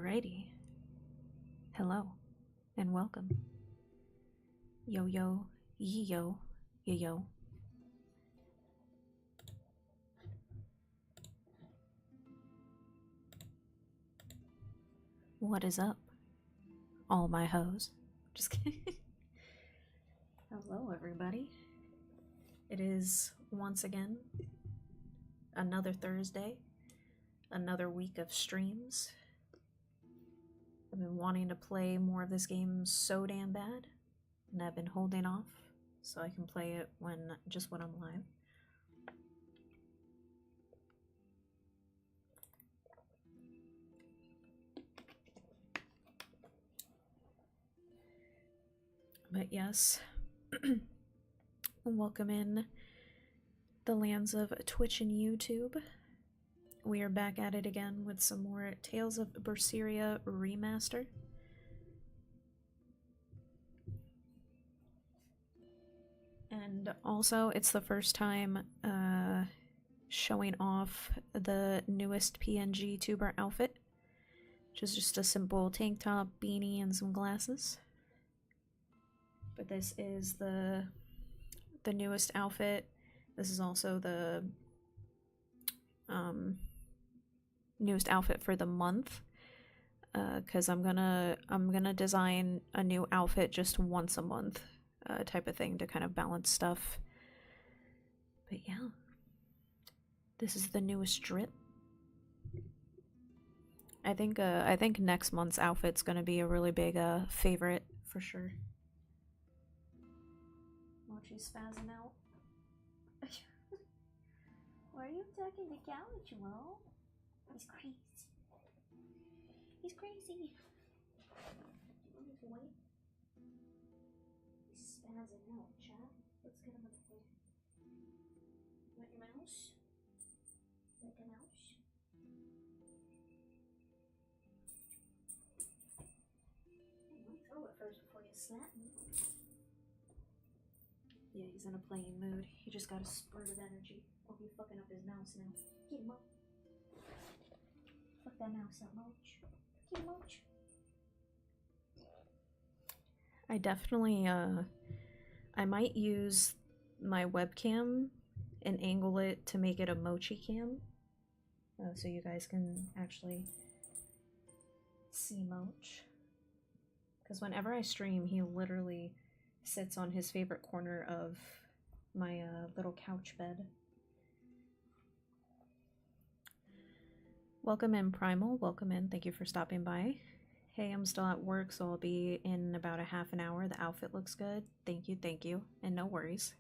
Alrighty. Hello and welcome. Yo yo, yee yo, yo yo. What is up, all my hoes? Just kidding. Hello, everybody. It is once again another Thursday, another week of streams. I've been wanting to play more of this game so damn bad, and I've been holding off so I can play it when I'm live. But yes, welcome in the lands of Twitch and YouTube. We are back at it again with some more Tales of Berseria Remaster. And also, it's the first time showing off the newest PNG tuber outfit, which is just a simple tank top, beanie, and some glasses. But this is the newest outfit. This is also the newest outfit for the month, because I'm gonna design a new outfit just once a month, type of thing, to kind of balance stuff. But yeah, this is the newest drip. I think next month's outfit's gonna be a really big favorite for sure. Mochi's spazzing out. Why are you attacking the couch, Mo? He's crazy. He's crazy. He's white. He's spazzing out, chat. Let's get him up there. Want your mouse? Like a mouse? Throw it first before you slap me. Yeah, he's in a playing mood. He just got a spurt of energy. Oh, he's fucking up his mouse now. Get him up. Fuck that mouse up, Moch. Get him, Moch. I definitely, I might use my webcam and angle it to make it a Mochi cam. So you guys can actually see Moch. Because whenever I stream, he literally sits on his favorite corner of my little couch bed. Welcome in, Primal. Welcome in. Thank you for stopping by. Hey, I'm still at work, so I'll be in about a half an hour. The outfit looks good. Thank you, and no worries.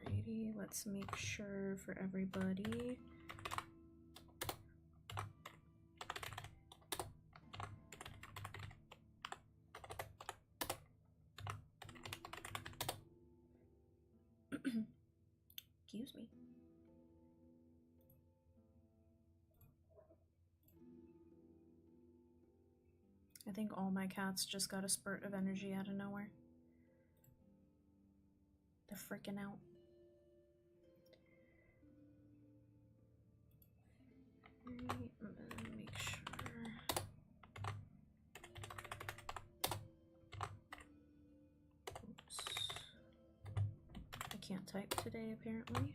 Alrighty, let's make sure for everybody. Excuse me. I think all my cats just got a spurt of energy out of nowhere. They're freaking out. Alright, I'm gonna make sure. Oops. I can't type today, apparently.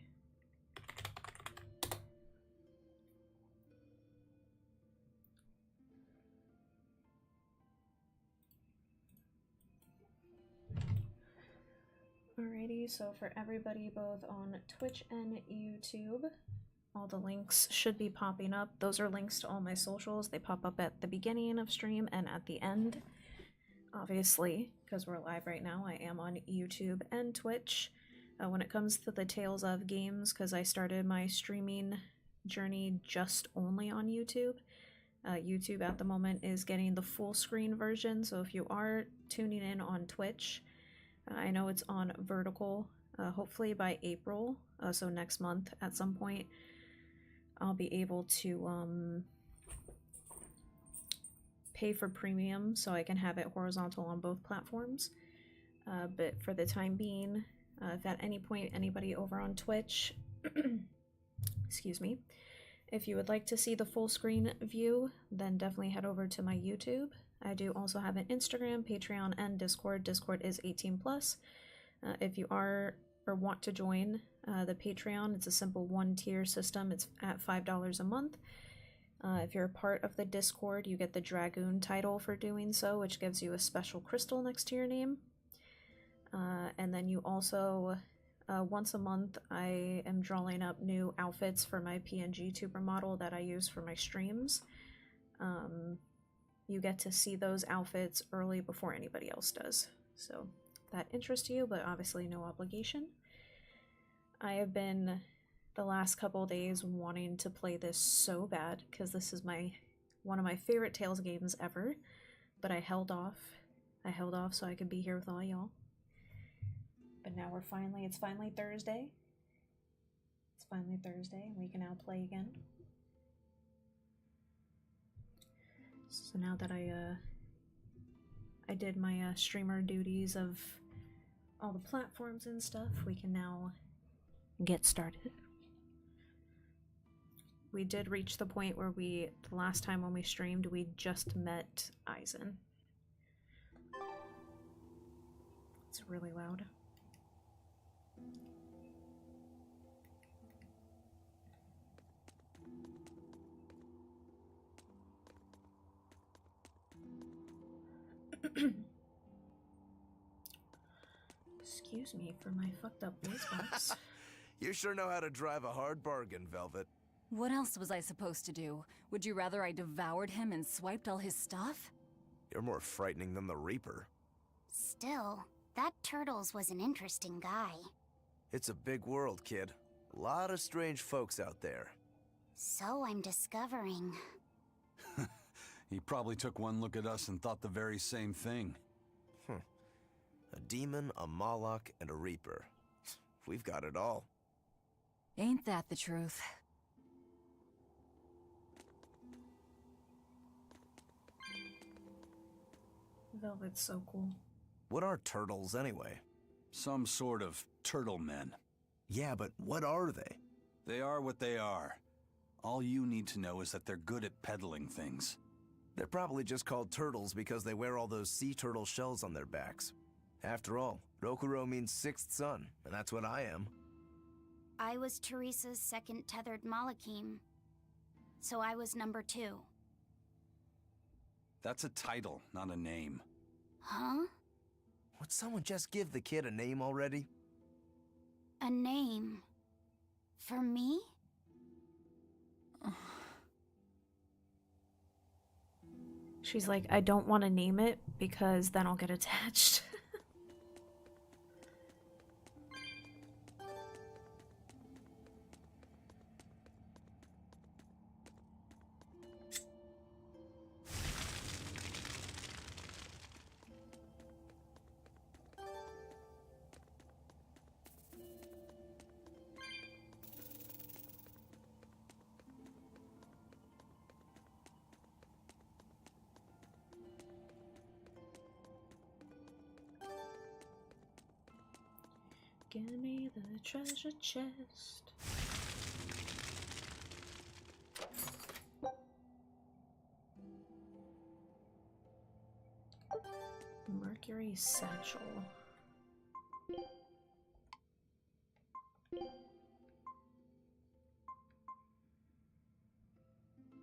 Alrighty, so for everybody both on Twitch and YouTube, all the links should be popping up. Those are links to all my socials. They pop up at the beginning of stream and at the end. Obviously, because we're live right now, I am on YouTube and Twitch. When it comes to the Tales of games, because I started my streaming journey just only on YouTube. YouTube at the moment is getting the full screen version, so if you are tuning in on Twitch, I know it's on vertical. Hopefully by April, so next month at some point, I'll be able to pay for premium so I can have it horizontal on both platforms. But for the time being, If at any point anybody over on Twitch, excuse me, if you would like to see the full screen view, then definitely head over to my YouTube. I do also have an Instagram, Patreon, and Discord. Discord is 18 plus. If you are or want to join the Patreon, it's a simple 1-tier system. It's at $5 a month. If you're a part of the Discord, you get the Dragoon title for doing so, which gives you a special crystal next to your name. And then you also, once a month, I am drawing up new outfits for my PNG tuber model that I use for my streams. You get to see those outfits early before anybody else does. So if that interests you, but obviously no obligation. I have been the last couple days wanting to play this so bad because this is one of my favorite Tales games ever, but I held off. I held off so I could be here with all y'all. But now it's finally Thursday. It's finally Thursday and we can now play again. So now that I did my streamer duties of all the platforms and stuff, we can now get started. We did reach the point where the last time when we streamed, we just met Eisen. It's really loud. Excuse me for my fucked up voice box. You sure know how to drive a hard bargain, Velvet. What else was I supposed to do? Would you rather I devoured him and swiped all his stuff? You're more frightening than the Reaper. Still, that Turtles was an interesting guy. It's a big world, kid. A lot of strange folks out there. So I'm discovering. He probably took one look at us and thought the very same thing. A demon, a Moloch, and a Reaper. We've got it all. Ain't that the truth? Velvet's so cool. What are turtles, anyway? Some sort of turtle men. Yeah, but what are they? They are what they are. All you need to know is that they're good at peddling things. They're probably just called turtles because they wear all those sea turtle shells on their backs. After all, Rokuro means sixth son, and that's what I am. I was Teresa's second tethered Malachim. So I was number 2. That's a title, not a name. Huh? Would someone just give the kid a name already? A name? For me? She's like, I don't want to name it because then I'll get attached. Give me the treasure chest. Mercury satchel.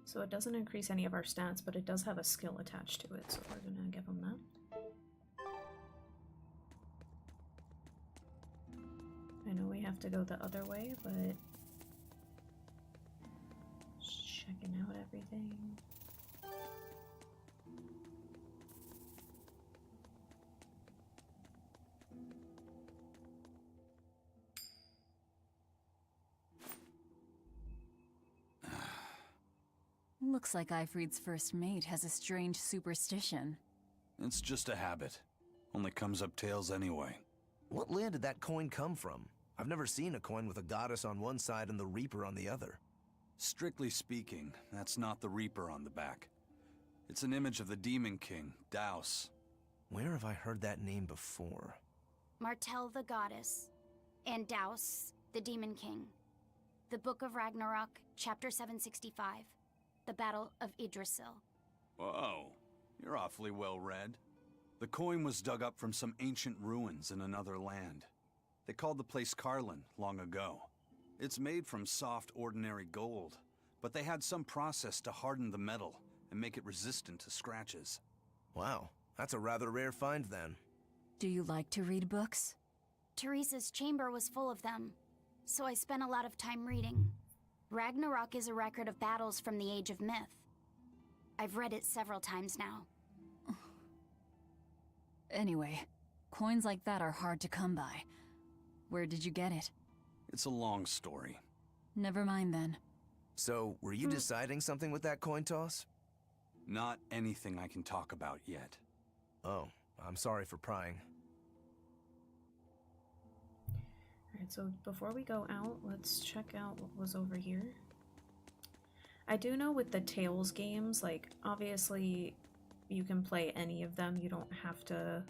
So it doesn't increase any of our stats, but it does have a skill attached to it, so we're gonna give them that. I know we have to go the other way, but just checking out everything. Looks like Ifrid's first mate has a strange superstition. It's just a habit. Only comes up tails anyway. What land did that coin come from? I've never seen a coin with a goddess on one side and the Reaper on the other. Strictly speaking, that's not the Reaper on the back. It's an image of the Demon King, Daus. Where have I heard that name before? Martel the Goddess. And Daus, the Demon King. The Book of Ragnarok, Chapter 765. The Battle of Yggdrasil. Whoa, you're awfully well read. The coin was dug up from some ancient ruins in another land. They called the place Carlin long ago. It's made from soft, ordinary gold, but they had some process to harden the metal and make it resistant to scratches. Wow, that's a rather rare find then. Do you like to read books? Teresa's chamber was full of them, so I spent a lot of time reading. Ragnarok is a record of battles from the Age of Myth. I've read it several times now. Anyway, coins like that are hard to come by. Where did you get it? It's a long story. Never mind then. So, were you deciding something with that coin toss? Not anything I can talk about yet. Oh, I'm sorry for prying. Alright, so before we go out, let's check out what was over here. I do know with the Tales games, like, obviously you can play any of them. You don't have to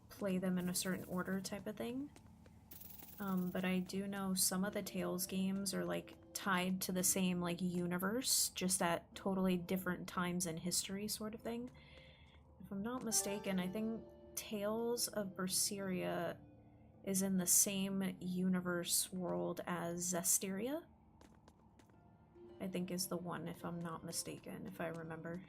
play them in a certain order type of thing. But I do know some of the Tales games are, like, tied to the same, like, universe, just at totally different times in history sort of thing. If I'm not mistaken, I think Tales of Berseria is in the same universe world as Zestiria. I think is the one, if I'm not mistaken, if I remember.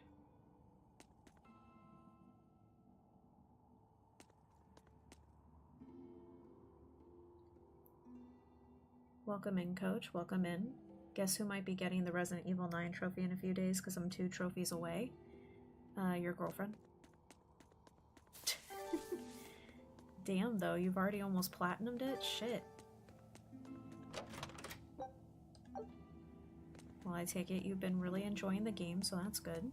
Welcome in, Coach. Welcome in. Guess who might be getting the Resident Evil 9 trophy in a few days because I'm 2 trophies away? Your girlfriend. Damn, though, you've already almost platinumed it? Shit. Well, I take it you've been really enjoying the game, so that's good.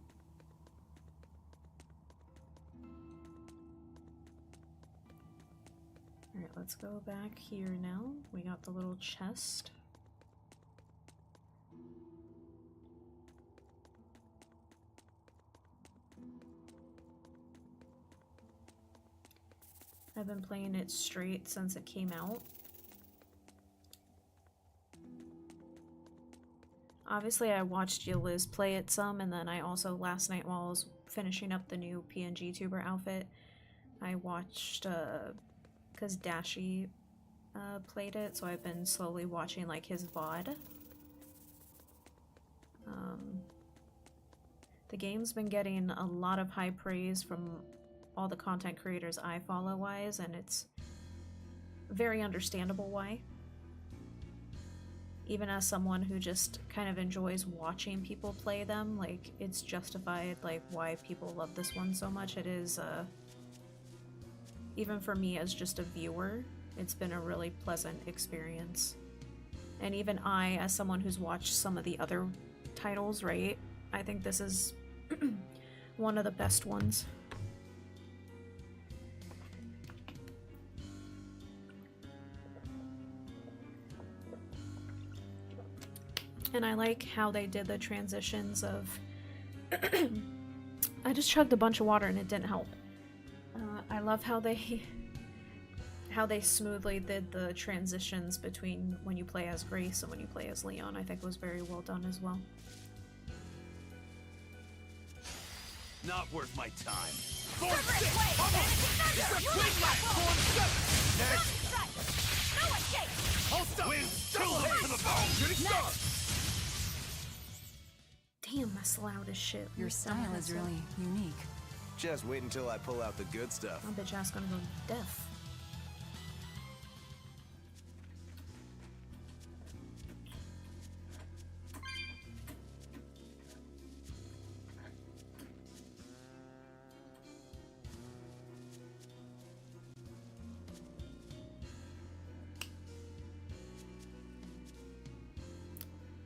Alright, let's go back here now. We got the little chest. I've been playing it straight since it came out. Obviously, I watched Liz play it some, and then I also, last night while I was finishing up the new PNG tuber outfit, I watched, because Dashi played it, so I've been slowly watching, like, his VOD. The game's been getting a lot of high praise from all the content creators I follow wise, and it's very understandable why. Even as someone who just kind of enjoys watching people play them, like, it's justified, like, why people love this one so much. It is, even for me as just a viewer, it's been a really pleasant experience. And even I, as someone who's watched some of the other titles, right, I think this is one of the best ones. And I like how they did the transitions of... I just chugged a bunch of water and it didn't help. I love how they smoothly did the transitions between when you play as Grace and when you play as Leon. I think it was very well done as well. Not worth my time. Damn, that's loud as shit. Your style is really unique. Just wait until I pull out the good stuff. My bitch ass gonna go deaf.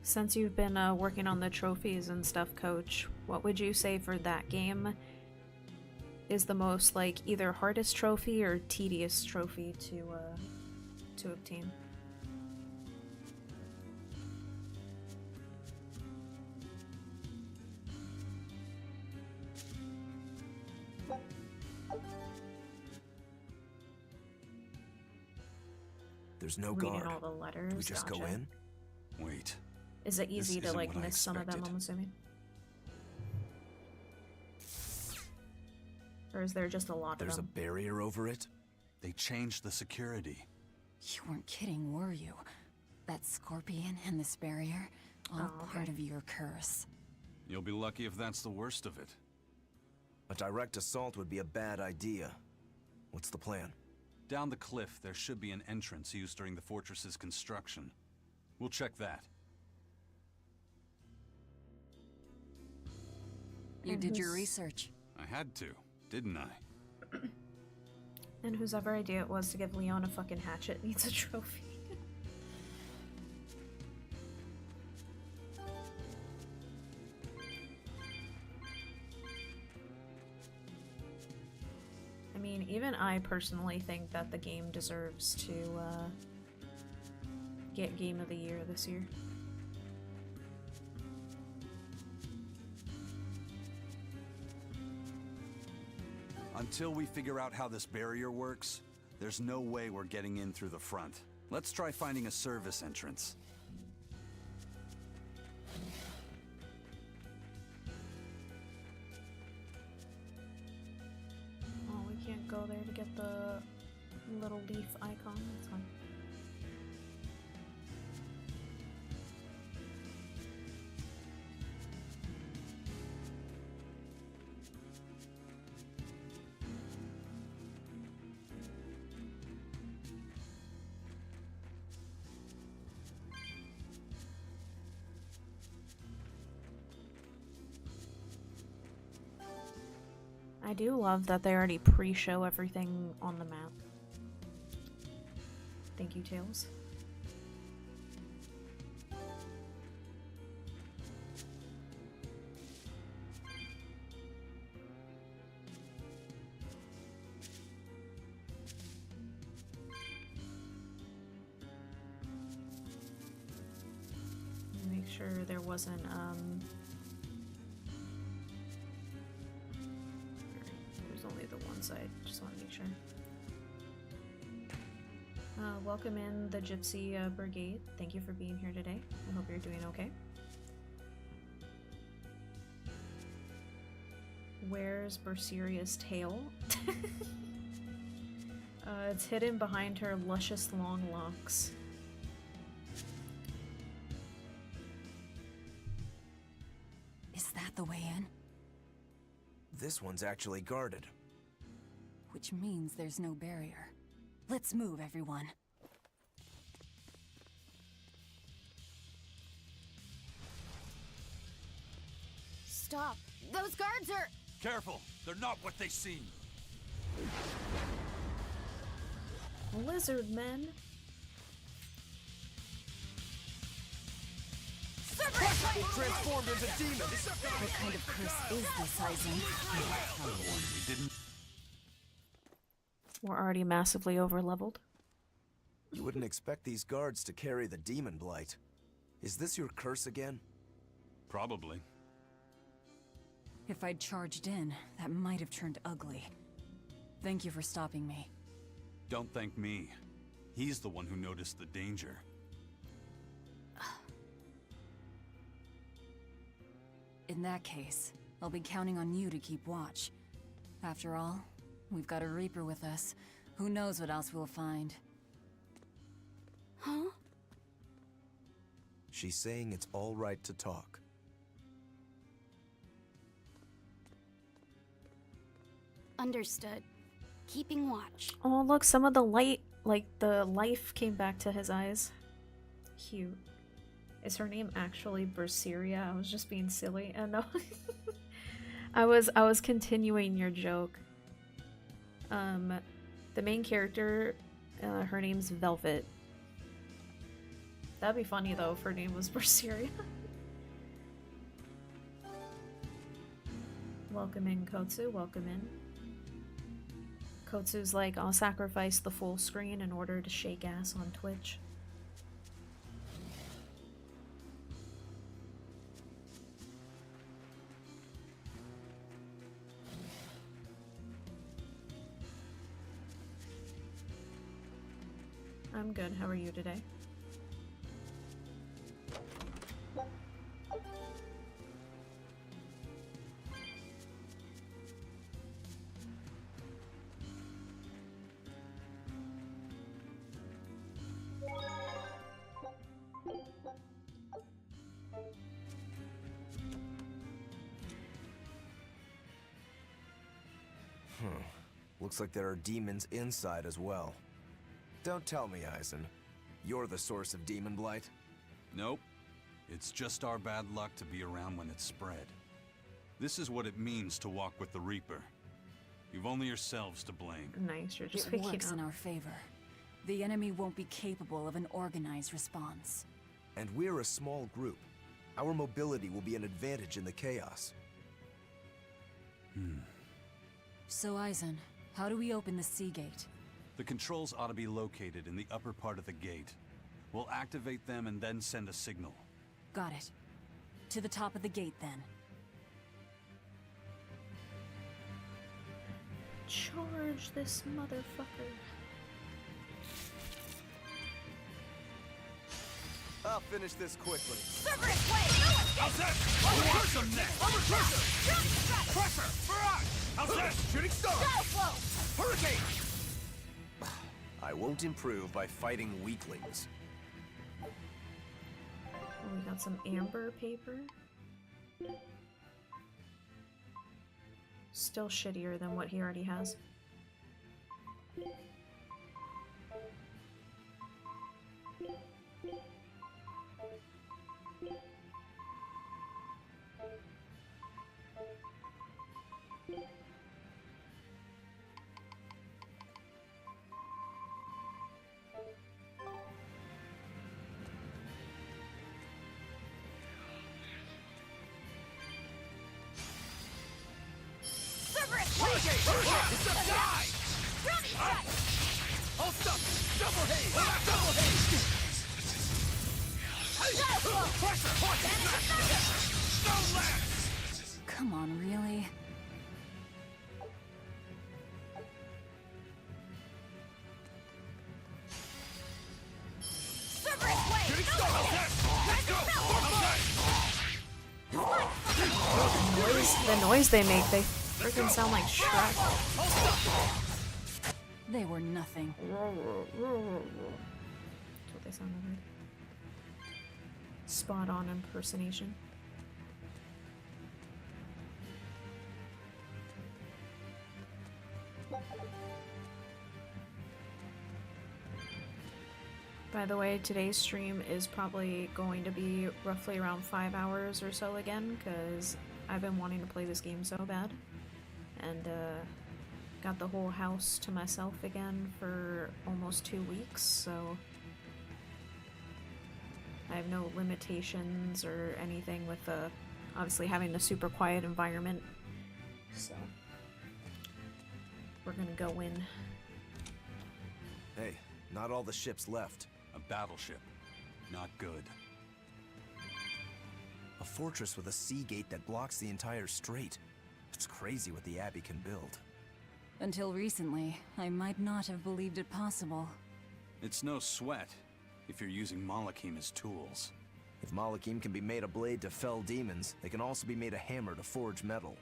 Since you've been working on the trophies and stuff, Coach, what would you say for that game is the most, like, either hardest trophy or tedious trophy to obtain? There's no reading guard. all the letters. Do we just go Gotcha. in? Wait. Is it easy to isn't like what I miss some of them, expected. I'm assuming? Or is there just a lot There's of a them? barrier over it? They changed the security. You weren't kidding, were you? That scorpion and this barrier, all Oh, okay. part of your curse. You'll be lucky if that's the worst of it. A direct assault would be a bad idea. What's the plan? Down the cliff, there should be an entrance used during the fortress's construction. We'll check that. You And did your who's- research. I had to, didn't I? And whose ever idea it was to give Leon a fucking hatchet needs a trophy. I mean, even I personally think that the game deserves to get Game of the Year this year. Until we figure out how this barrier works, there's no way we're getting in through the front. Let's try finding a service entrance. Oh, we can't go there to get the little leaf icon. That's fine. I do love that they already pre-show everything on the map. Thank you, Tails. Make sure there wasn't, there's only the one side, just want to make sure. Welcome in the Gypsy Brigade. Thank you for being here today. I hope you're doing okay. Where's Berseria's tail? It's hidden behind her luscious long locks. Is that the way in? This one's actually guarded. Which means there's no barrier. Let's move, everyone. Stop. Those guards are... Careful! They're not what they seem! Lizard men. Transformed into demons! What kind of curse is this, Aizen? We didn't... We're already massively over-leveled. You wouldn't expect these guards to carry the demon blight. Is this your curse again? Probably. If I'd charged in, that might have turned ugly. Thank you for stopping me. Don't thank me. He's the one who noticed the danger. In that case, I'll be counting on you to keep watch. After all, we've got a Reaper with us. Who knows what else we'll find? Huh? She's saying it's all right to talk. Understood. Keeping watch. Oh, look, some of the light, like the life came back to his eyes. Cute. Is her name actually Berseria? I was just being silly. No. I was continuing your joke. The main character, her name's Velvet. That'd be funny though if her name was Berseria. Welcome in, Kotsu. Welcome in. Kotsu's like, I'll sacrifice the full screen in order to shake ass on Twitch. I'm good. How are you today? Looks like there are demons inside as well. Don't tell me, Eisen. You're the source of demon blight? Nope. It's just our bad luck to be around when it's spread. This is what it means to walk with the Reaper. You've only yourselves to blame. Nice, you're just It waking works up. in our favor. The enemy won't be capable of an organized response. And we're a small group. Our mobility will be an advantage in the chaos. So, Eisen, how do we open the sea gate? The controls ought to be located in the upper part of the gate. We'll activate them and then send a signal. Got it. To the top of the gate, then. Charge this motherfucker. I'll finish this quickly. Cerberus, wait! How's that? I'll crush him next! I'm a crusher! Crusher! Barrage! How's that? Shooting star! Shadow flow! Hurricane! I won't improve by fighting weaklings. Oh, we got some amber paper. Still shittier than what he already has. Cerberus, wait! It's a die! Grounding strike! Hold up! Double haze! Double haze! Shadow flow! Pressure! Stone lance! Come on, really? Cerberus, wait! Shooting star! How's that? Let's go! Okay! The noise they make, they freaking sound like Shrek. They were nothing. That's what they sounded like. Spot on impersonation. By the way, today's stream is probably going to be roughly around 5 hours or so again, because I've been wanting to play this game so bad. And, got the whole house to myself again for almost 2 weeks, so I have no limitations or anything with obviously having a super quiet environment. So we're gonna go in. Hey, not all the ships left. A battleship. Not good. A fortress with a sea gate that blocks the entire strait. It's crazy what the Abbey can build. Until recently, I might not have believed it possible. It's no sweat if you're using Malakim as tools. If Malakim can be made a blade to fell demons, they can also be made a hammer to forge metal.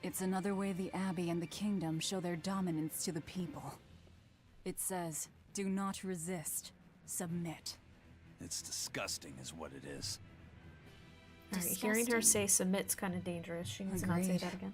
It's another way the Abbey and the Kingdom show their dominance to the people. It says, do not resist, submit. It's disgusting is what it is. Alright, hearing her Disgusting. say submit's kind of dangerous. She needs to not say Agreed. that again.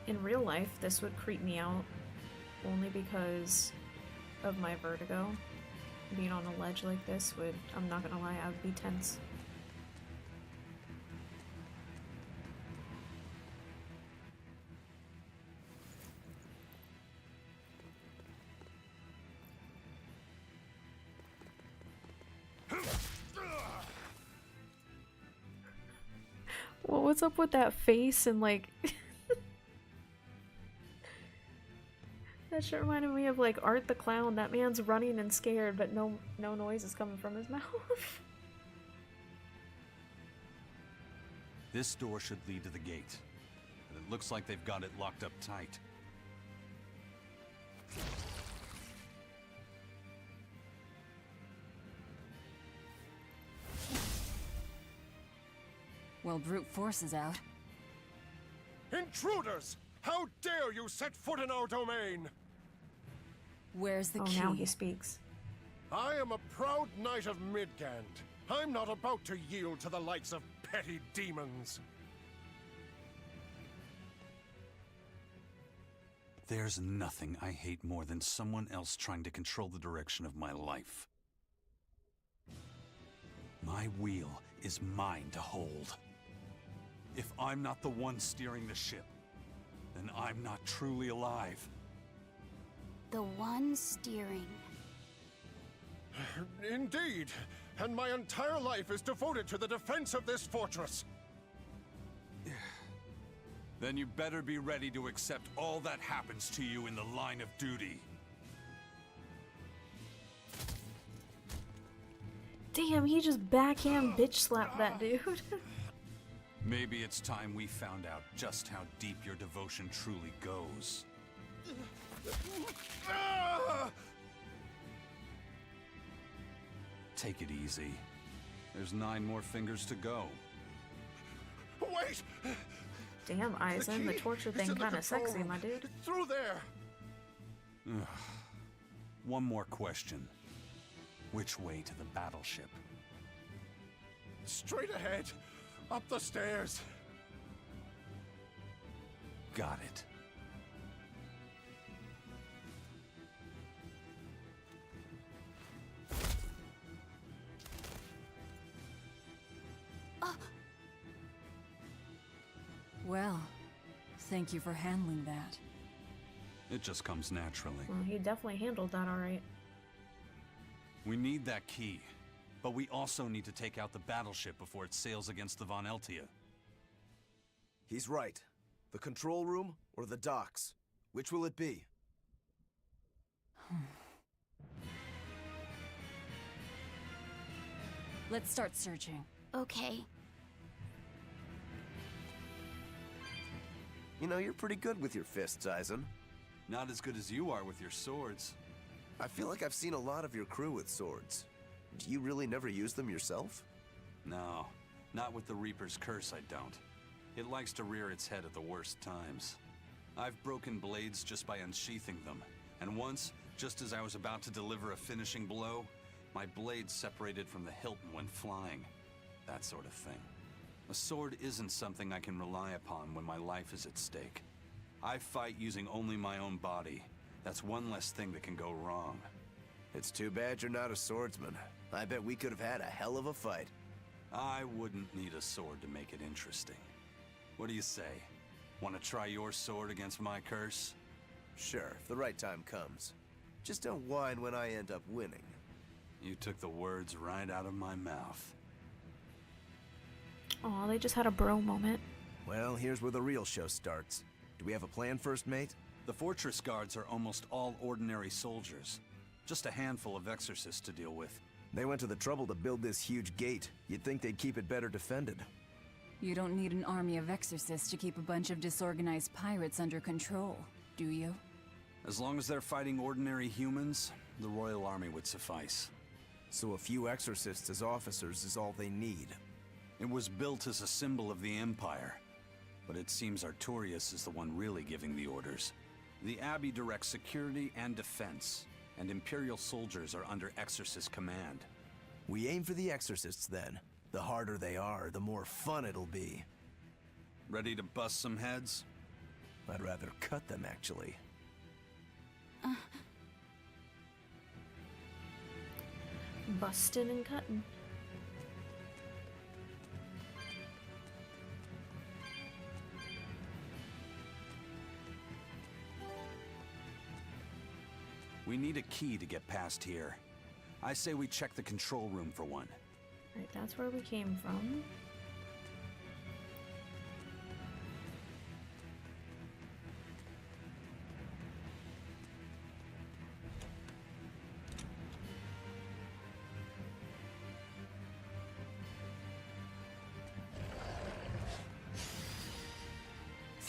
In real life, this would creep me out only because of my vertigo. Being on a ledge like this would, I'm not gonna lie, I would be tense. What's up with that face and like that shit reminded me of like Art the Clown. That man's running and scared, but no noise is coming from his mouth. This door should lead to the gate, but it looks like they've got it locked up tight. Well, brute force is out. Intruders! How dare you set foot in our domain! Where's the Oh, key? now he speaks. I am a proud knight of Midgand. I'm not about to yield to the likes of petty demons. There's nothing I hate more than someone else trying to control the direction of my life. My wheel is mine to hold. If I'm not the one steering the ship, then I'm not truly alive. The one steering. Indeed, and my entire life is devoted to the defense of this fortress. Then you better be ready to accept all that happens to you in the line of duty. Damn, he just backhand bitch slapped that dude. Maybe it's time we found out just how deep your devotion truly goes. Take it easy. There's 9 more fingers to go. Wait! Damn, Eisen, the key torture is thing in the kinda control sexy, room. my dude. It's through there. One more question. Which way to the battleship? Straight ahead, up the stairs. Got it. Well, thank you for handling that. It just comes naturally. Well, he definitely handled that alright. We need that key, but we also need to take out the battleship before it sails against the Von Eltia. He's right. The control room or the docks? Which will it be? Let's start searching. Okay. You know, you're pretty good with your fists, Eisen. Not as good as you are with your swords. I feel like I've seen a lot of your crew with swords. Do you really never use them yourself? No, not with the Reaper's curse, I don't. It likes to rear its head at the worst times. I've broken blades just by unsheathing them, and once, just as I was about to deliver a finishing blow, my blade separated from the hilt and went flying. That sort of thing. A sword isn't something I can rely upon when my life is at stake. I fight using only my own body. That's one less thing that can go wrong. It's too bad you're not a swordsman. I bet we could have had a hell of a fight. I wouldn't need a sword to make it interesting. What do you say? Want to try your sword against my curse? Sure, if the right time comes. Just don't whine when I end up winning. You took the words right out of my mouth. Aw, they just had a bro moment. Well, here's where the real show starts. Do we have a plan first, mate? The fortress guards are almost all ordinary soldiers. Just a handful of exorcists to deal with. They went to the trouble to build this huge gate. You'd think they'd keep it better defended. You don't need an army of exorcists to keep a bunch of disorganized pirates under control, do you? As long as they're fighting ordinary humans, the Royal Army would suffice. So a few exorcists as officers is all they need. It was built as a symbol of the Empire, but it seems Artorias is the one really giving the orders. The Abbey directs security and defense, and Imperial soldiers are under Exorcist command. We aim for the exorcists then. The harder they are, the more fun it'll be. Ready to bust some heads? I'd rather cut them, actually. Bustin' and cutting. We need a key to get past here. I say we check the control room for one. Right, that's where we came from.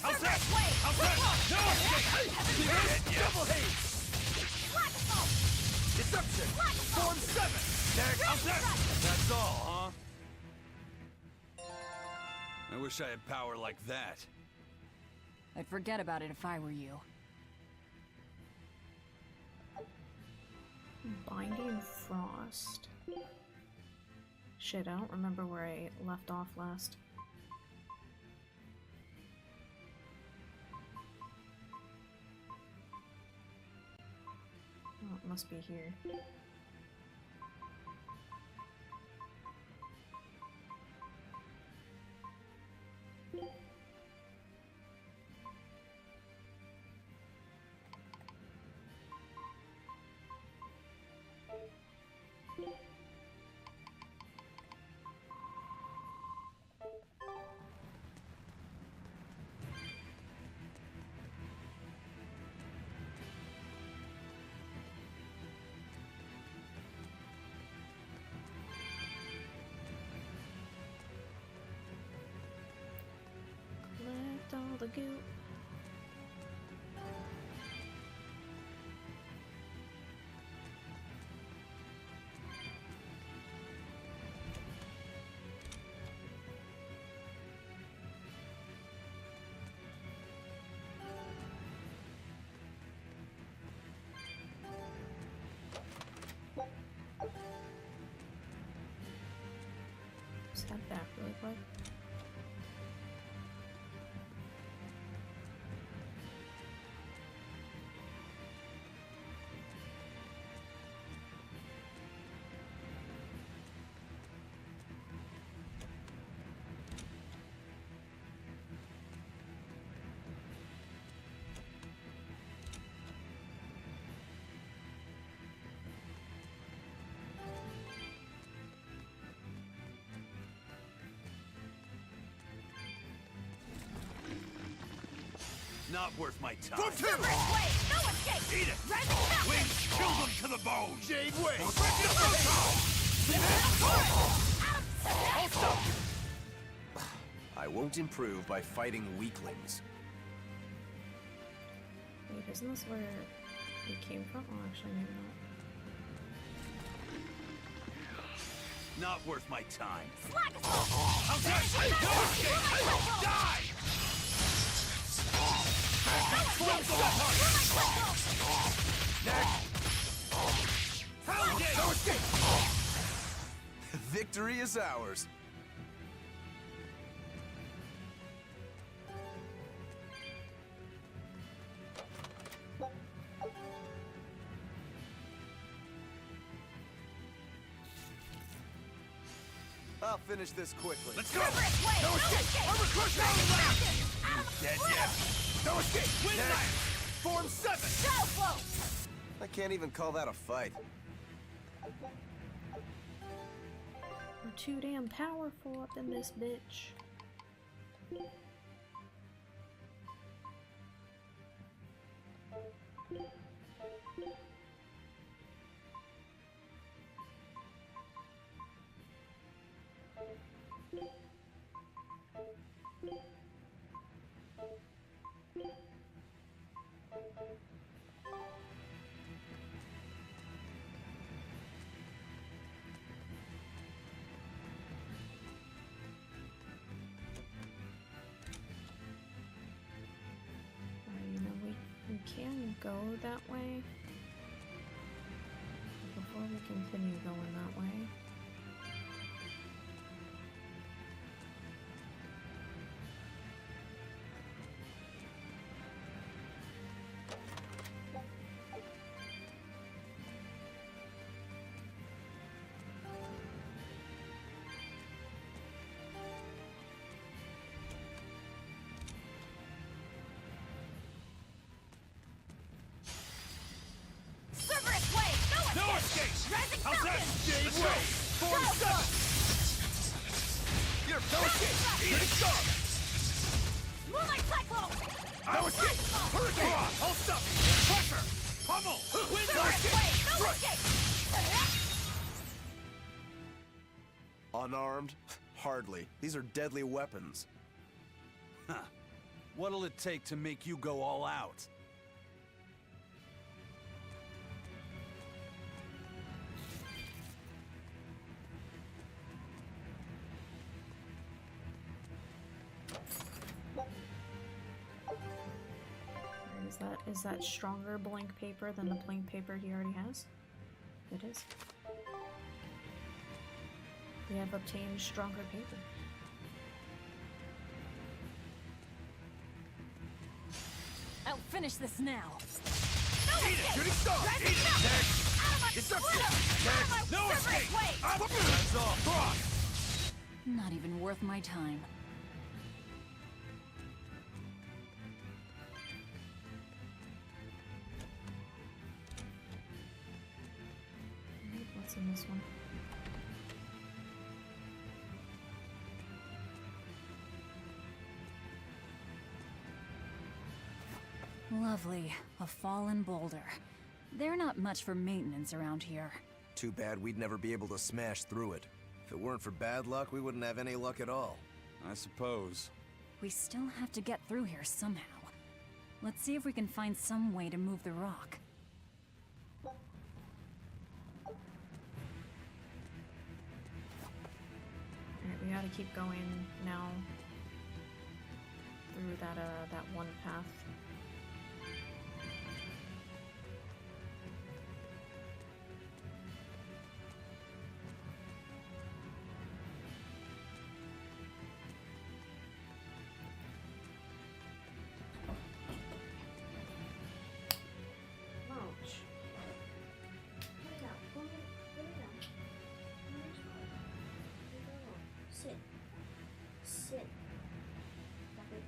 How's that? How's that? No escape! Double haze! Deception! Form 7! Next! How's that? That's all, huh? I wish I had power like that. I'd forget about it if I were you. Binding Frost. Shit, I don't remember where I left off last. Oh, it must be here. Collect all the goop. Just head back really quick. Not worth my time. For 2! No escape! Eat it! Rising Wings chill them to the bone! Jade Way! I won't improve by fighting weaklings. Wait, isn't this where we came from? Oh, actually, maybe not. Not worth my time. Slag How's that? No escape! Die! No escape! Victory is ours. I'll finish this quickly. Let's go! No escape! I'm a crusher! Dead yet? No escape! Win Next. that! Form 7! Shadow Flow! I can't even call that a fight. We're too damn powerful up in this bitch. You know, we can go that way. Before we continue going that way. Cerberus Wave! No escape! Rising How's that? Falcon! Jade Way! Form 7! You're no escape! Eat it up! Moonlight Cyclone! No escape! Hurricane! Hold up! Pressure! Pummel! Win Cerberus Wave! No escape! Unarmed? Hardly. These are deadly weapons. Huh. What'll it take to make you go all out? Is that stronger blank paper than the blank paper he already has? It is. We have obtained stronger paper. I'll finish this now. Eat it! Shooting star! Eat it! Tex! Deception! Tex! No escape! That's all! Cross! Not even worth my time. What's in this one? Lovely. A fallen boulder. They're not much for maintenance around here. Too bad we'd never be able to smash through it. If it weren't for bad luck, we wouldn't have any luck at all. I suppose. We still have to get through here somehow. Let's see if we can find some way to move the rock. Alright, we gotta keep going now through that one path. Ouch. Put it down. Put it down. Sit. Sit. Stop it.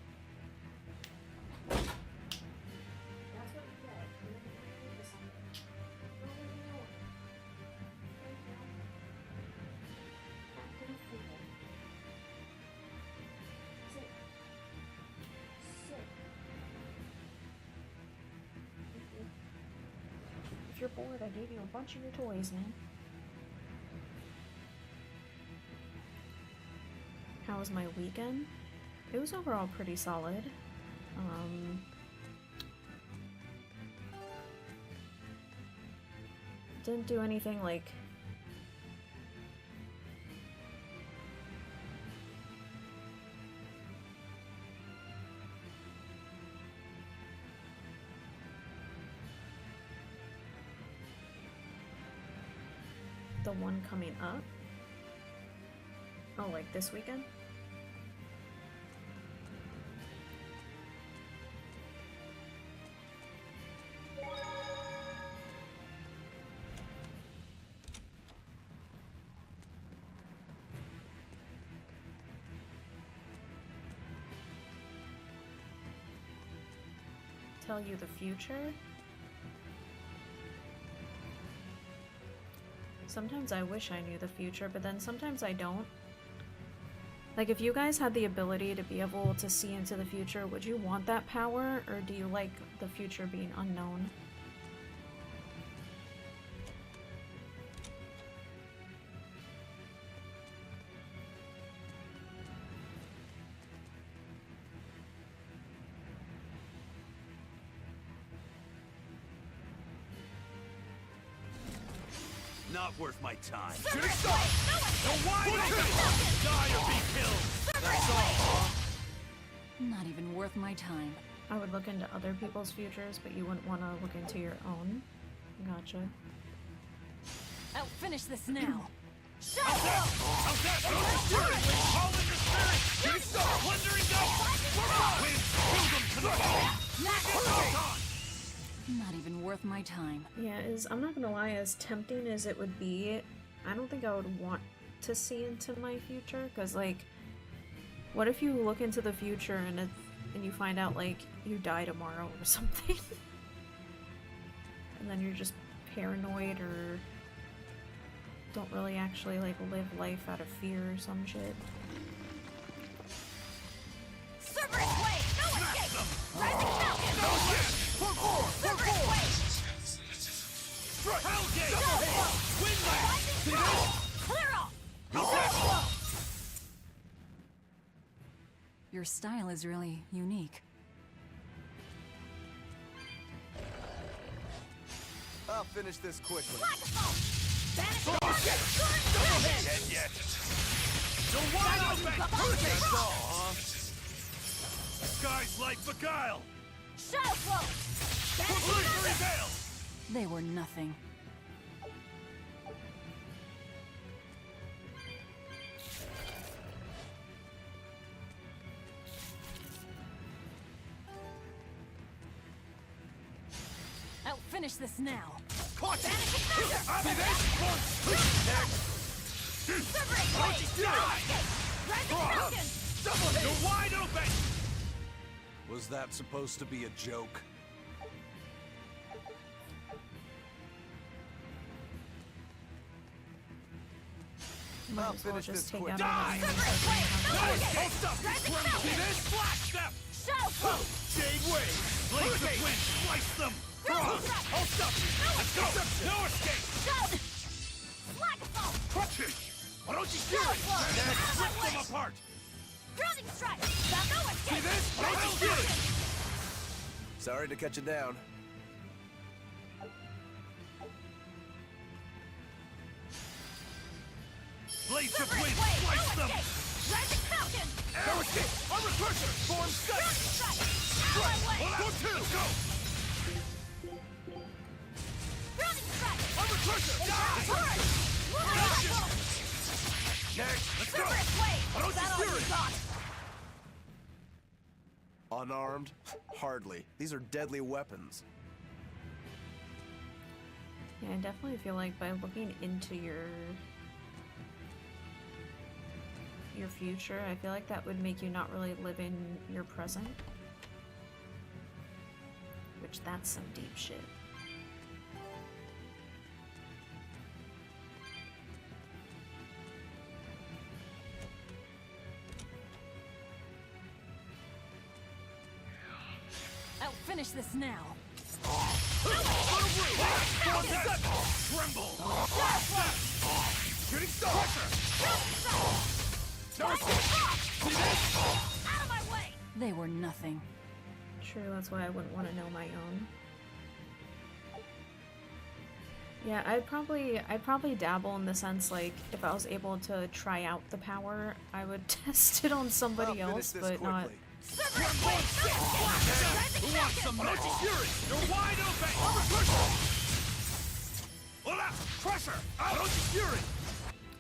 That's what you get. You're gonna do this on it. No, no, no, no. Put it down. Back to the floor. Sit. Sit. If you're bored, I gave you a bunch of your toys, man. How was my weekend? It was overall pretty solid. Didn't do anything like the one coming up. Oh, like this weekend? Tell you the future? Sometimes I wish I knew the future, but then sometimes I don't. Like, if you guys had the ability to be able to see into the future, would you want that power, or do you like the future being unknown? Not worth my time. Shooting star! No wide open! Die or be killed! That's all! Not even worth my time. I would look into other people's futures, but you wouldn't want to look into your own. Gotcha. I'll finish this now. How's that? Call in the spirit! Shooting star! Plundering go! Wind! Kill them to the bone! Not even worth my time. Yeah, I'm not gonna lie, as tempting as it would be, I don't think I would want to see into my future, because, like, what if you look into the future and you find out, like, you die tomorrow or something? And then you're just paranoid or don't really actually, like, live life out of fear or some shit. Cerberus Wave! No escape! Rising Falcon! No shit! Cerberus Wave! Strike! Hellgate! Rising Falcon! Clear off! Your style is really unique. I'll finish this quickly. Dead yet. You're wide open! That's all, huh? Sky's light beguile! Shadow flow! Illusory veil! They were nothing. I'll finish this now. Caught you! Vanish See this? Separate blade! Rising Falcon! Double hit! You're wide open! Was that supposed to be a joke? Might I'll as well finish just this take quick. out Die! all the enemies Separate that we have. Hold up! Rising Tremble! See Falcon! this? Flash step! Shadow flow! Jade wave! Blades of wind! Slice them! Rising strike! Hold up! Let's go! No escape! Shadow! Flagafall! Why don't you steer it? Shadow flow! Out of my Rip way! them apart! Grounding strike! Now no escape! See this? Why don't you steer it? Sorry to cut you down. Blades of Separate wind! blade! No Slice them! escape! Rising Falcon! No escape! Armor crusher! Form set! Grounding strike! Out of my way! Go two! Let's go! Grounding strike! Armor crusher! Die! Turret! Moving rifle! Next! Let's go! Separate blade! Why don't Is that you all steer you it? got? Unarmed? Hardly. These are deadly weapons. Yeah, I definitely feel like by looking into your future, I feel like that would make you not really live in your present. Which, that's some deep shit. I'll finish this now. Tremble! Shooting star! No escape! See this? Out of my way! They were nothing. True, that's why I wouldn't want to know my own. Yeah, I'd probably dabble in the sense, like, if I was able to try out the power, I would test it on somebody I'll finish else, this but quickly. not... Separate blade! No escape! Rising Who wants some Falcon! magic fury? You're wide open! Armor crusher! Hold up! Crusher! Why don't you fury?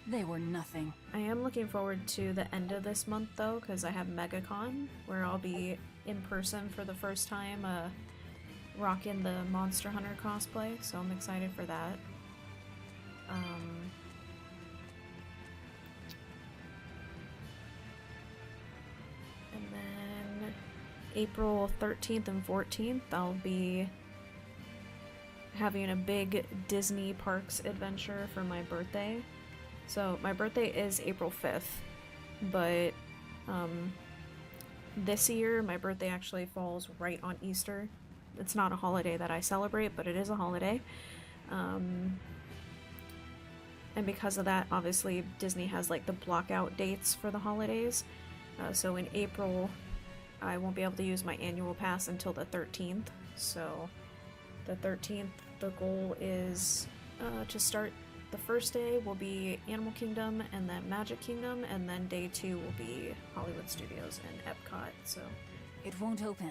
They were nothing. I am looking forward to the end of this month, though, because I have MegaCon, where I'll be in person for the first time, rocking the Monster Hunter cosplay, so I'm excited for that. And then April 13th and 14th, I'll be having a big Disney Parks adventure for my birthday. So my birthday is April 5th, but this year my birthday actually falls right on Easter. It's not a holiday that I celebrate, but it is a holiday. And because of that, obviously Disney has like the blockout dates for the holidays. So in April, I won't be able to use my annual pass until the 13th. So the 13th, the goal is to start. The first day will be Animal Kingdom and then Magic Kingdom, and then day 2 will be Hollywood Studios and Epcot. So It won't open.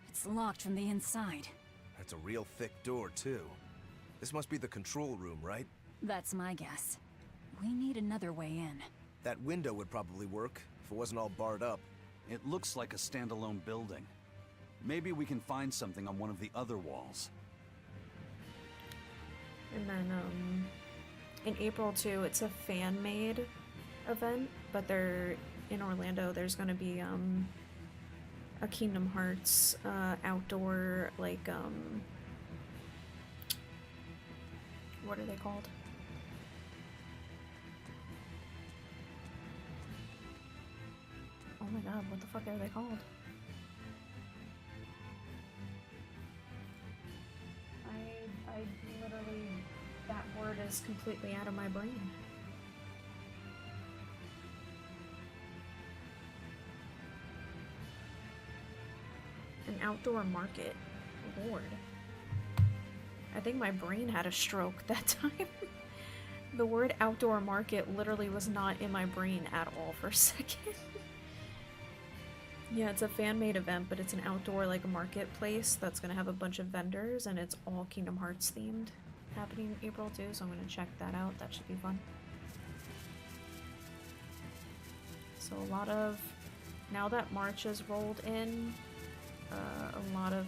It's locked from the inside. That's a real thick door, too. This must be the control room, right? That's my guess. We need another way in. That window would probably work, if it wasn't all barred up. It looks like a standalone building. Maybe we can find something on one of the other walls. and then in April too, it's a fan-made event, but they're in Orlando. There's gonna be a Kingdom Hearts outdoor, like what are they called? Oh my god, what the fuck are they called? I literally, that word is completely out of my brain. An outdoor market. Lord. I think my brain had a stroke that time. The word outdoor market literally was not in my brain at all for a second. Yeah, it's a fan-made event, but it's an outdoor like marketplace that's gonna have a bunch of vendors, and it's all Kingdom Hearts themed, happening April 2, so I'm gonna check that out. That should be fun. So a lot of, now that March has rolled in, a lot of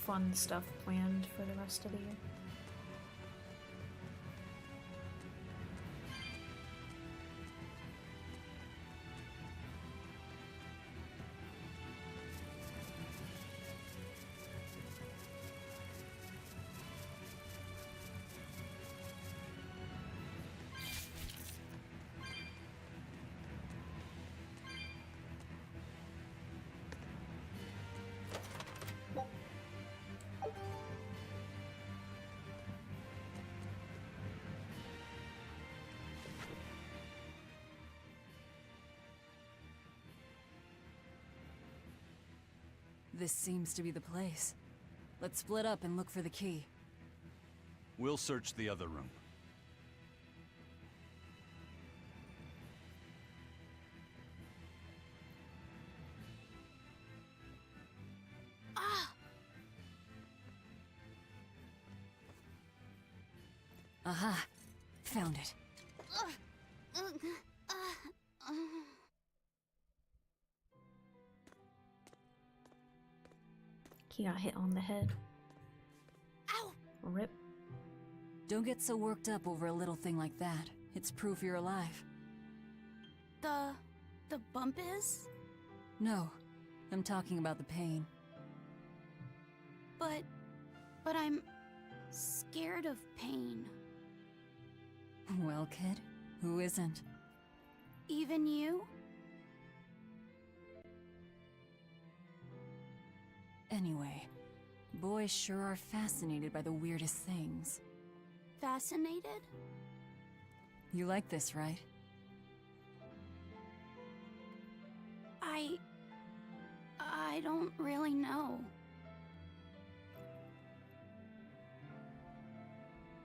fun stuff planned for the rest of the year. This seems to be the place. Let's split up and look for the key. We'll search the other room. Aha! Found it. He got hit on the head. Ow! Rip. Don't get so worked up over a little thing like that. It's proof you're alive. The bump is? No, I'm talking about the pain. But I'm scared of pain. Well, kid, who isn't? Even you? Anyway, boys sure are fascinated by the weirdest things. Fascinated? You like this, right? I don't really know.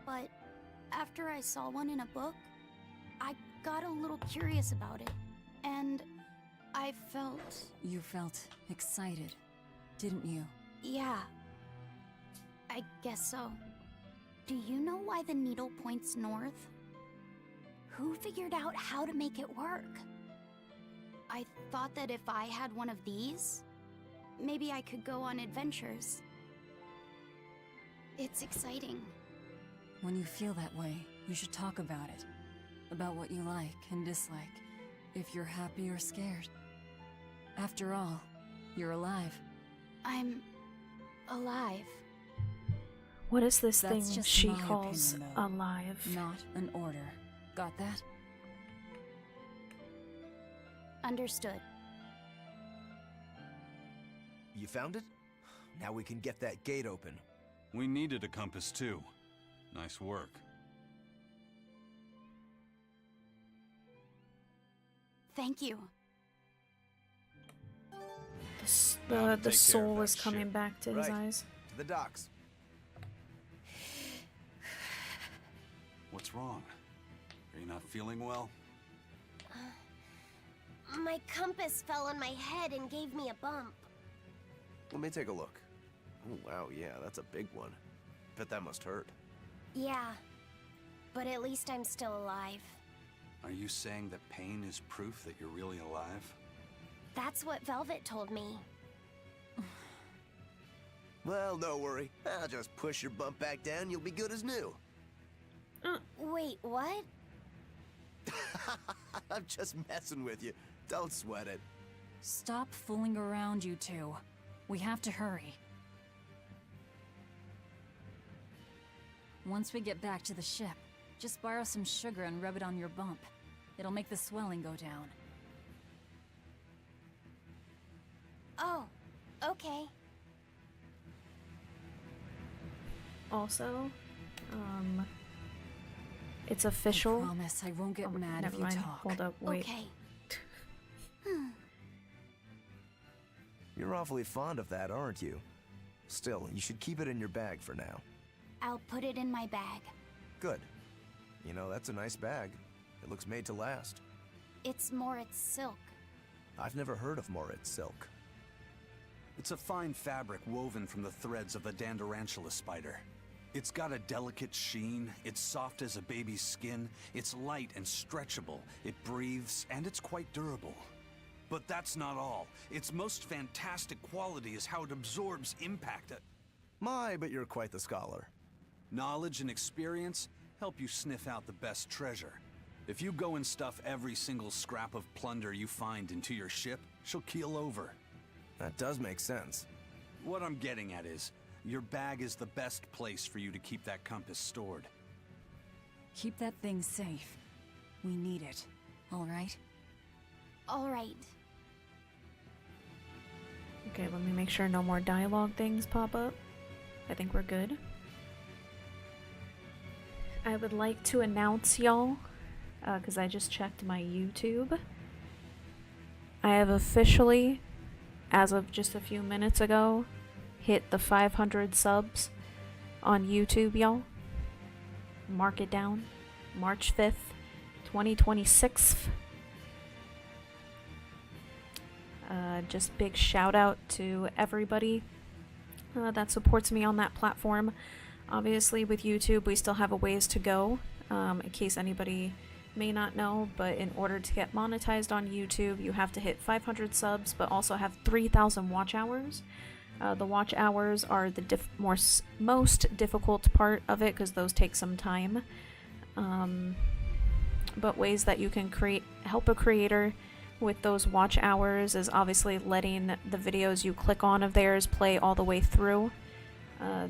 But after I saw one in a book, I got a little curious about it, and I felt... You felt excited, didn't you? Yeah. I guess so. Do you know why the needle points north? Who figured out how to make it work? I thought that if I had one of these, maybe I could go on adventures. It's exciting. When you feel that way, you should talk about it. About what you like and dislike, if you're happy or scared. After all, you're alive. I'm alive. What is this That's thing just she my calls opinion, though. alive? Not an order. Got that? Understood. You found it? Now we can get that gate open. We needed a compass too. Nice work. Thank you. Now to take care The of soul that is coming ship. back to his Right. eyes. To the docks. What's wrong? Are you not feeling well? My compass fell on my head and gave me a bump. Let me take a look. Oh, wow, yeah, that's a big one. Bet that must hurt. Yeah, but at least I'm still alive. Are you saying that pain is proof that you're really alive? That's what Velvet told me. Well, don't worry. I'll just push your bump back down, you'll be good as new. Wait, what? I'm just messing with you. Don't sweat it. Stop fooling around, you two. We have to hurry. Once we get back to the ship, just borrow some sugar and rub it on your bump. It'll make the swelling go down. Oh, okay. Also, it's I official. promise I won't get Oh, mad never if you mind. talk. Hold up, wait. Okay. You're awfully fond of that, aren't you? Still, you should keep it in your bag for now. I'll put it in my bag. Good. You know, that's a nice bag. It looks made to last. It's Moritz silk. I've never heard of Moritz silk. It's a fine fabric woven from the threads of the Dandarantula spider. It's got a delicate sheen, it's soft as a baby's skin, it's light and stretchable, it breathes, and it's quite durable. But that's not all. Its most fantastic quality is how it absorbs impact. My, but you're quite the scholar. Knowledge and experience help you sniff out the best treasure. If you go and stuff every single scrap of plunder you find into your ship, she'll keel over. That does make sense. What I'm getting at is, your bag is the best place for you to keep that compass stored. Keep that thing safe. We need it, all right? All right. Okay, let me make sure no more dialogue things pop up. I think we're good. I would like to announce, y'all, because I just checked my YouTube. I have officially, as of just a few minutes ago, hit the 500 subs on YouTube, y'all. Mark it down. March 5th, 2026. Just big shout out to everybody that supports me on that platform. Obviously, with YouTube, we still have a ways to go, in case anybody may not know, but in order to get monetized on YouTube, you have to hit 500 subs, but also have 3,000 watch hours. The watch hours are the most difficult part of it, because those take some time. But ways that you can help a creator with those watch hours is obviously letting the videos you click on of theirs play all the way through.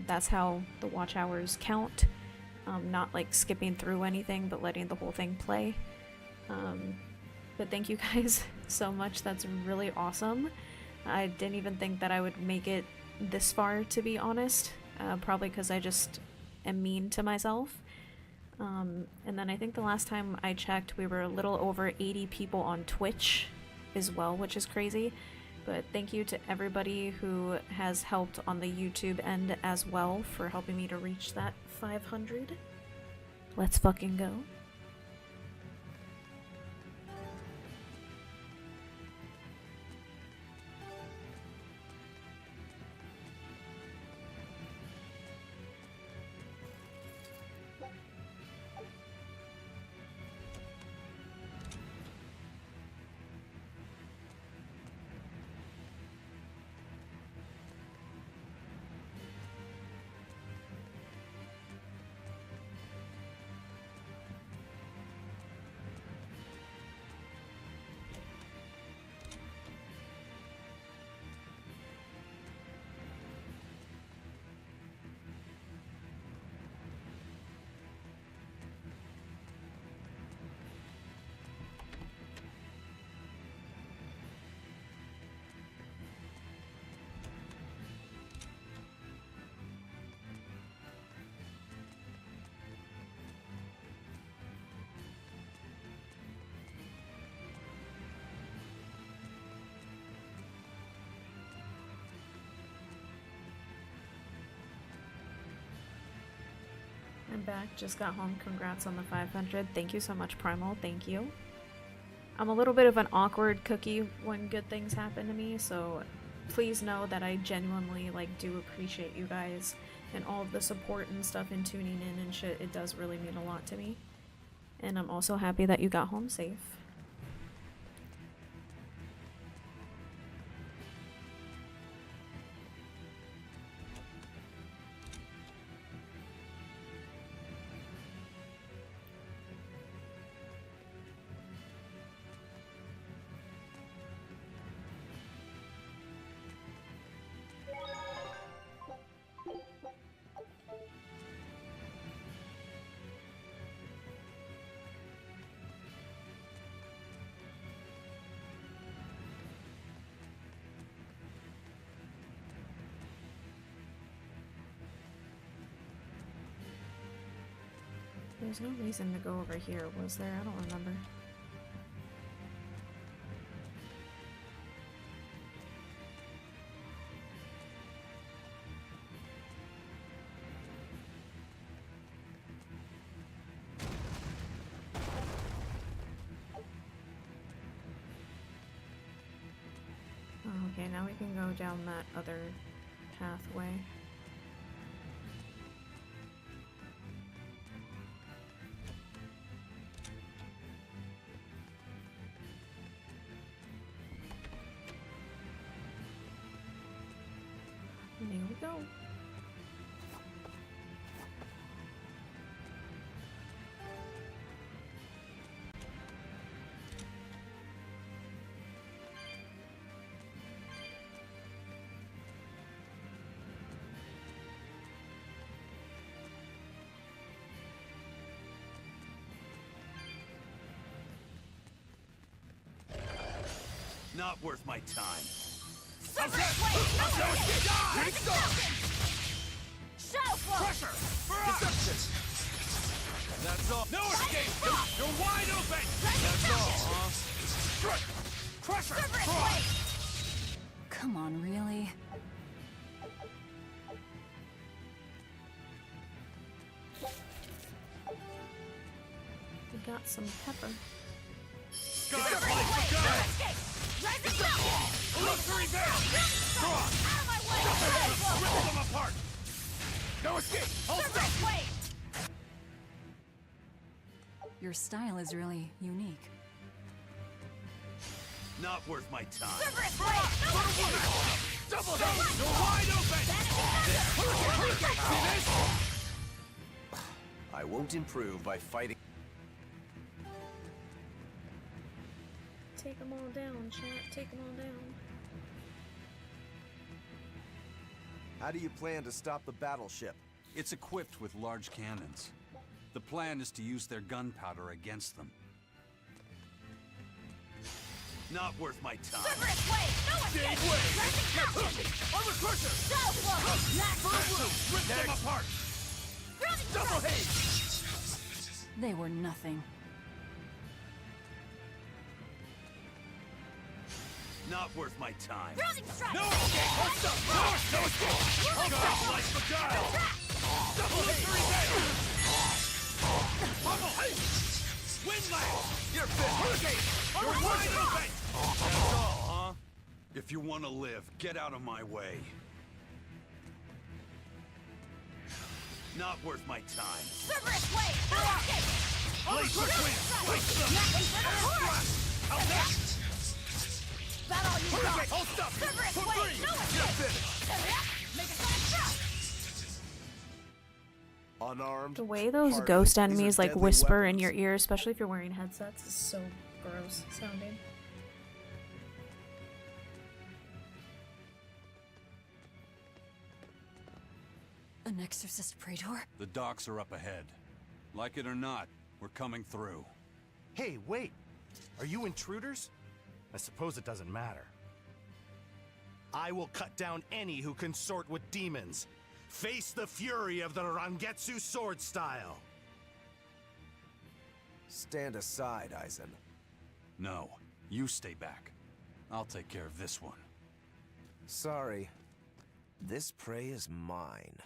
That's how the watch hours count. Not like skipping through anything, but letting the whole thing play. But thank you guys so much. That's really awesome. I didn't even think that I would make it this far, to be honest. Probably because I just am mean to myself. And then I think the last time I checked, we were a little over 80 people on Twitch as well, which is crazy. But thank you to everybody who has helped on the YouTube end as well for helping me to reach that 500. Let's fucking go. I'm back, just got home. Congrats on the 500. Thank you so much, Primal. Thank you. I'm a little bit of an awkward cookie when good things happen to me, so please know that I genuinely do appreciate you guys and all of the support and stuff and tuning in and shit. It does really mean a lot to me. And I'm also happy that you got home safe. There's no reason to go over here, was there? I don't remember. we can go down that other pathway. And there we go. Not worth my time. Super Blade! No escape! Take something! Shadow Flow! Pressure! Deception! That's all. No escape! You're wide open! That's all, huh? Pressure! Super Blade! Come on, really? We got some pepper. Sky Super Blade! Blade! No Go! escape! Rising Mountain! Illusory Veil! Cross! Out of my way! Shadow Flow! Rip them apart! No escape! Hold Super up! Blade! Your style is really unique. Not worth my time. Super Blade! No escape! Double hit! You're wide open! I won't improve by fighting. Take them all down, chat. Take them all down. How do you plan to stop the battleship? It's equipped with large cannons. The plan is to use their gunpowder against them. Not worth my time. Super Blade! No escape! Rising Mountain! Armor Crusher! Shadow Flow! Max! Rip them apart! Grounding Double Strike! hit! They were nothing. Not worth my time. Grounding Strike! No escape! Hold up! No escape! Grounding God, Strike! like Beguile! Attack! Double Illusory Veil! Pummel! Windlash! You're finished! You're wide open! That's all, huh? If you want to live, get out of my way. Not worth my time. Super Blade! No escape! Blaze between! Place them! Max Inferno Horse! Out next! Battle all you Hurricane! got! Hold up! Super For Blade! free! No You're escape! finished! Make a side shot! Unarmed. The way those Hardly. ghost These are enemies like deadly whisper in weapons. your ear, especially if you're wearing headsets, is so gross sounding. An exorcist praetor? The docks are up ahead. Like it or not, we're coming through. Hey, wait! Are you intruders? I suppose it doesn't matter. I will cut down any who consort with demons. Face the fury of the Rangetsu sword style. Stand aside, Aizen. No, you stay back. I'll take care of this one. Sorry. This prey is mine.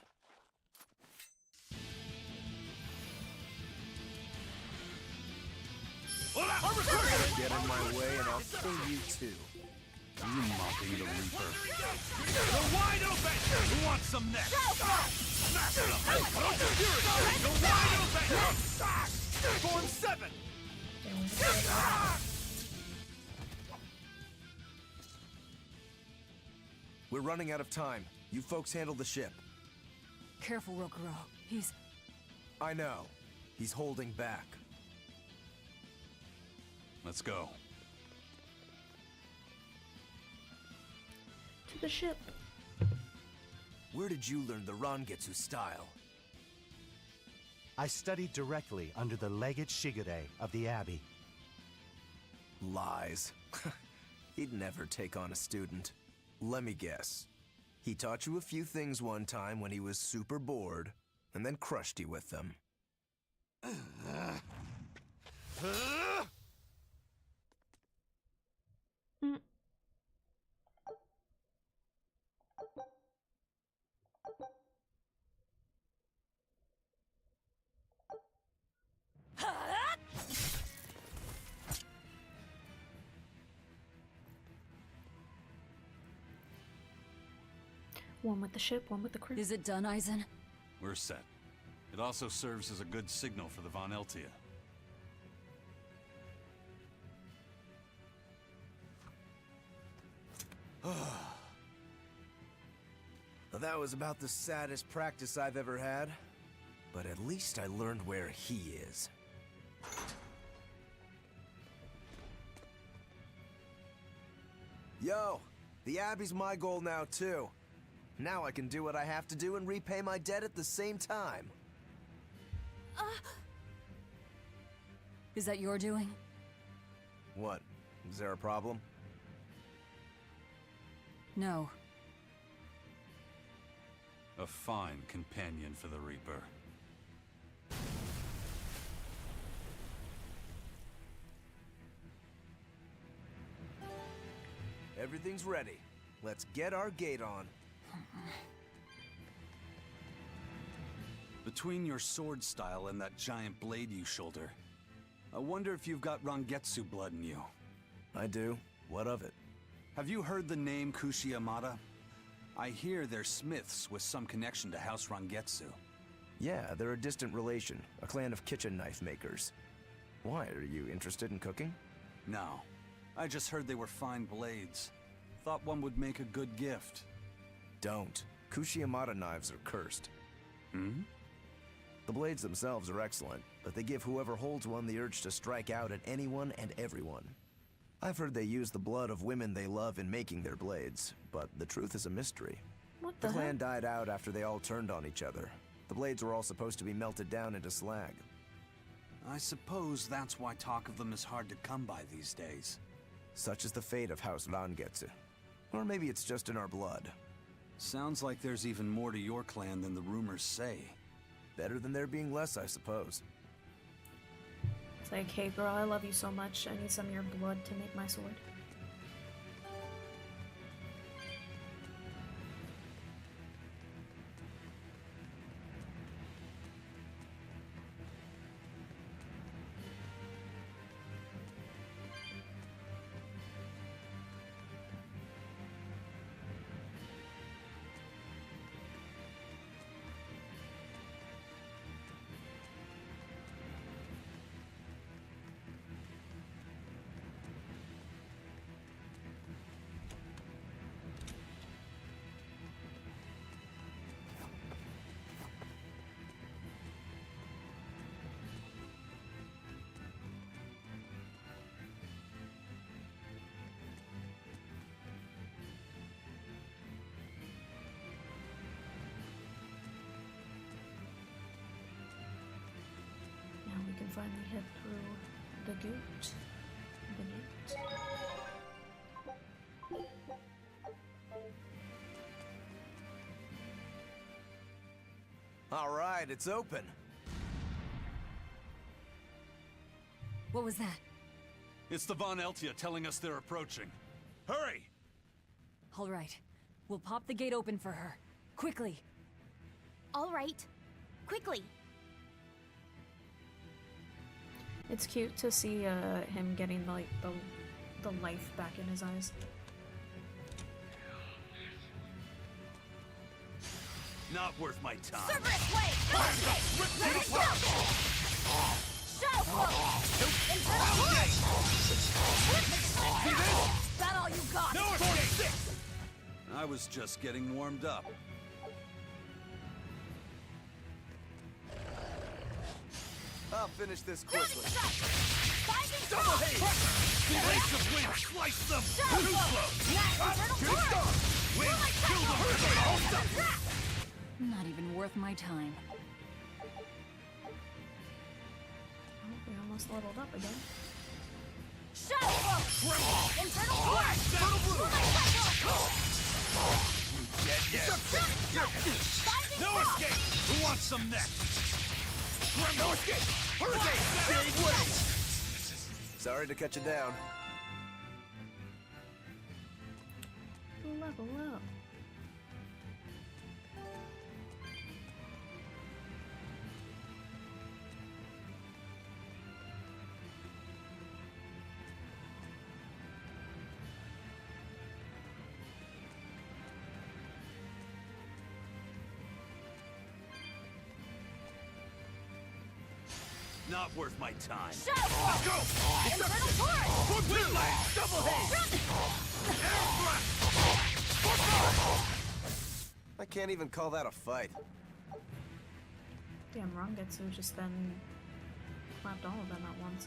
Get in my way and I'll kill you too. You mocking the Reaper. You're wide open! Who wants some next? Smash them! You're wide open! Form 7! We're running out of time. You folks handle the ship. Careful, Rokuro. He's... I know. He's holding back. Let's go. To the ship. Where did you learn the Rangetsu style? I studied directly under the Legate Shigure of the Abbey. Lies. He'd never take on a student. Let me guess. He taught you a few things one time when he was super bored, and then crushed you with them. One with the ship, one with the crew. Is it done, Eisen? We're set. It also serves as a good signal for the Von Eltia. Well, that was about the saddest practice I've ever had. But at least I learned where he is. Yo, the Abbey's my goal now too. Now I can do what I have to do and repay my debt at the same time. Is that your doing? What? Is there a problem? No. A fine companion for the Reaper. Everything's ready. Let's get our gate on. Between your sword style and that giant blade you shoulder, I wonder if you've got Rangetsu blood in you. I do. What of it? Have you heard the name Kushiyamada? I hear they're smiths with some connection to House Rangetsu. Yeah, they're a distant relation, a clan of kitchen knife makers. Why, are you interested in cooking? No. I just heard they were fine blades. Thought one would make a good gift. Don't. Kushiyamada knives are cursed. Hmm? The blades themselves are excellent, but they give whoever holds one the urge to strike out at anyone and everyone. I've heard they use the blood of women they love in making their blades, but the truth is a mystery. What The the clan heck? died out after they all turned on each other. The blades were all supposed to be melted down into slag. I suppose that's why talk of them is hard to come by these days. Such is the fate of House Rangetsu. Or maybe it's just in our blood. Sounds like there's even more to your clan than the rumors say. Better than there being less, I suppose. It's like, hey girl, I love you so much. I need some of your blood to make my sword. Now we can finally head through the gate. The gate. All right, it's open. What was that? It's the Von Eltia telling us they're approaching. Hurry! All right. We'll pop the gate open for her. Quickly. All right. Quickly. It's cute to see him getting like the life back in his eyes. Not worth my time. Cerberus way! Let it go! Shadow Cloak! Internal Force! That all you got? No escape! I was just getting warmed up. I'll finish this quickly. Double haze! Blades of wind slice them! Too slow! Wind, kill them! Not even worth my time. Oh, we almost leveled up again. Shadow Cloak! Internal Force! No escape! Who wants some next? No escape! Hurricane! Big wave! Sorry to cut you down. Level up. Not worth my time. Shadow Ball! Let's go! Infernal Torrent! For two! Double haze! Air thrust! For five! I can't even call that a fight. Damn, Rangetsu just then clapped all of them at once.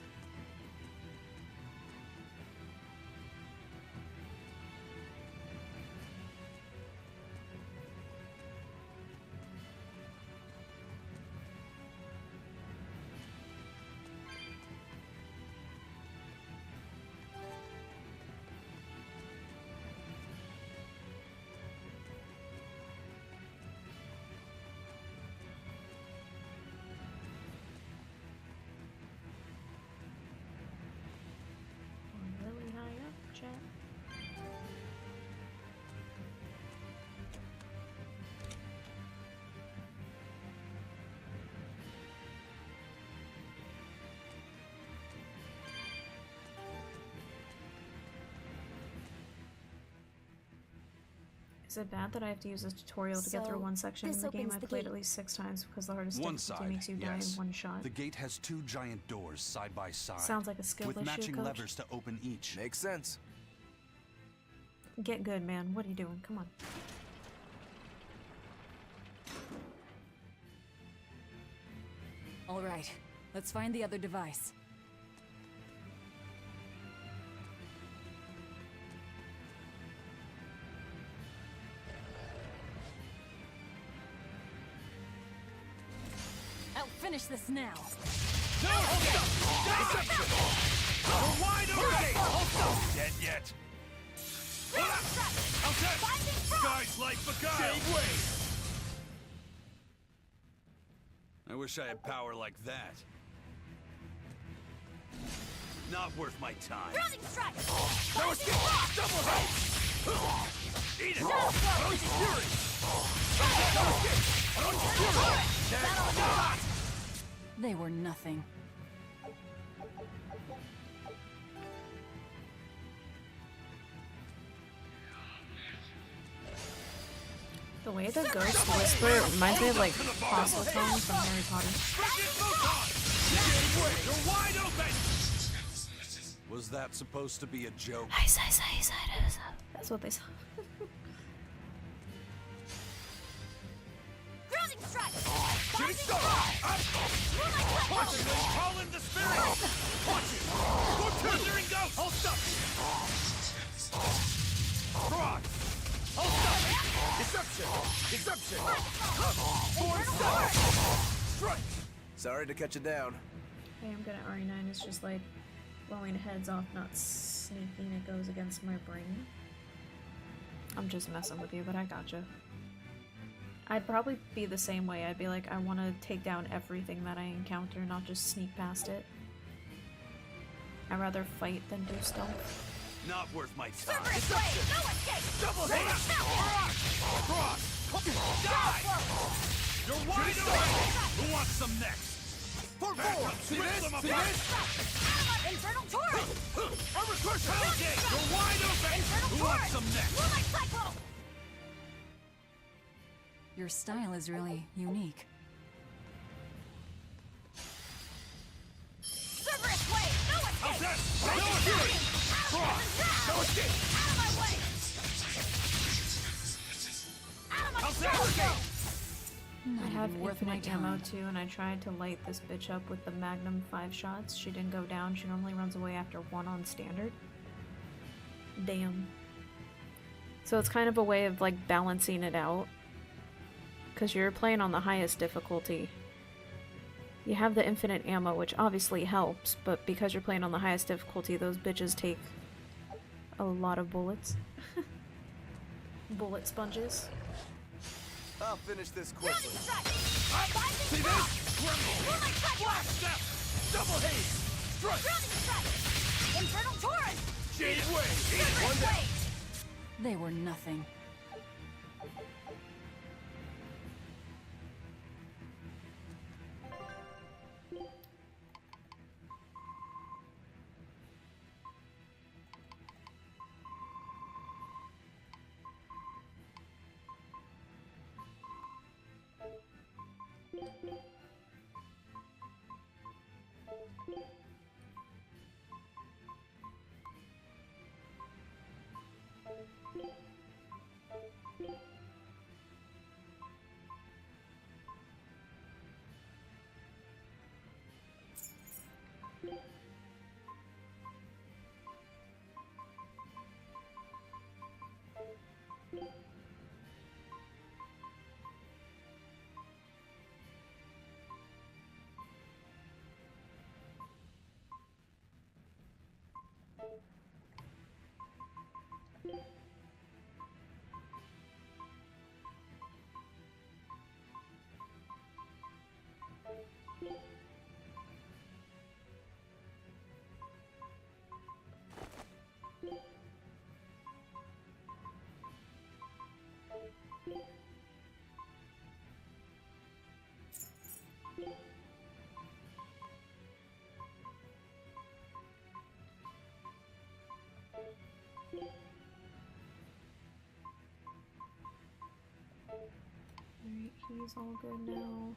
Really high up, chat. Is it bad that I have to use a tutorial to get through So, one section in this the game? opens I the played gate. at least 6 times because the hardest One difficulty side, makes you die yes. in one shot. The gate has 2 giant doors side by side. Sounds like a skill with issue, matching coach. levers to open each. Makes sense. Get good, man. What are you doing? Come on. All right, let's find the other device. I'll finish this now. No! Deception! We're wide open! Dead yet? How's that? Sky's like beguile! I wish I had power like that. Not worth my time. Grounding Strike! Now escape! Double haze! Eat it! Punch fury! Now escape! Punch fury! Dead! They were nothing. The way the Ghost Whisper reminds me of like Fossilton from Harry Potter. You're wide open! Was that supposed to be a joke? That's what they saw. Grounding Strike! Shooting star! Up! Watch it! Call in the spirit! Watch it! Go thundering go! Hold up! Cross! Hold up! Deception! Deception! Force strike! Sorry to cut you down. Hey, I'm good at RE9. It's just like blowing heads off, not sneaking. It goes against my brain. I'm just messing with you, but I gotcha. I'd probably be the same way. I'd be like, I want to take down everything that I encounter, not just sneak past it. I'd rather fight than do stealth. Not worth my time. Cerberus Blade! No escape! Double haze! Cross! Die! You're wide open! Who wants some next? For more! See this? See this? Infernal Torrent! Armor Crush Hurricane! You're wide open! Infernal Who Torrent! wants some next? Moonlight Cyclone! Your style is really unique. Cerberus Blade! No How's escape! that? No escape! Cross! No escape! Out of my way! Out of my How's that? Cyclone! Not I have even worth my infinite ammo time. too, and I tried to light this bitch up with the Magnum 5 shots. She didn't go down. She normally runs away after 1 on standard. Damn. So it's kind of a way of like balancing it out. Because you're playing on the highest difficulty. You have the infinite ammo, which obviously helps, but because you're playing on the highest difficulty, those bitches take a lot of bullets. Bullet sponges. I'll finish this quickly. See this? Moonlight Cyclone! Blast step! Double haze! Strike! Grounding Strike! Infernal Torrent! Jade Wave! Cerberus Blade! They were nothing. Alright, he's all good now.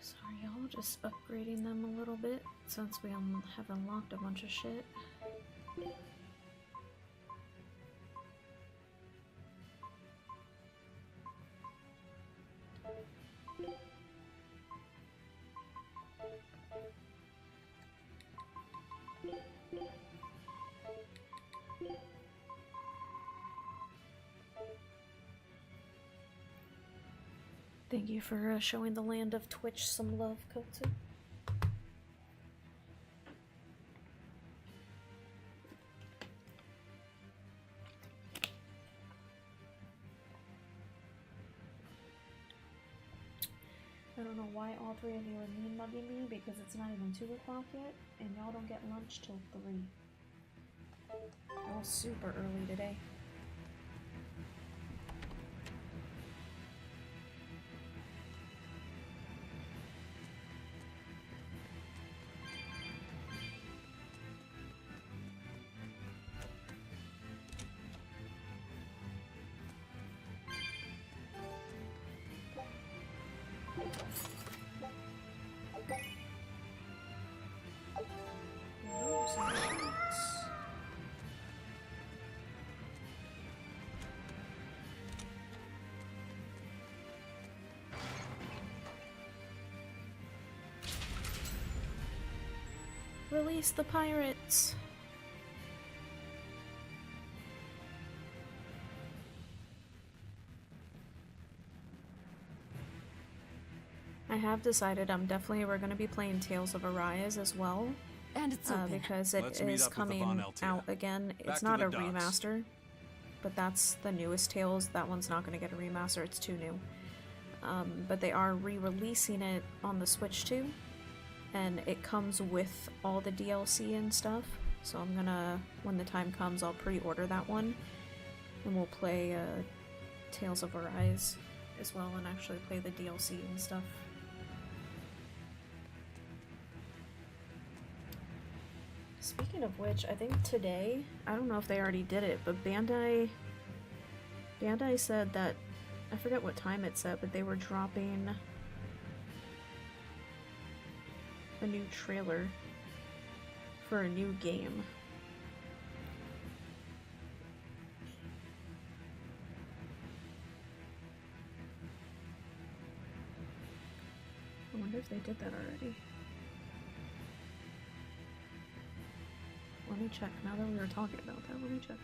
Sorry, y'all, just upgrading them a little bit since we have unlocked a bunch of shit. Thank you for showing the land of Twitch some love, Kotsu. I don't know why all three of you are mean mugging me because it's not even 2 o'clock yet, and y'all don't get lunch till 3. All super early today. Oh, some sheets. Release the pirates! I have decided we're going to be playing Tales of Arise as well, And it's open. because it Let's meet is up with the coming Von Eltia. out again. Back It's to not the a docks. remaster, but that's the newest Tales. That one's not going to get a remaster, it's too new. But they are re-releasing it on the Switch too, and it comes with all the DLC and stuff. So I'm gonna, when the time comes, I'll pre-order that one, and we'll play Tales of Arise as well, and actually play the DLC and stuff. Speaking of which, I think today, I don't know if they already did it, but Bandai said that, I forget what time it said, but they were dropping a new trailer for a new game. I wonder if they did that already. Let me check. Now that we were talking about that, let me check.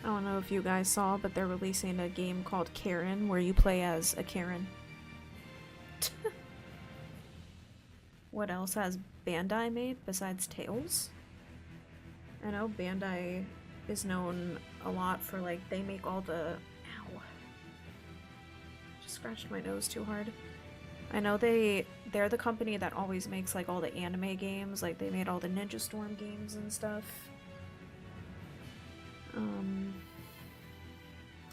I don't know if you guys saw, but they're releasing a game called Karen, where you play as a Karen. What else has Bandai made besides Tales? I know Bandai is known a lot for, like, they make all the... Ow. Just scratched my nose too hard. I know they're the company that always makes, like, all the anime games. Like, they made all the Ninja Storm games and stuff.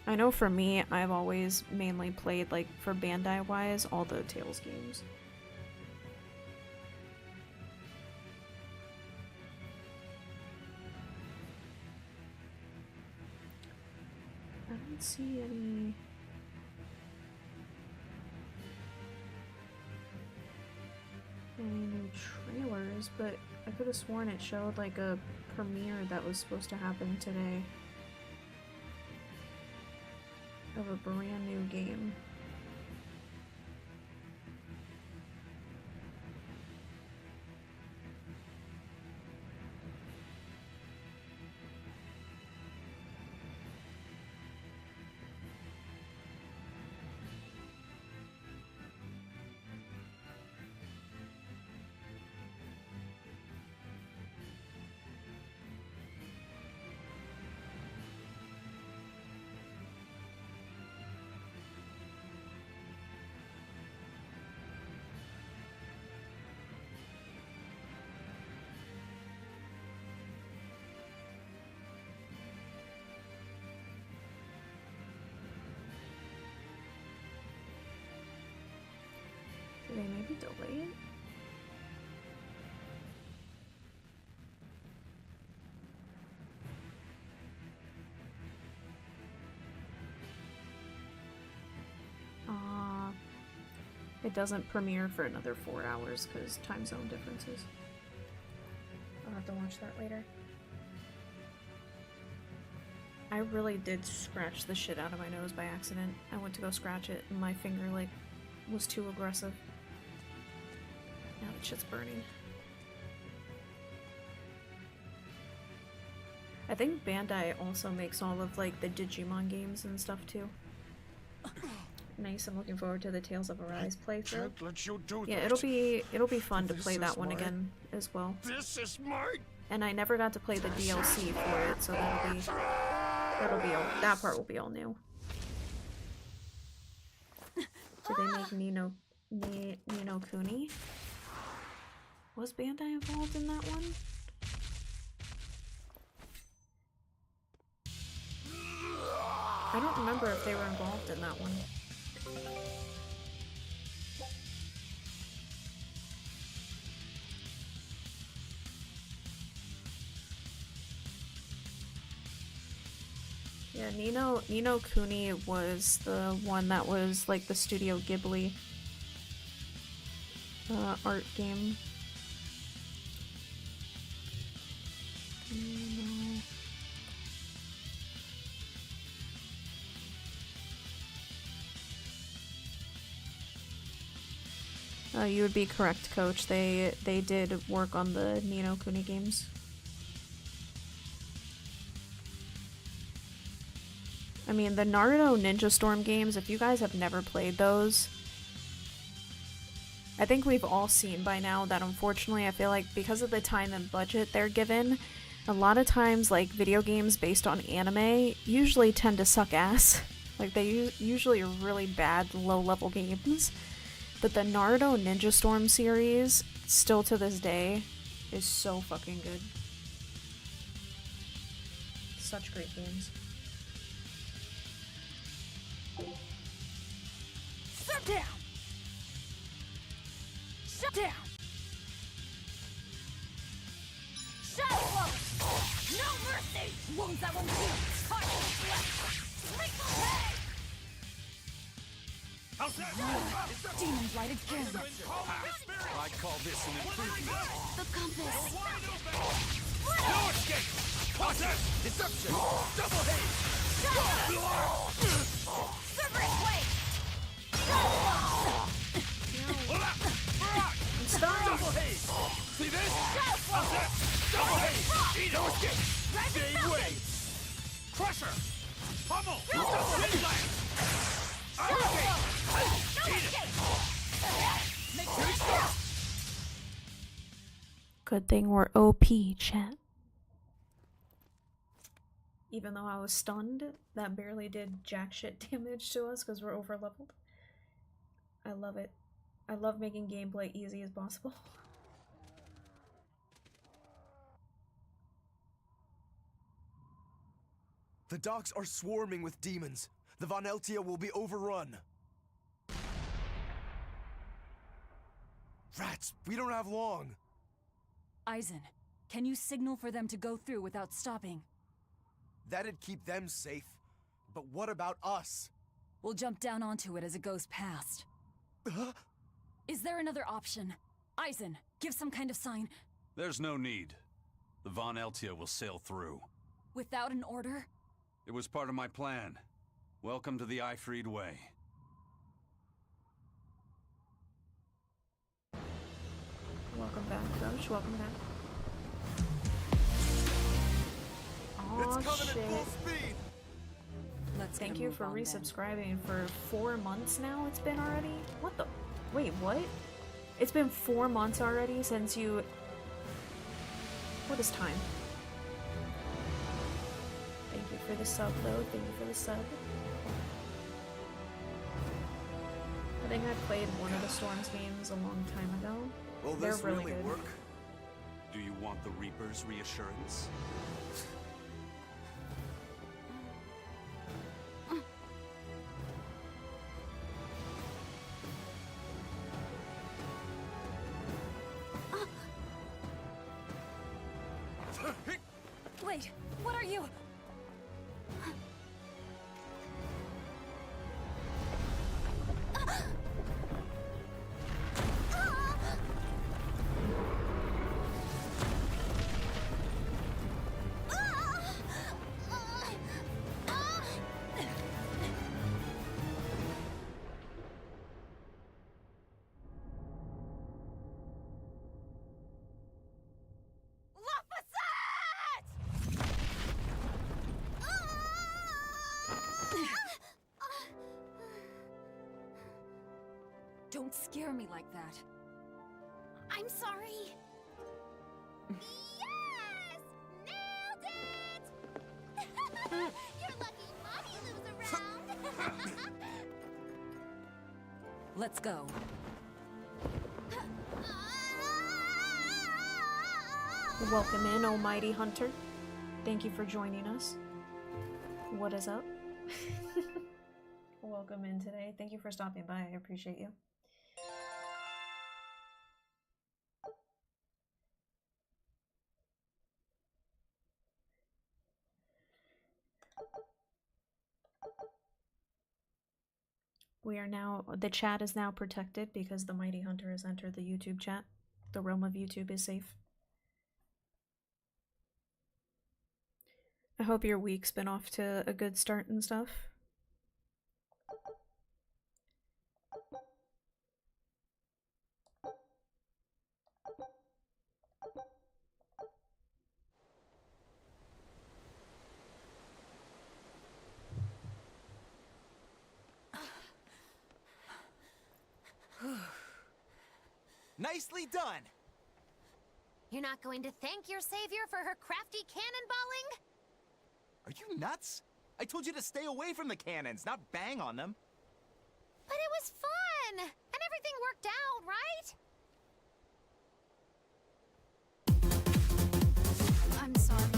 I know for me, I've always mainly played, like, for Bandai-wise, all the Tales games. I don't see any new trailers, but I could have sworn it showed like a premiere that was supposed to happen today of a brand new game. Did they maybe delay it? It doesn't premiere for another 4 hours because time zone differences. I'll have to watch that later. I really did scratch the shit out of my nose by accident. I went to go scratch it and my finger, like, was too aggressive. Now that shit's burning. I think Bandai also makes all of, like, the Digimon games and stuff too. Nice, I'm looking forward to the Tales of Arise playthrough. Can't let you do Yeah, that. it'll be fun to This play is that one mine. again as well. This is mine. And I never got to play the DLC for it, so that part will be all new. Did they make Nino Kuni? Was Bandai involved in that one? I don't remember if they were involved in that one. Yeah, Nino Kuni was the one that was like the Studio Ghibli art game. You would be correct, Coach. They did work on the Nino Kuni games. I mean, the Naruto Ninja Storm games, if you guys have never played those, I think we've all seen by now that unfortunately I feel like because of the time and budget they're given, a lot of times like video games based on anime usually tend to suck ass. Like they usually are really bad low-level games. But the Naruto Ninja Storm series, still to this day, is so fucking good. Such great games. Sit down! Shut down! Shadow! No mercy! Wounds that won't heal! Heart left! Make the pay! How's that? Demon Blight again. I call this an improvement. The compass. No escape! Process! Deception! Double haze! Cerberus Blade! Double haze! See this? How's that? Double haze! No escape! Same way! Crusher! Pummel! Double haze! Good thing we're OP, chat. Even though I was stunned, that barely did jack shit damage to us because we're over leveled. I love it. I love making gameplay easy as possible. The docks are swarming with demons. The Von Eltia will be overrun. Rats, we don't have long. Eisen, can you signal for them to go through without stopping? That'd keep them safe. But what about us? We'll jump down onto it as it goes past. Is there another option? Eisen, give some kind of sign. There's no need. The Von Eltia will sail through. Without an order? It was part of my plan. Welcome to the Ifried Way. Welcome back, Coach. Welcome back. It's Oh coming shit. at full speed! Let's get Thank a you move for on then. resubscribing for 4 months now. It's been already? What the? Wait, what? It's been 4 months already since you... What is time? Thank you for the sub, though. Thank you for the sub. I think I played one of the Storms games a long time ago. Will They're this really really good. work? Do you want the Reaper's reassurance? Wait, what are you? Don't scare me like that. I'm sorry. Yes! Nailed it! You're lucky Mommy Lou's around. Let's go. Welcome in, Almighty Hunter. Thank you for joining us. What is up? Welcome in today. Thank you for stopping by. I appreciate you. We are now, the chat is now protected because the Mighty Hunter has entered the YouTube chat. The realm of YouTube is safe. I hope your week's been off to a good start and stuff. Nicely done! You're not going to thank your savior for her crafty cannonballing? Are you nuts? I told you to stay away from the cannons, not bang on them. But it was fun! And everything worked out, right? I'm sorry.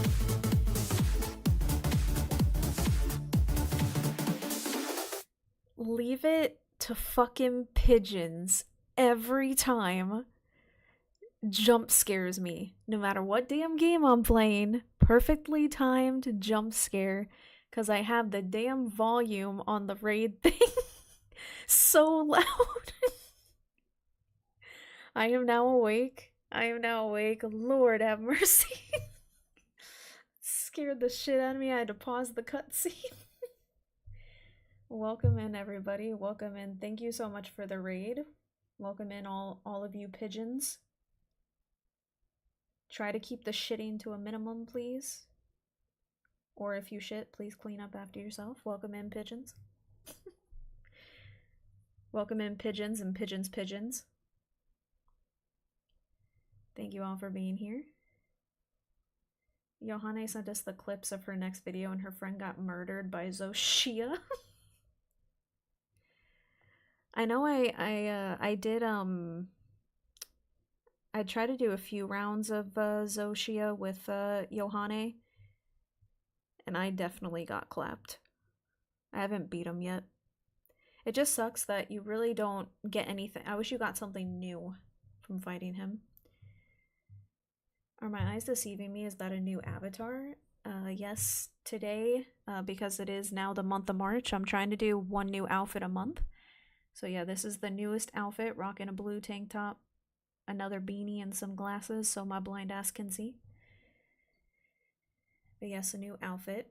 Leave it to fucking pigeons every time. Jump scares me. No matter what damn game I'm playing, perfectly timed jump scare. Because I have the damn volume on the raid thing so loud. I am now awake. I am now awake. Lord have mercy. Scared the shit out of me. I had to pause the cutscene. Welcome in, everybody. Welcome in. Thank you so much for the raid. Welcome in, all of you pigeons. Try to keep the shitting to a minimum, please. Or if you shit, please clean up after yourself. Welcome in, pigeons. Welcome in, pigeons and pigeons. Thank you all for being here. Yohane sent us the clips of her next video and her friend got murdered by Zoshia. I know I did I tried to do a few rounds of Zoshia with Yohane, and I definitely got clapped. I haven't beat him yet. It just sucks that you really don't get anything. I wish you got something new from fighting him. Are my eyes deceiving me? Is that a new avatar? Yes, today, because it is now the month of March, I'm trying to do one new outfit a month. So yeah, this is the newest outfit, rocking a blue tank top, another beanie, and some glasses so my blind ass can see. But yes, a new outfit.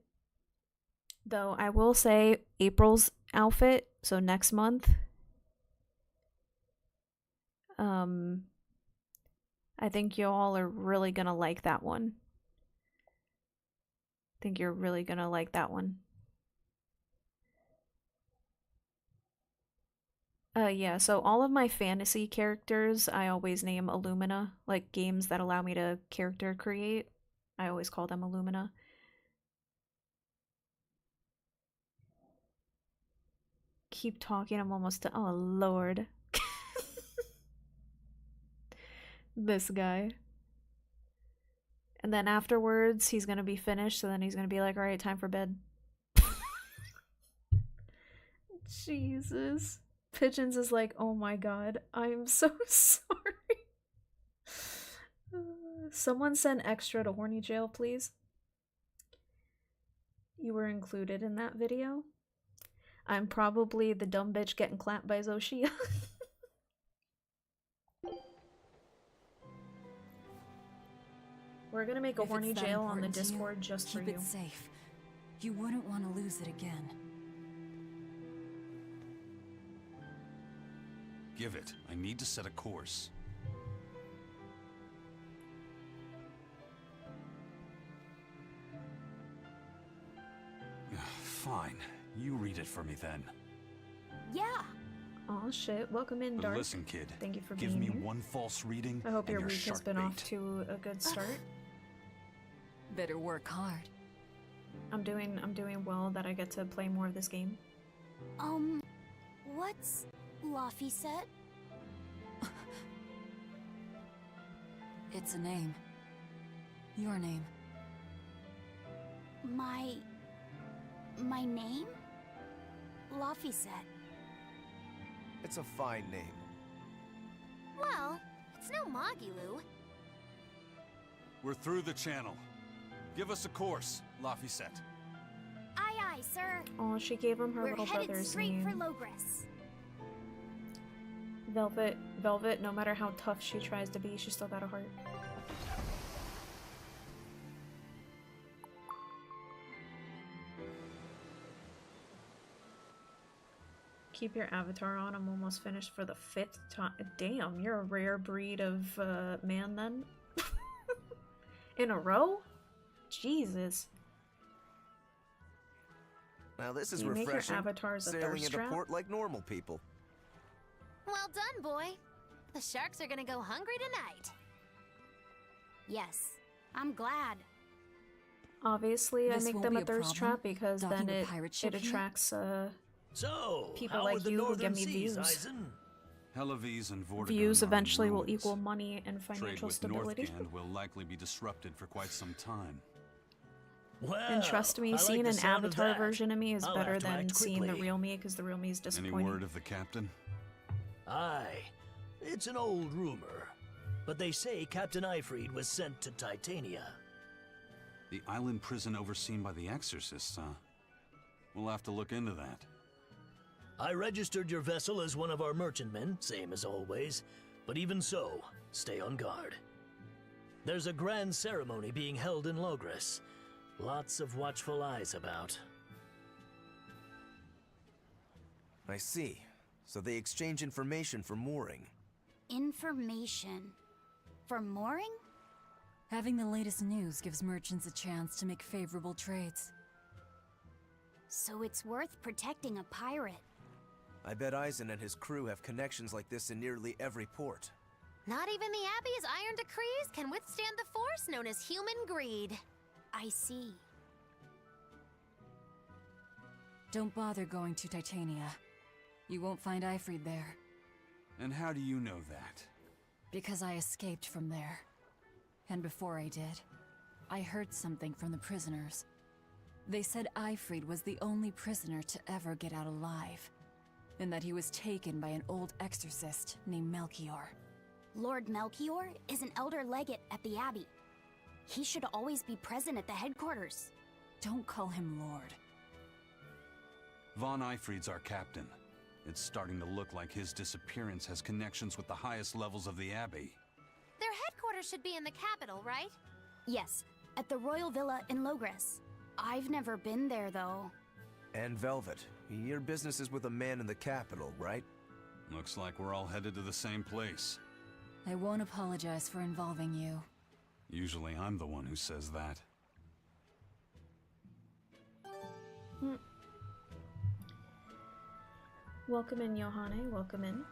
Though I will say April's outfit, so next month, I think you all are really gonna like that one. I think you're really gonna like that one. Yeah, so all of my fantasy characters, I always name Illumina, like games that allow me to character create. I always call them Illumina. Keep talking, I'm almost done. Oh, Lord. This guy. And then afterwards, he's gonna be finished, so then he's gonna be like, alright, time for bed. Jesus. Pigeons is like, oh my god, I'm so sorry. Someone send extra to Horny Jail, please. You were included in that video. I'm probably the dumb bitch getting clapped by Zoshia. We're gonna make a Horny Jail on the Discord just for you. Keep it safe. You wouldn't want to lose it again. Give it. I need to set a course. Fine. You read it for me then. Yeah. Aw shit, welcome in, But Dark. listen, kid. Thank you for Give being me here. one false reading. I hope and your you're week has shark been off bait. to a good start. Better work hard. I'm doing well that I get to play more of this game. What's Laphicet? It's a name. Your name. My name? Laphicet. It's a fine name. Well, it's no Magilu. We're through the channel. Give us a course, Laphicet. Aye, aye, sir. Oh, she gave him her We're little headed brother's straight name. for Logris. Velvet, no matter how tough she tries to be, she still got a heart. Keep your avatar on. I'm almost finished for the 5th time. Damn, you're a rare breed of man then. In a row? Jesus. Now this is You make your refreshing. avatars a Sailing thirst into trap? port like normal people. Well done, boy. The sharks are gonna go hungry tonight. Yes, I'm glad. Obviously, This I make won't them be a a thirst problem? trap because Docking then a pirate ship it here? attracts So, people how like are the you who northern give me seas, views. Eisen? Helavies and Vortigern views are in eventually will ruins. equal money and Trade financial with stability. Northgand will likely be disrupted for quite some time. Well, And trust me, I like seeing the an sound of avatar that. version of me is I'll better have to than act seeing the quickly. real me, because the real me is Any disappointing. word of the captain? Aye. It's an old rumor. But they say Captain Eifried was sent to Titania. The island prison overseen by the exorcists, huh? We'll have to look into that. I registered your vessel as one of our merchantmen, same as always. But even so, stay on guard. There's a grand ceremony being held in Logris. Lots of watchful eyes about. I see. So they exchange information for mooring. Information. For mooring? Having the latest news gives merchants a chance to make favorable trades. So it's worth protecting a pirate. I bet Eisen and his crew have connections like this in nearly every port. Not even the Abbey's iron decrees can withstand the force known as human greed. I see. Don't bother going to Titania. You won't find Ifrid there. And how do you know that? Because I escaped from there. And before I did, I heard something from the prisoners. They said Ifrid was the only prisoner to ever get out alive, and that he was taken by an old exorcist named Melchior. Lord Melchior is an elder legate at the Abbey. He should always be present at the headquarters. Don't call him Lord. Von Ifrid's our captain. It's starting to look like his disappearance has connections with the highest levels of the Abbey. Their headquarters should be in the capital, right? Yes, at the Royal Villa in Logres. I've never been there, though. And Velvet, your business is with a man in the capital, right? Looks like we're all headed to the same place. I won't apologize for involving you. Usually I'm the one who says that. Welcome in, Johanne. Welcome in.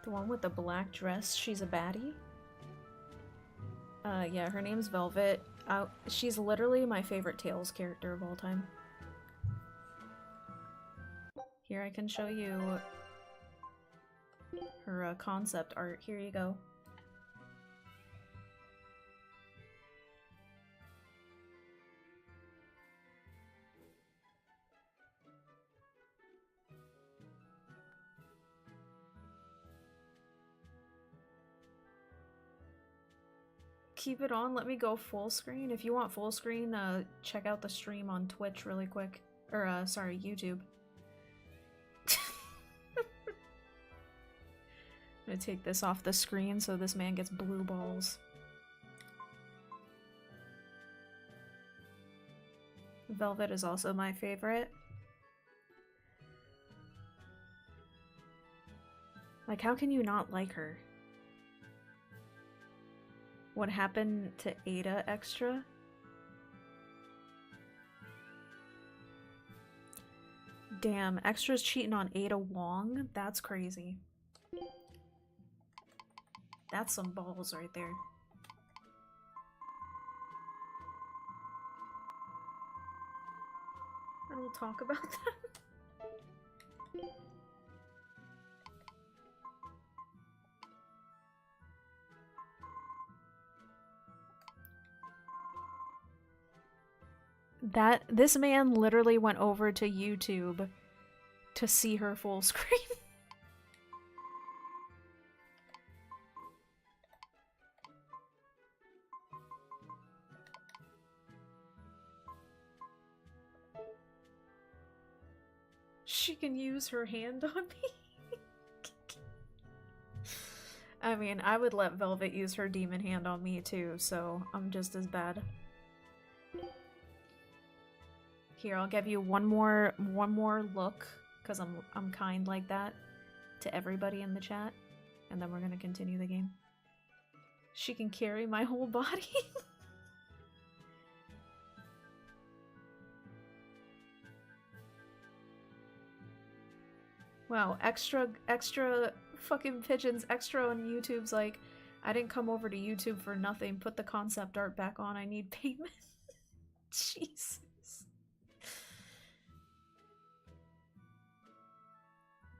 The one with the black dress, she's a baddie? Yeah, her name's Velvet. She's literally my favorite Tales character of all time. Here, I can show you her concept art. Here you go. Keep it on, let me go full screen. If you want full screen, check out the stream on Twitch really quick. Or, sorry, YouTube. I'm gonna take this off the screen so this man gets blue balls. Velvet is also my favorite. Like, how can you not like her? What happened to Ada Extra? Damn, Extra's cheating on Ada Wong? That's crazy. That's some balls right there. I don't talk about that. This man literally went over to YouTube to see her full screen. She can use her hand on me. I mean, I would let Velvet use her demon hand on me too, so I'm just as bad. Here, I'll give you one more look, because I'm kind like that to everybody in the chat, and then we're gonna continue the game. She can carry my whole body. Wow, extra fucking pigeons. Extra on YouTube's like, I didn't come over to YouTube for nothing. Put the concept art back on. I need payment. Jesus.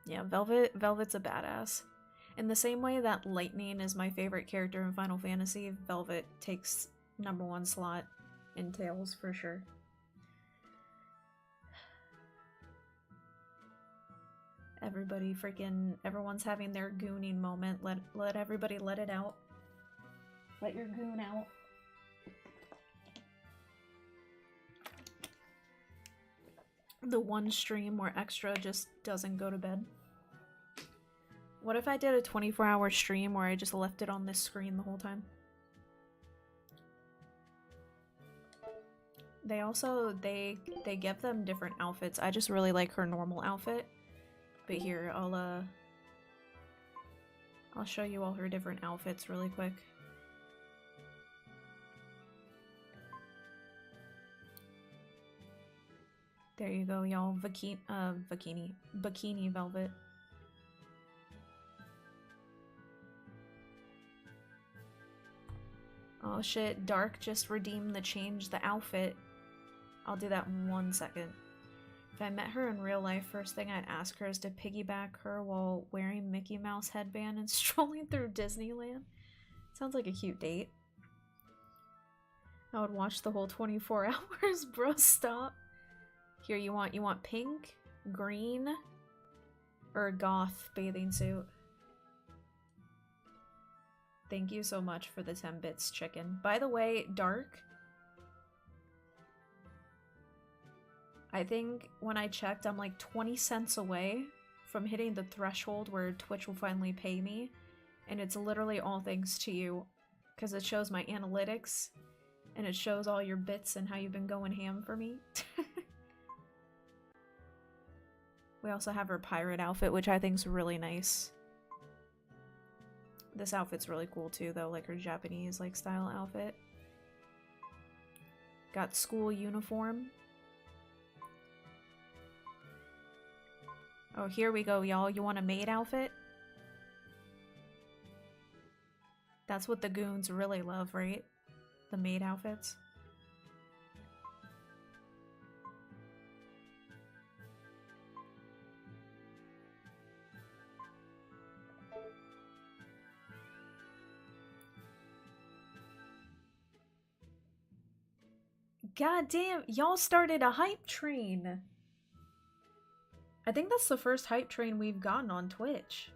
Yeah, Velvet's a badass. In the same way that Lightning is my favorite character in Final Fantasy, Velvet takes #1 slot in Tales for sure. Everyone's having their gooning moment. Let everybody let it out. Let your goon out. The one stream where Extra just doesn't go to bed. What if I did a 24-hour stream where I just left it on this screen the whole time? They also, they give them different outfits. I just really like her normal outfit. But here, I'll show you all her different outfits really quick. There you go, y'all. Bikini Velvet. Oh shit, Dark just redeemed the change the outfit. I'll do that in 1 second. If I met her in real life, first thing I'd ask her is to piggyback her while wearing Mickey Mouse headband and strolling through Disneyland. Sounds like a cute date. I would watch the whole 24 hours, bro, stop. Here, you want pink, green, or a goth bathing suit? Thank you so much for the 10 bits, chicken. By the way, Dark, I think when I checked, I'm like 20 cents away from hitting the threshold where Twitch will finally pay me. And it's literally all thanks to you. Because it shows my analytics. And it shows all your bits and how you've been going ham for me. We also have her pirate outfit, which I think is really nice. This outfit's really cool too, though, like her Japanese like style outfit. Got school uniform. Oh, here we go, y'all. You want a maid outfit? That's what the goons really love, right? The maid outfits. God damn, y'all started a hype train. I think that's the first hype train we've gotten on Twitch.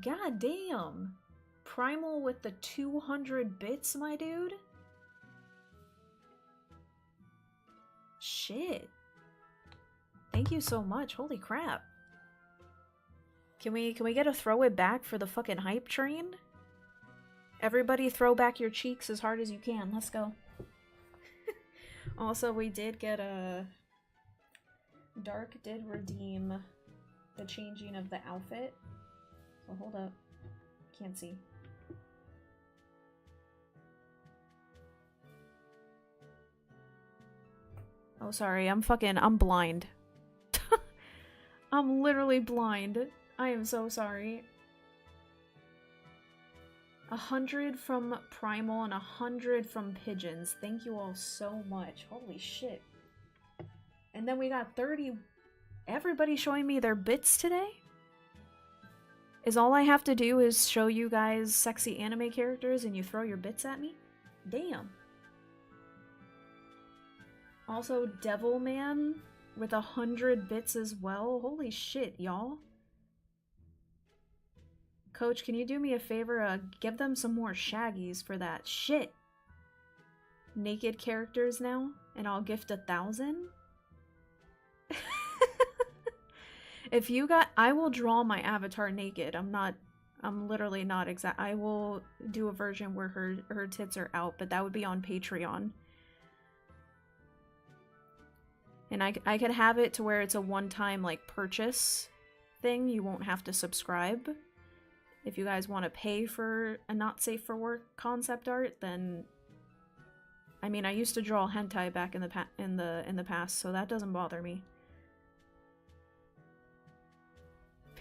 God damn. Primal with the 200 bits, my dude? Shit. Thank you so much. Holy crap. Can we get a throw it back for the fucking hype train? Everybody throw back your cheeks as hard as you can. Let's go. Also, we did get a... Dark did redeem the changing of the outfit. So hold up. Can't see. Oh, sorry. I'm blind. I'm literally blind. I am so sorry. 100 from Primal and 100 from Pigeons. Thank you all so much. Holy shit. And then we got 30... Everybody showing me their bits today? Is all I have to do is show you guys sexy anime characters and you throw your bits at me? Damn. Also, Devilman with 100 bits as well. Holy shit, y'all. Coach, can you do me a favor? Give them some more shaggies for that shit. Naked characters now, and I'll gift 1,000? If you got... I will draw my avatar naked. I'm literally not exact. I will do a version where her tits are out, but that would be on Patreon. And I could have it to where it's a one-time, like, purchase thing. You won't have to subscribe. If you guys want to pay for a not safe for work concept art, then... I mean, I used to draw hentai back in the past, so that doesn't bother me.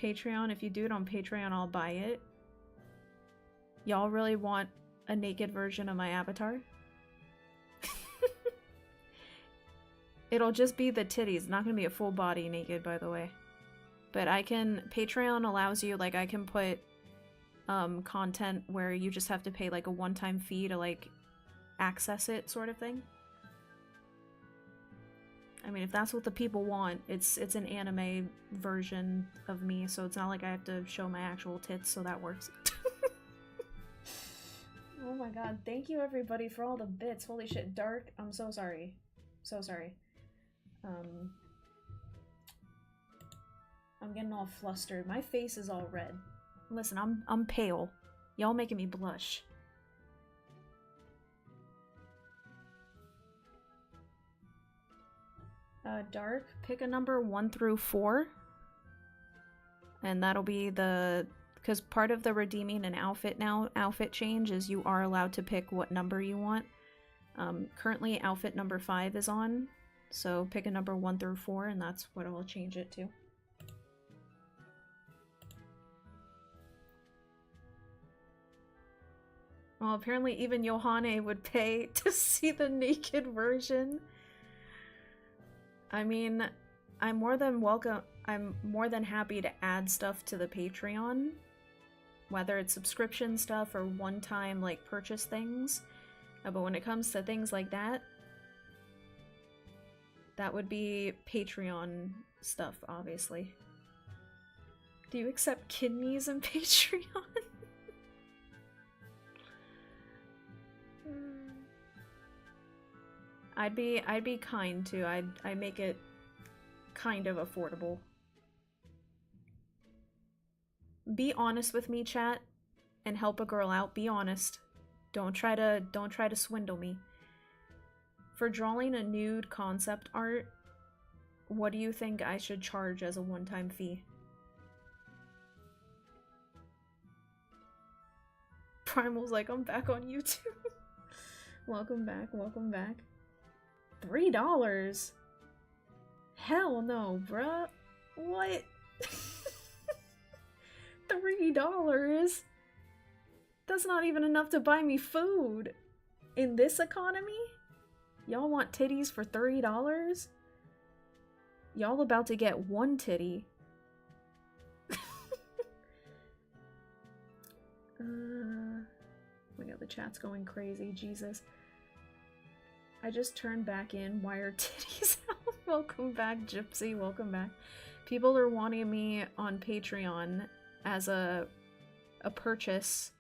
Patreon, if you do it on Patreon, I'll buy it. Y'all really want a naked version of my avatar? It'll just be the titties, not gonna be a full body naked, by the way. But I can... Patreon allows you, like, I can put content where you just have to pay, like, a one-time fee to, like, access it, sort of thing. I mean, if that's what the people want, it's an anime version of me, so it's not like I have to show my actual tits, so that works. Oh my god, thank you everybody for all the bits. Holy shit, Dark, I'm so sorry. So sorry. I'm getting all flustered. My face is all red. Listen, I'm pale. Y'all making me blush. Dark, pick a number 1 through 4. And that'll be the... Because part of the redeeming an outfit change is you are allowed to pick what number you want. Currently, outfit number 5 is on. So pick a number 1 through 4, and that's what I'll change it to. Well, apparently even Yohane would pay to see the naked version. I mean, I'm more than welcome. I'm more than happy to add stuff to the Patreon, whether it's subscription stuff or one-time like purchase things. But when it comes to things like that, that would be Patreon stuff, obviously. Do you accept kidneys in Patreon? I'd be kind too. I'd make it kind of affordable. Be honest with me, chat, and help a girl out. Be honest. Don't try to swindle me. For drawing a nude concept art, what do you think I should charge as a one-time fee? Primal's like, I'm back on YouTube. Welcome back, welcome back. $3? Hell no, bruh. What? $3? That's not even enough to buy me food. In this economy? Y'all want titties for $3? Y'all about to get one titty. My god, the chat's going crazy, Jesus. I just turned back in. Why are titties out? Welcome back, Gypsy. Welcome back. People are wanting me on Patreon as a purchase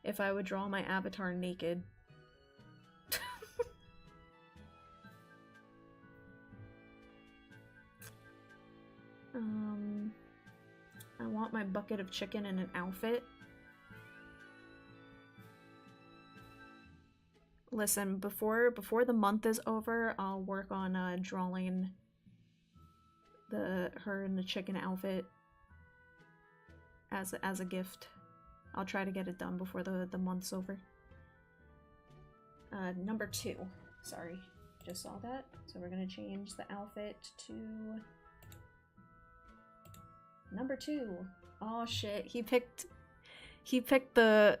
if I would draw my avatar naked. I want my bucket of chicken in an outfit. Listen, before the month is over, I'll work on drawing her in the chicken outfit as a gift. I'll try to get it done before the month's over. Number 2. Sorry, just saw that. So we're gonna change the outfit to number 2. Oh shit, he picked the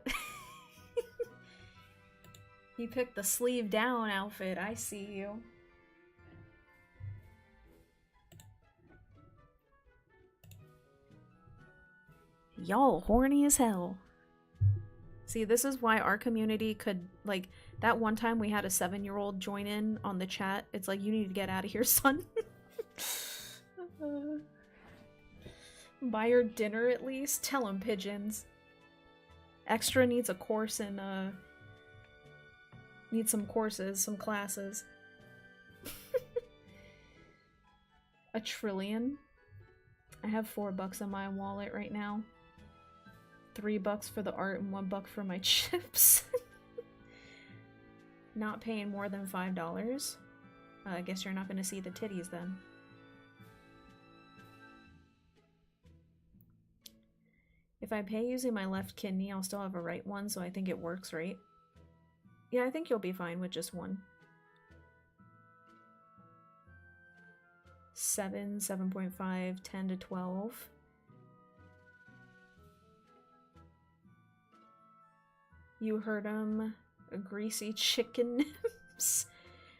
he picked the sleeve down outfit. I see you. Y'all horny as hell. See, this is why our community could, like, that one time we had a 7-year-old join in on the chat. It's like, you need to get out of here, son. Buy her dinner at least. Tell him, pigeons. Extra needs a course in, needs some courses, some classes. A trillion? I have $4 in my wallet right now. $3 for the art and $1 for my chips. Not paying more than $5. I guess you're not gonna see the titties then. If I pay using my left kidney, I'll still have a right one, so I think it works, right? Yeah, I think you'll be fine with just one. 7, 7.5, 10 to 12. You heard him. A greasy chicken nips.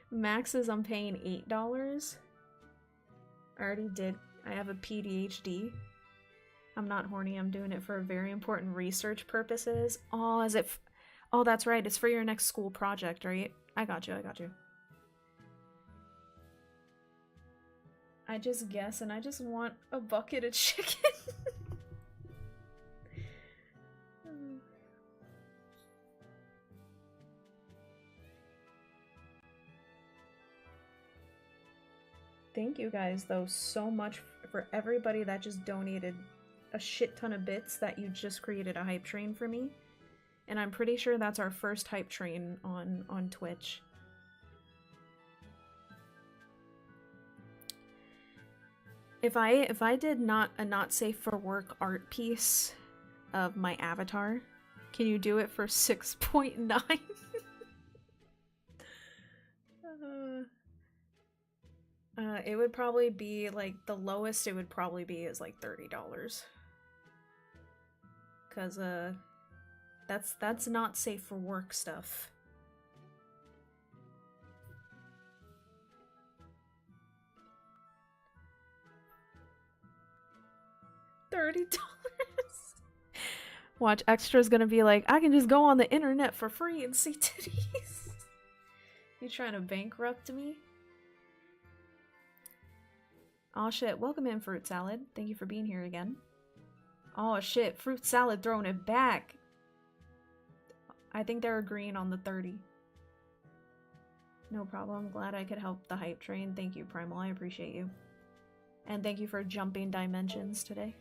Max is I'm paying $8. I already did. I have a PDHD. I'm not horny. I'm doing it for very important research purposes. Oh, is it? Oh, that's right. It's for your next school project, right? I got you. I got you. I just guess, and I just want a bucket of chicken. Thank you guys, though, so much for everybody that just donated a shit ton of bits that you just created a hype train for me. And I'm pretty sure that's our first hype train on Twitch. If I did a not safe for work art piece of my avatar, can you do it for 6.9? It would probably be like the lowest it would probably be is like $30. Cause That's not safe for work stuff. $30. Watch, Extra's gonna be like, I can just go on the internet for free and see titties. You trying to bankrupt me? Aw shit, welcome in, Fruit Salad. Thank you for being here again. Aw shit, Fruit Salad throwing it back. I think they're agreeing on the 30. No problem, glad I could help the hype train. Thank you, Primal, I appreciate you. And thank you for jumping dimensions today.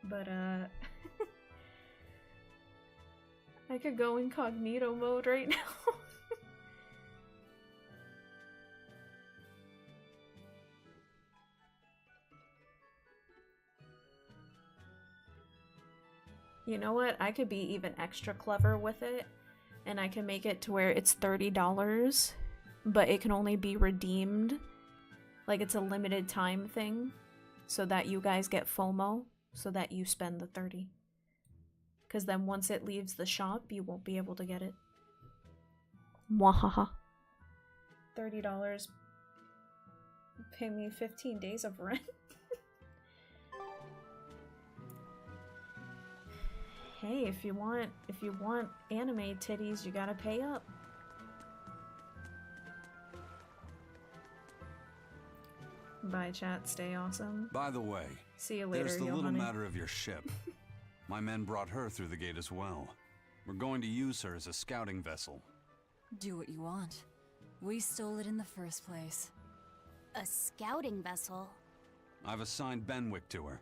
But, I could go incognito mode right now. You know what? I could be even extra clever with it, and I can make it to where it's $30, but it can only be redeemed. Like, it's a limited time thing, so that you guys get FOMO, so that you spend the 30. Because then once it leaves the shop, you won't be able to get it. Mwahaha. $30. Pay me 15 days of rent. Hey, if you want anime titties, you gotta pay up. Bye chat, stay awesome. By the way, See you later, there's the little Johanna. matter of your ship. My men brought her through the gate as well. We're going to use her as a scouting vessel. Do what you want. We stole it in the first place. A scouting vessel? I've assigned Benwick to her.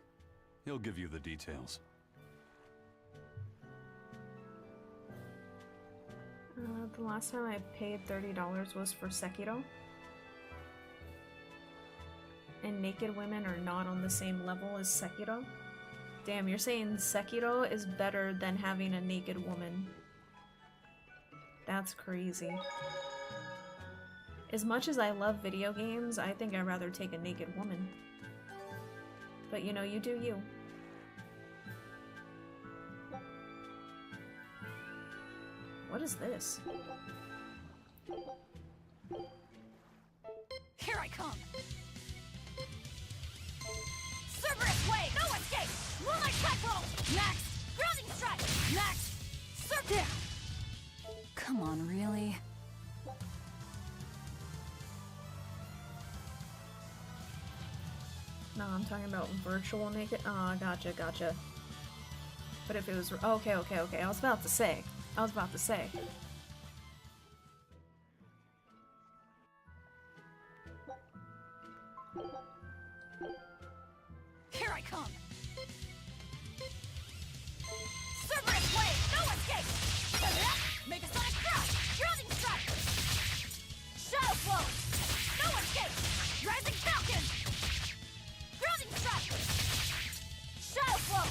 He'll give you the details. The last time I paid $30 was for Sekiro. And naked women are not on the same level as Sekiro. Damn, you're saying Sekiro is better than having a naked woman. That's crazy. As much as I love video games, I think I'd rather take a naked woman. But you know, you do you. What is this? Here I come! Cerberus Wave! No escape! Moonlight Cyclone! Next! Grounding Strike! Next! There! Come on, really? No, I'm talking about virtual naked. Oh, gotcha. But if it was okay. I was about to say. Here I come! Cerberus Wave! No escape! Make a sonic crash! Grounding Strike! Shadow Flow! No escape! Rising Falcon! Grounding Strike! Shadow Flow!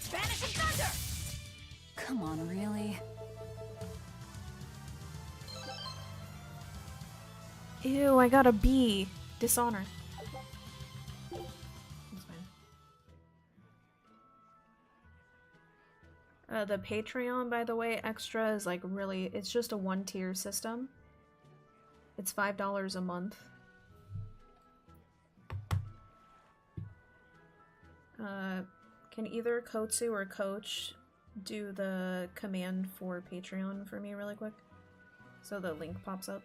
Vanishing Thunder! Come on, really? Ew, I got a B. Dishonor. That's fine. The Patreon, by the way, extra is like really, it's just a 1-tier system. It's $5 a month. Can either Kotsu or Coach do the command for Patreon for me really quick? So the link pops up.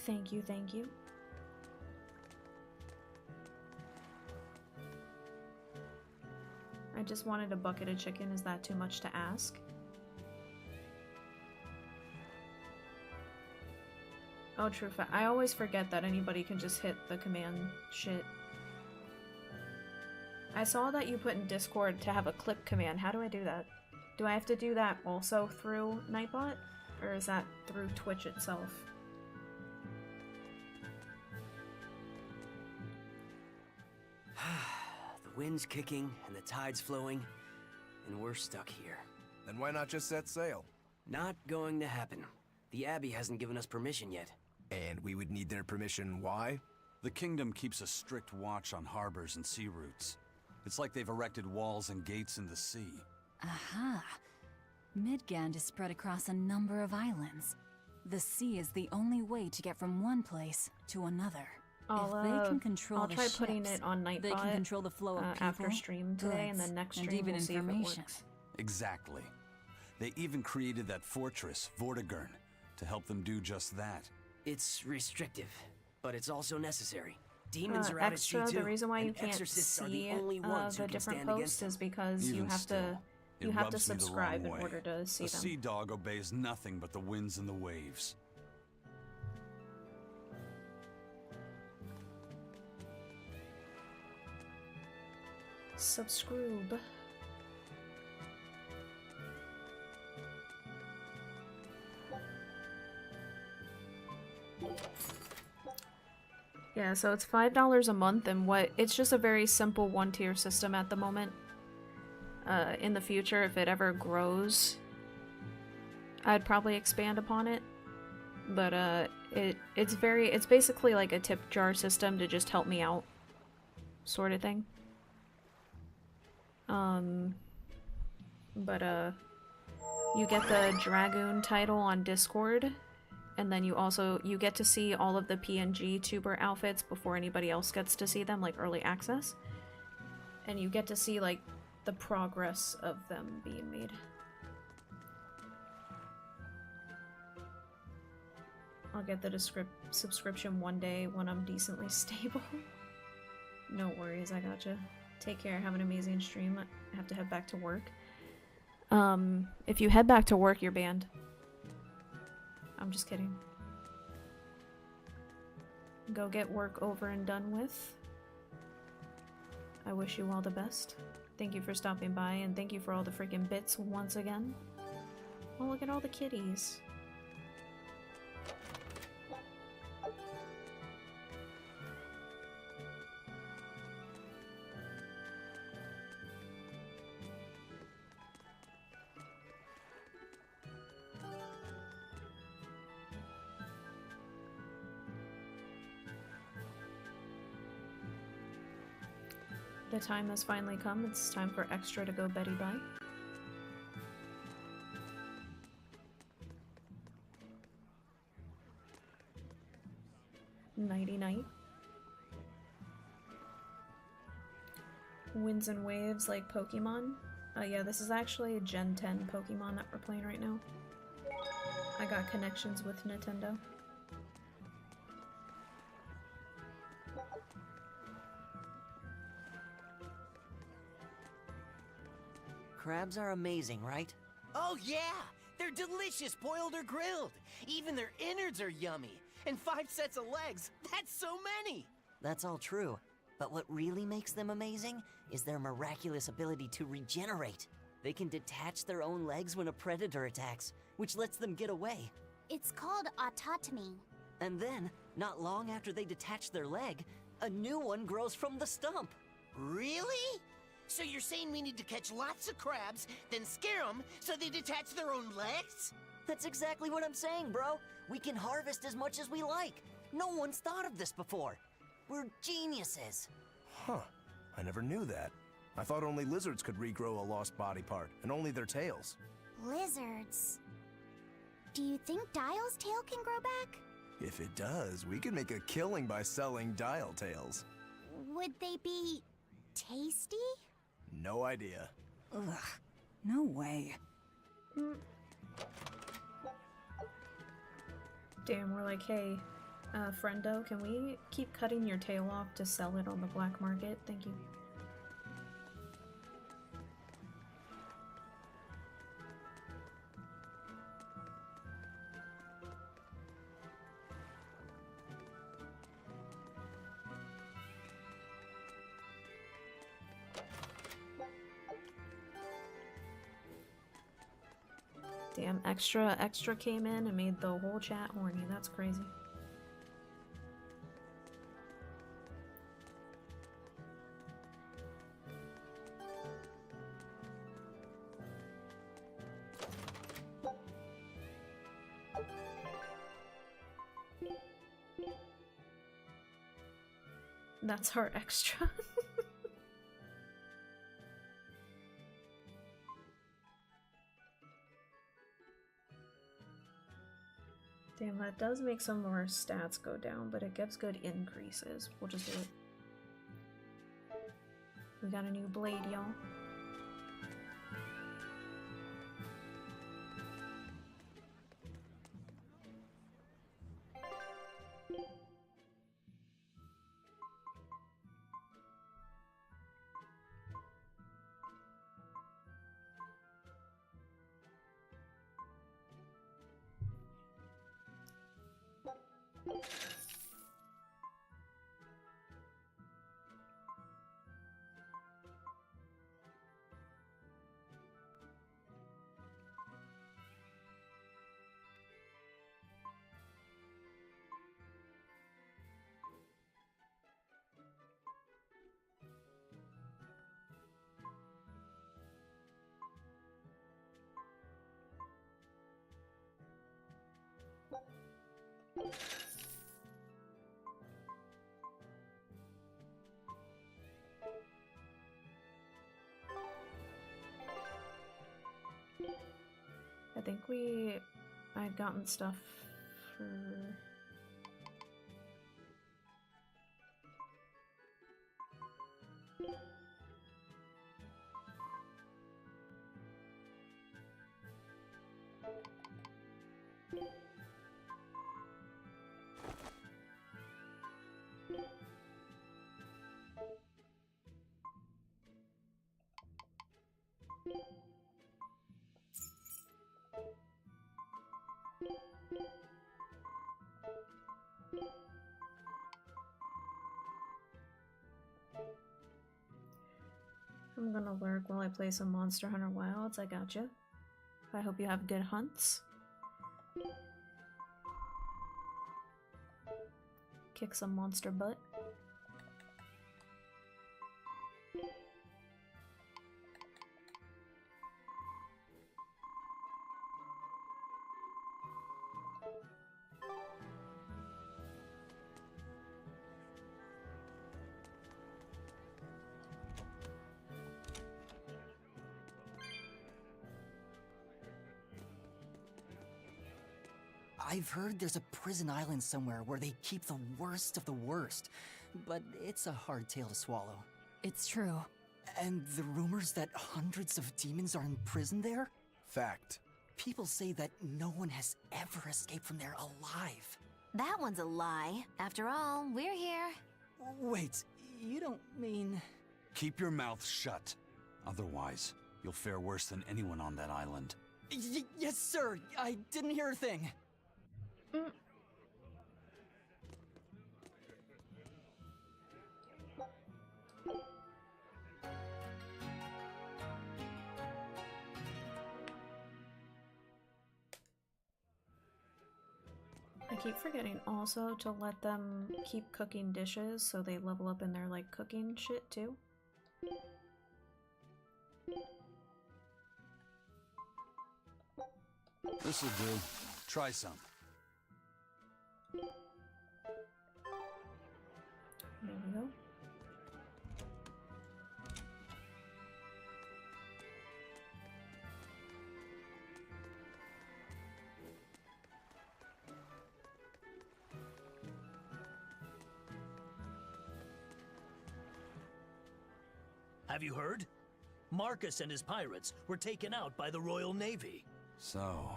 Thank you. I just wanted a bucket of chicken. Is that too much to ask? Oh, true. I always forget that anybody can just hit the command shit. I saw that you put in Discord to have a clip command. How do I do that? Do I have to do that also through Nightbot? Or is that through Twitch itself? The wind's kicking and the tide's flowing, and we're stuck here. Then why not just set sail? Not going to happen. The Abbey hasn't given us permission yet. And we would need their permission, why? The kingdom keeps a strict watch on harbors and sea routes. It's like they've erected walls and gates in the sea. Aha. Midgand is spread across a number of islands. The sea is the only way to get from one place to another. If they can control I'll the try putting ships, it on Nightbot. they can control the flow of people, after stream today, and goods, then next and stream even we'll see if it information. works. Exactly. They even created that fortress, Vortigern, to help them do just that. It's restrictive, but it's also necessary. Demons are out Extra, at sea too, the reason why you and can't exorcists are see the only ones the who can different stand against posts them. is because you Even have still, to it you have to rubs me the subscribe in wrong order way. to see A them. sea dog obeys nothing but the winds and the waves. Subscribe. Yeah, so it's $5 a month, and it's just a very simple one-tier system at the moment. In the future, if it ever grows, I'd probably expand upon it. But it's basically like a tip jar system to just help me out, sort of thing. You get the Dragoon title on Discord, and then you get to see all of the PNG tuber outfits before anybody else gets to see them, like early access. And you get to see like the progress of them being made. I'll get the subscription one day when I'm decently stable. No worries, I gotcha. Take care, have an amazing stream. I have to head back to work. If you head back to work, you're banned. I'm just kidding. Go get work over and done with. I wish you all the best. Thank you for stopping by, and thank you for all the freaking bits once again. Oh, look at all the kitties. The time has finally come. It's time for Extra to go Betty bye. Nighty night. Winds and waves like Pokemon. Yeah, this is actually a Gen 10 Pokemon that we're playing right now. I got connections with Nintendo. Crabs are amazing, right? Oh yeah! They're delicious, boiled or grilled. Even their innards are yummy. And 5 sets of legs, that's so many! That's all true. But what really makes them amazing is their miraculous ability to regenerate. They can detach their own legs when a predator attacks, which lets them get away. It's called autotomy. And then, not long after they detach their leg, a new one grows from the stump. Really? So you're saying we need to catch lots of crabs, then scare them so they detach their own legs? That's exactly what I'm saying, bro. We can harvest as much as we like. No one's thought of this before. We're geniuses. Huh. I never knew that. I thought only lizards could regrow a lost body part, and only their tails. Lizards. Do you think Dial's tail can grow back? If it does, we could make a killing by selling dial tails. Would they be tasty? No idea. Ugh, no way. Damn, we're like, hey, friendo, can we keep cutting your tail off to sell it on the black market? Thank you. Damn, extra came in and made the whole chat horny. That's crazy. That's our extra. Damn, that does make some of our stats go down, but it gives good increases. We'll just do it. We got a new blade, y'all. I think I'd gotten stuff for... I'm gonna lurk while I play some Monster Hunter Wilds. I gotcha. I hope you have good hunts. Kick some monster butt. I've heard there's a prison island somewhere where they keep the worst of the worst, but it's a hard tale to swallow. It's true. And the rumors that hundreds of demons are imprisoned there? Fact. People say that no one has ever escaped from there alive. That one's a lie. After all, we're here. Wait, you don't mean... Keep your mouth shut. Otherwise, you'll fare worse than anyone on that island. Yes, sir. I didn't hear a thing. I keep forgetting also to let them keep cooking dishes so they level up in their like cooking shit too. This'll do. Try some. There we go. Have you heard? Marcus and his pirates were taken out by the Royal Navy. So,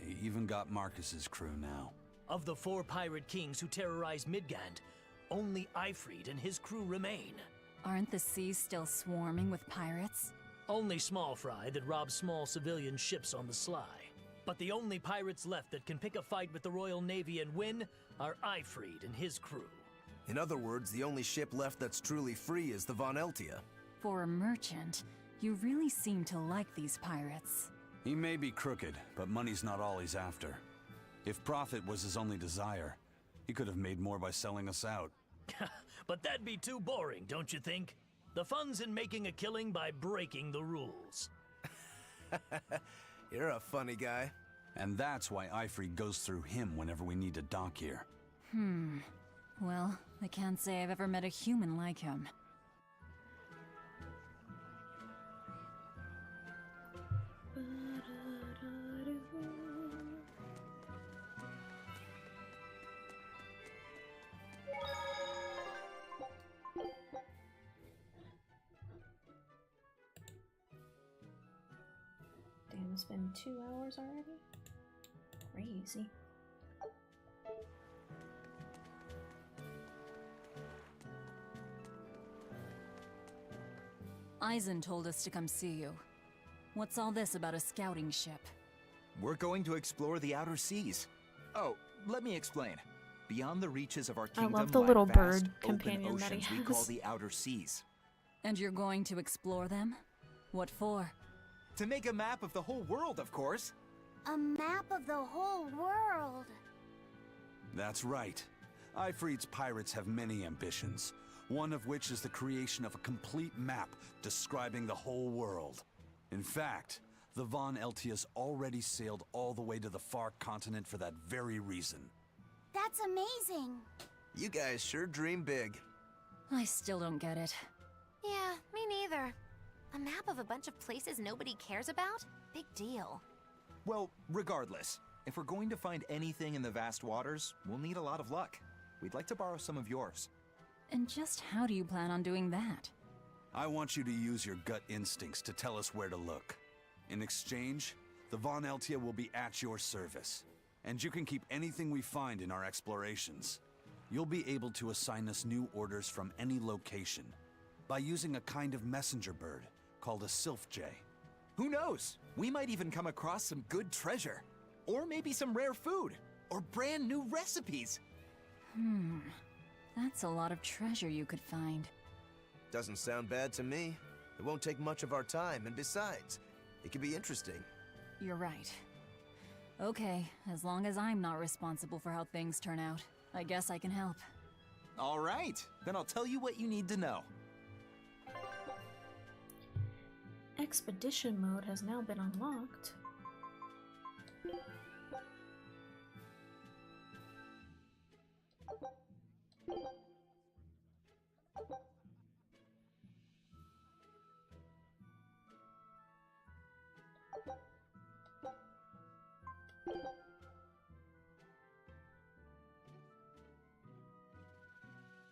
he even got Marcus's crew now. Of the 4 pirate kings who terrorized Midgand, only Ifrid and his crew remain. Aren't the seas still swarming with pirates? Only small fry that rob small civilian ships on the sly. But the only pirates left that can pick a fight with the Royal Navy and win are Ifrid and his crew. In other words, the only ship left that's truly free is the Von Eltia. For a merchant, you really seem to like these pirates. He may be crooked, but money's not all he's after. If profit was his only desire, he could have made more by selling us out. But that'd be too boring, don't you think? The fun's in making a killing by breaking the rules. You're a funny guy. And that's why Ifrid goes through him whenever we need to dock here. Well, I can't say I've ever met a human like him. Damn, it's been 2 hours already? Crazy. Eisen told us to come see you. What's all this about a scouting ship? We're going to explore the outer seas. Oh, let me explain. Beyond the reaches of our kingdom love the lie little vast, bird open companion that he oceans we call has. the outer seas. And you're going to explore them? What for? To make a map of the whole world, of course. A map of the whole world. That's right. Ifrit's pirates have many ambitions, one of which is the creation of a complete map describing the whole world. In fact, the Von Eltias already sailed all the way to the far continent for that very reason. That's amazing. You guys sure dream big. I still don't get it. Yeah, me neither. A map of a bunch of places nobody cares about? Big deal. Well, regardless, if we're going to find anything in the vast waters, we'll need a lot of luck. We'd like to borrow some of yours. And just how do you plan on doing that? I want you to use your gut instincts to tell us where to look. In exchange, the Von Eltia will be at your service, and you can keep anything we find in our explorations. You'll be able to assign us new orders from any location by using a kind of messenger bird called a sylph jay. Who knows? We might even come across some good treasure. Or maybe some rare food. Or brand new recipes. That's a lot of treasure you could find. Doesn't sound bad to me. It won't take much of our time, and besides, it could be interesting. You're right. Okay, as long as I'm not responsible for how things turn out, I guess I can help. All right, then I'll tell you what you need to know. Expedition mode has now been unlocked.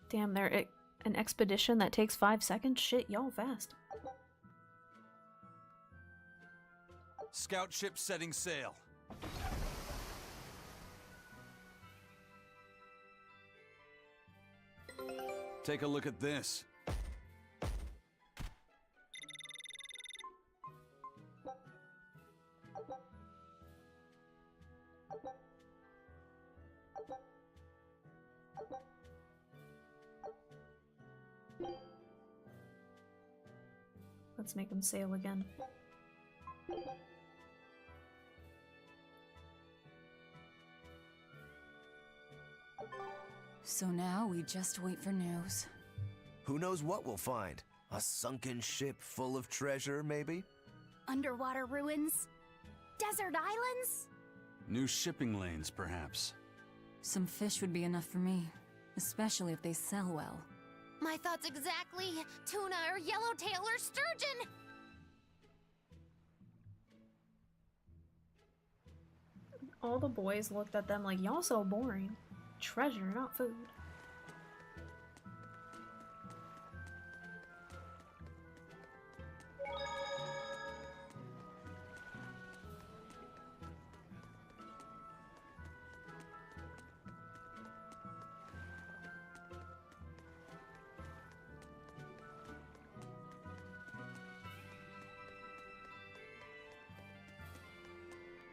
Damn, they're an expedition that takes 5 seconds? Shit, y'all fast. Scout ship setting sail. Take a look at this. Let's make them sail again. So now we just wait for news. Who knows what we'll find? A sunken ship full of treasure, maybe? Underwater ruins? Desert islands? New shipping lanes, perhaps. Some fish would be enough for me, especially if they sell well. My thoughts exactly. Tuna or yellowtail or sturgeon. All the boys looked at them like, y'all so boring. Treasure, not food.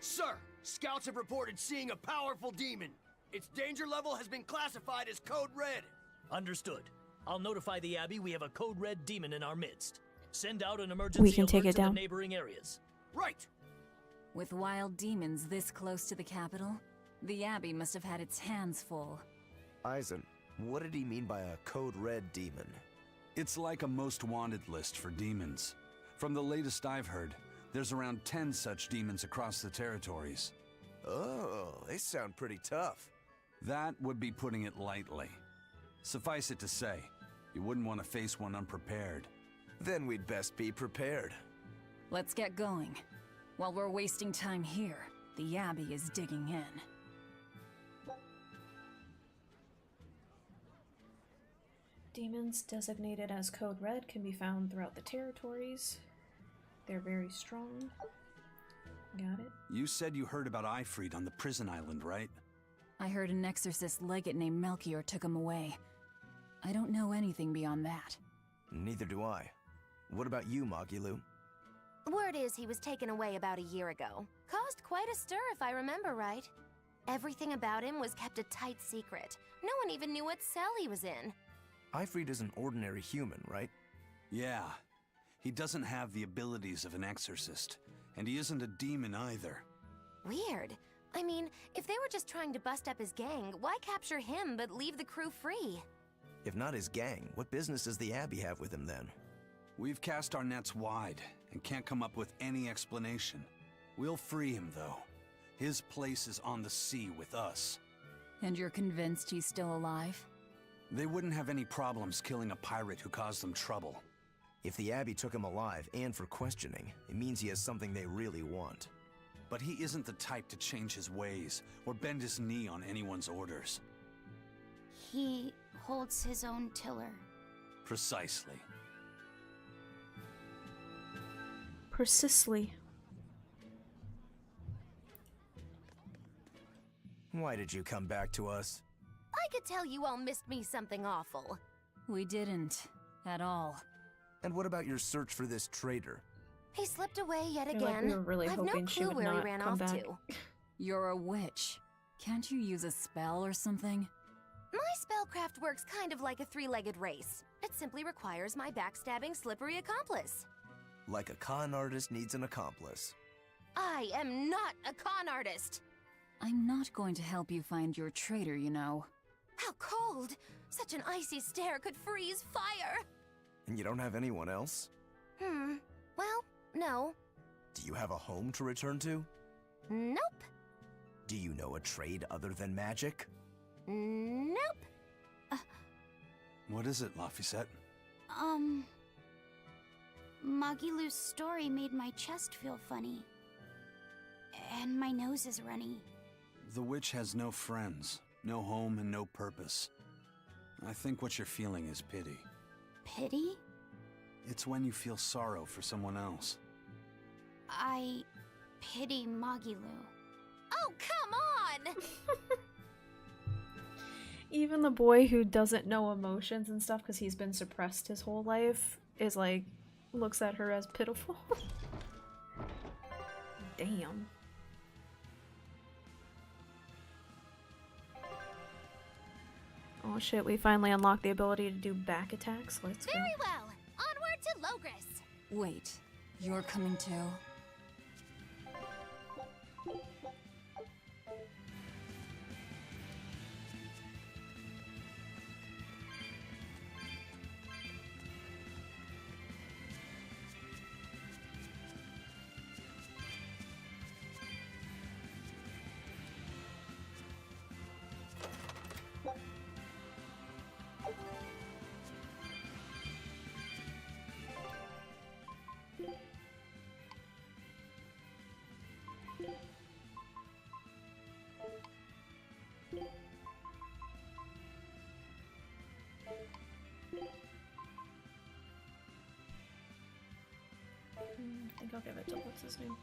Sir, scouts have reported seeing a powerful demon. Its danger level has been classified as Code Red. Understood. I'll notify the Abbey we have a Code Red demon in our midst. Send out an emergency can alert take it to the down. neighboring areas. Right. With wild demons this close to the capital, the Abbey must have had its hands full. Eisen, what did he mean by a Code Red demon? It's like a most wanted list for demons. From the latest I've heard, there's around 10 such demons across the territories. Oh, they sound pretty tough. That would be putting it lightly. Suffice it to say, you wouldn't want to face one unprepared. Then we'd best be prepared. Let's get going. While we're wasting time here, the Abbey is digging in. Demons designated as Code Red can be found throughout the territories. They're very strong. Got it. You said you heard about Ifrit on the prison island, right? I heard an exorcist legate named Melchior took him away. I don't know anything beyond that. Neither do I. What about you, Magilu? Word is he was taken away about a year ago. Caused quite a stir, if I remember right. Everything about him was kept a tight secret. No one even knew what cell he was in. Ifrit is an ordinary human, right? Yeah. He doesn't have the abilities of an exorcist, and he isn't a demon either. Weird. I mean, if they were just trying to bust up his gang, why capture him but leave the crew free? If not his gang, what business does the Abbey have with him then? We've cast our nets wide and can't come up with any explanation. We'll free him, though. His place is on the sea with us. And you're convinced he's still alive? They wouldn't have any problems killing a pirate who caused them trouble. If the Abbey took him alive and for questioning, it means he has something they really want. But he isn't the type to change his ways or bend his knee on anyone's orders. He holds his own tiller. Precisely. Precisely. Why did you come back to us? I could tell you all missed me something awful. We didn't. At all. And what about your search for this traitor? He slipped away yet I feel like again. we were really I've no hoping she clue would where he not ran come off back. to. You're a witch. Can't you use a spell or something? My spellcraft works kind of like a three-legged race. It simply requires my backstabbing, slippery accomplice. Like a con artist needs an accomplice. I am not a con artist. I'm not going to help you find your traitor, you know. How cold! Such an icy stare could freeze fire! And you don't have anyone else? Well, no. Do you have a home to return to? Nope. Do you know a trade other than magic? Nope. What is it, Laphicet? Magilu's story made my chest feel funny. And my nose is runny. The witch has no friends, no home, and no purpose. I think what you're feeling is pity. Pity? It's when you feel sorrow for someone else. I pity Magilu. Oh, come on! Even the boy who doesn't know emotions and stuff because he's been suppressed his whole life is like, looks at her as pitiful. Damn. Oh shit, we finally unlocked the ability to do back attacks. Let's go. Very well. Onward to Logris. Wait, you're coming too? I think I'll give it to what's his name.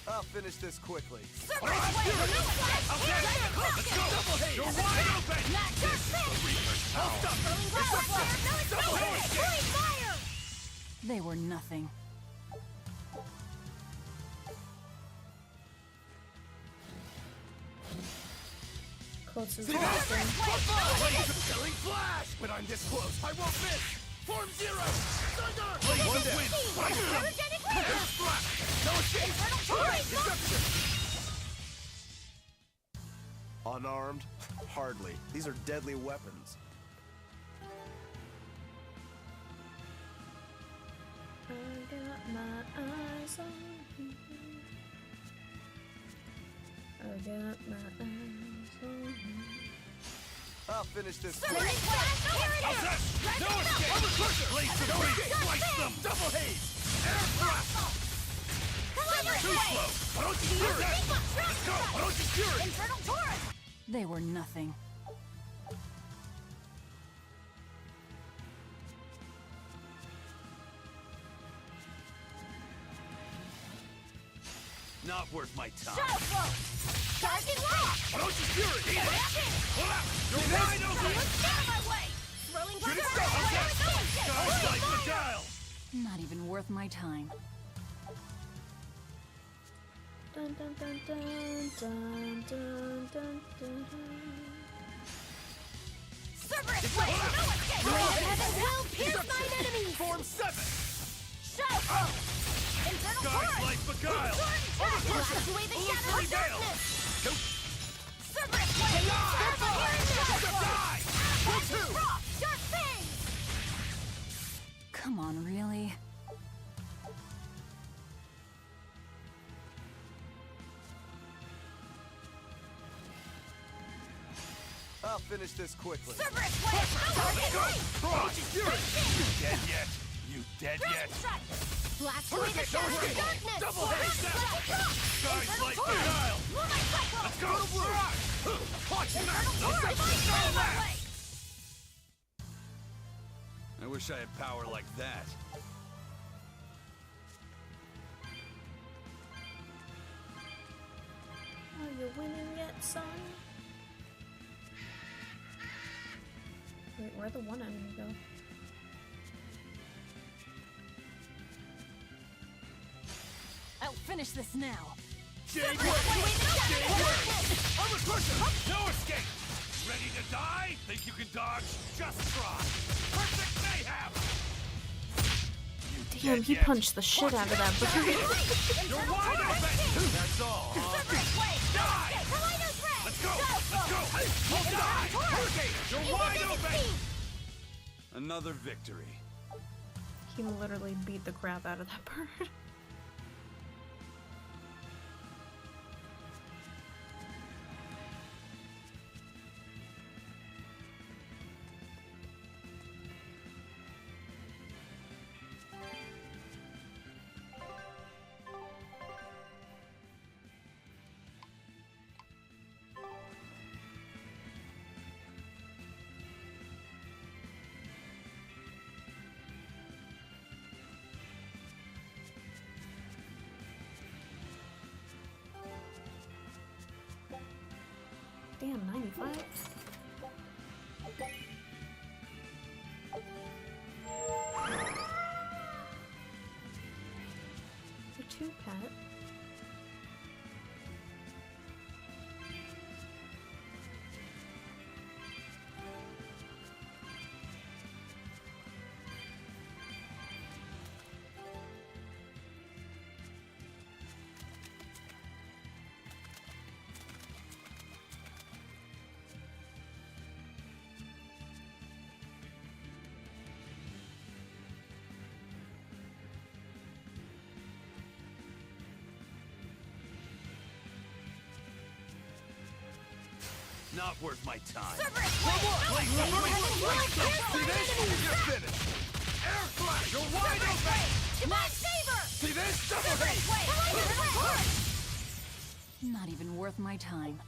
I'll finish this quickly. They were nothing. Closest Selling flash! When I'm this close, I won't miss! Form zero! Thunder! One down! There's flash! No escape! Unarmed? Hardly. These are deadly weapons. eyes on you. I got my eyes on you. I'll finish this. No escape! Blaze of freeze! Slice them! Double haze! Air thrust! Too slow! Orochi Fury! Let's go! Orochi Fury! Infernal Taurus! They were nothing. Not worth my time. Shadow Flow! Dark and Light! Orochi Fury! Eat it! Pull out! You're wide open! Get out of my way! Swirling Shoot it! Berserker! Guys like Magile! Not even worth my time. Dun dun dun dun dun dun dun dun. Cerberus Blade! No escape! Heaven will pierce mine enemies! Form 7! Shadow Flow! Infernal Guys Taurus! like Magile! Blast away the shadow of darkness! Nope! Cerberus Blade! Die! Frost! Sharp Fangs! Come on, really? I'll finish this quickly. Cerberus Blade! Target Light! Orochi Fury! You dead yet? You dead yet? Blast away the shadow of darkness! Double haze! Guys like Taurus! Magile! Moonlight Cyclone! Let's go! Watch him out! Taurus! Get out of my way! I wish I had power like that. Are you winning yet, son? Wait, where'd the one enemy go? I'll finish this now. Jade Work! Jade Work! I'm a pusher! No escape! Ready to die? Think you can dodge? Just try! Perfect mayhem! Damn, he punched the shit out of that bird. You're wide open! That's all, huh? Die! Let's go! Let's go! We'll die! Hurricane! You're wide open! Another victory. He literally beat the crap out of that bird. Damn, 95? For 2 pet. Not worth my time. You're finished! Air flash! You're wide open! See this? Double haze! Not even worth my time.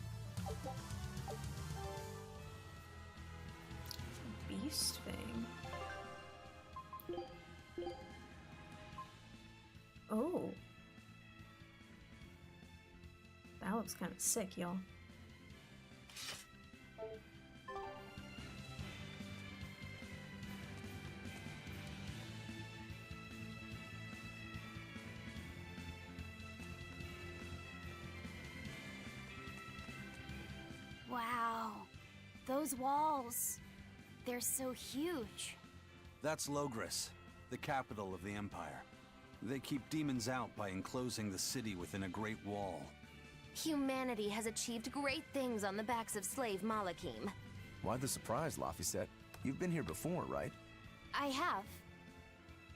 Beast Fang. Oh. That looks kind of sick, y'all. Wow. Those walls. They're so huge. That's Logris, the capital of the Empire. They keep demons out by enclosing the city within a great wall. Humanity has achieved great things on the backs of slave Malakim. Why the surprise, Laphicet? You've been here before, right? I have.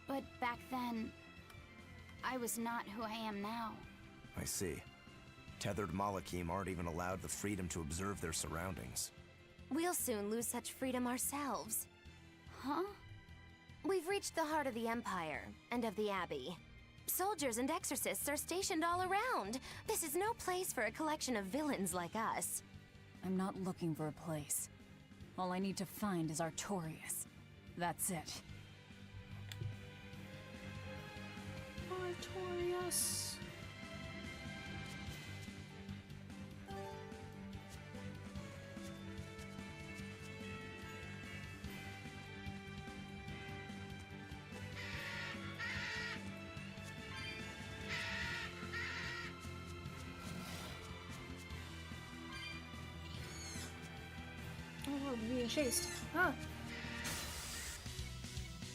But back then, I was not who I am now. I see. Tethered Malakim aren't even allowed the freedom to observe their surroundings. We'll soon lose such freedom ourselves. Huh? We've reached the heart of the Empire, and of the Abbey. Soldiers and exorcists are stationed all around. This is no place for a collection of villains like us. I'm not looking for a place. All I need to find is Artorias. That's it. Artorias. Oh, we're being chased. Ah.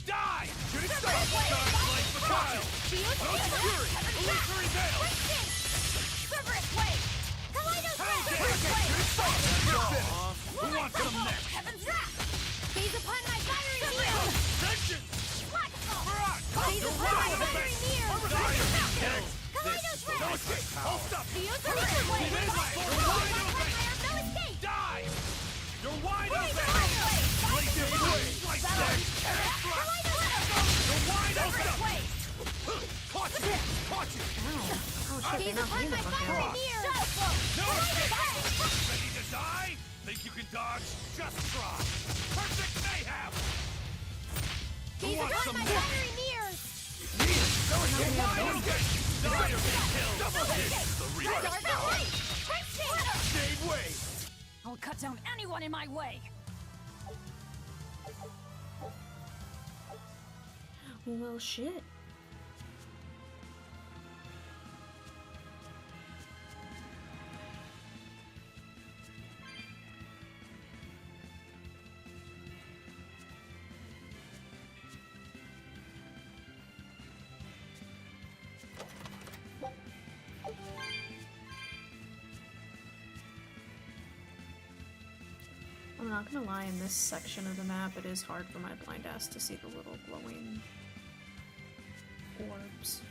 Die! Shoot it stop! God's like the child! Ghost Fury! Illusory Veil! Reverent Way! Kaleidos How dare you! Way! Shoot it stop! You're finished! Who wants some next? Heaven's Wrath! Gaze upon my fiery mirror! Vengeance! Barak! Gaze upon my fiery mirror! Next! Kaleidos No Ray! escape! Hold up! The Reverent Way! You're wide open! No escape! Die! You're wide open! Reverent Way! Blaze your way! Like that! You're wide open! Caught you! Caught you! Oh shit, Gaze they knocked me upon the my fuck fiery out. mirror! No escape! Ready to die? Think you can dodge? Just try! Perfect mayhem! Gaze wants upon some my more? fiery mirrors! You're wide open! Die or get killed! Double hit! The real Same way! I'll cut down anyone in my way! Well, shit. I'm not gonna lie, in this section of the map, it is hard for my blind ass to see the little glowing orbs.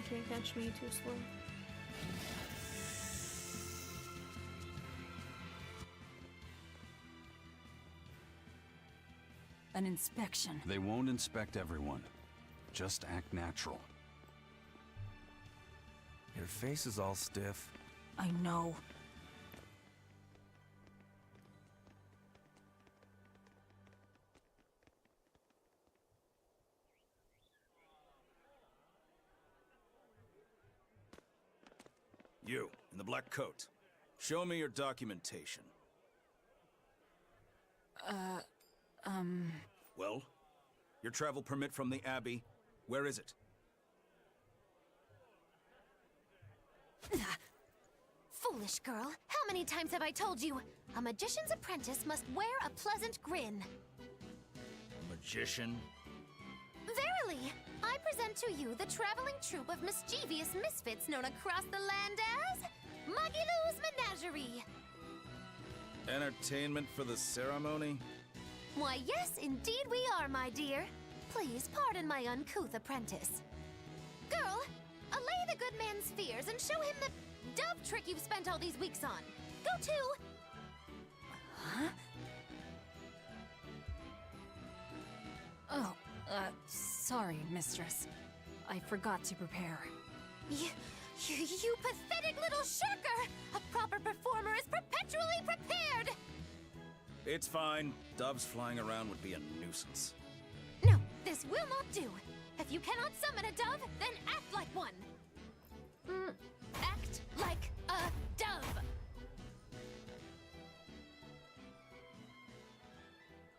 Can't catch me too slow. An inspection. They won't inspect everyone. Just act natural. Your face is all stiff. I know. You, in the black coat. Show me your documentation. Well? Your travel permit from the Abbey, where is it? Foolish girl, how many times have I told you? A magician's apprentice must wear a pleasant grin. Magician? Verily, I present to you the traveling troupe of mischievous misfits known across the land as Magilou's Menagerie. Entertainment for the ceremony? Why, yes, indeed we are, my dear. Please pardon my uncouth apprentice. Girl, allay the good man's fears and show him the dove trick you've spent all these weeks on. Go to... Huh? Oh, Sorry, mistress. I forgot to prepare. You pathetic little shirker! A proper performer is perpetually prepared! It's fine. Doves flying around would be a nuisance. No, this will not do. If you cannot summon a dove, then act like one. Act like a dove.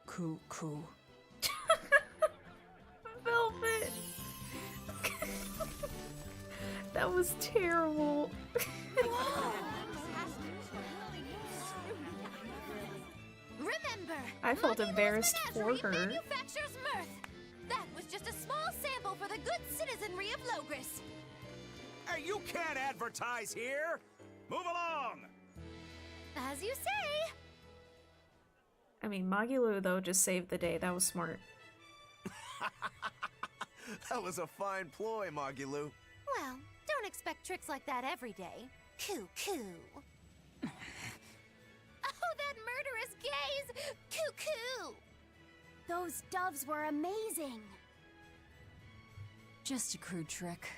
Coo. Velvet. That was terrible. Remember, I felt Monulo's embarrassed for menagerie her. manufactures mirth. That was just a small sample for the good citizenry of Logris. Hey, you can't advertise here! Move along! As you say. I mean, Magilou, though, just saved the day. That was smart. That was a fine ploy, Magilou. Well, don't expect tricks like that every day. Coo. Oh, that murderous gaze! Coo. Those doves were amazing. Just a crude trick.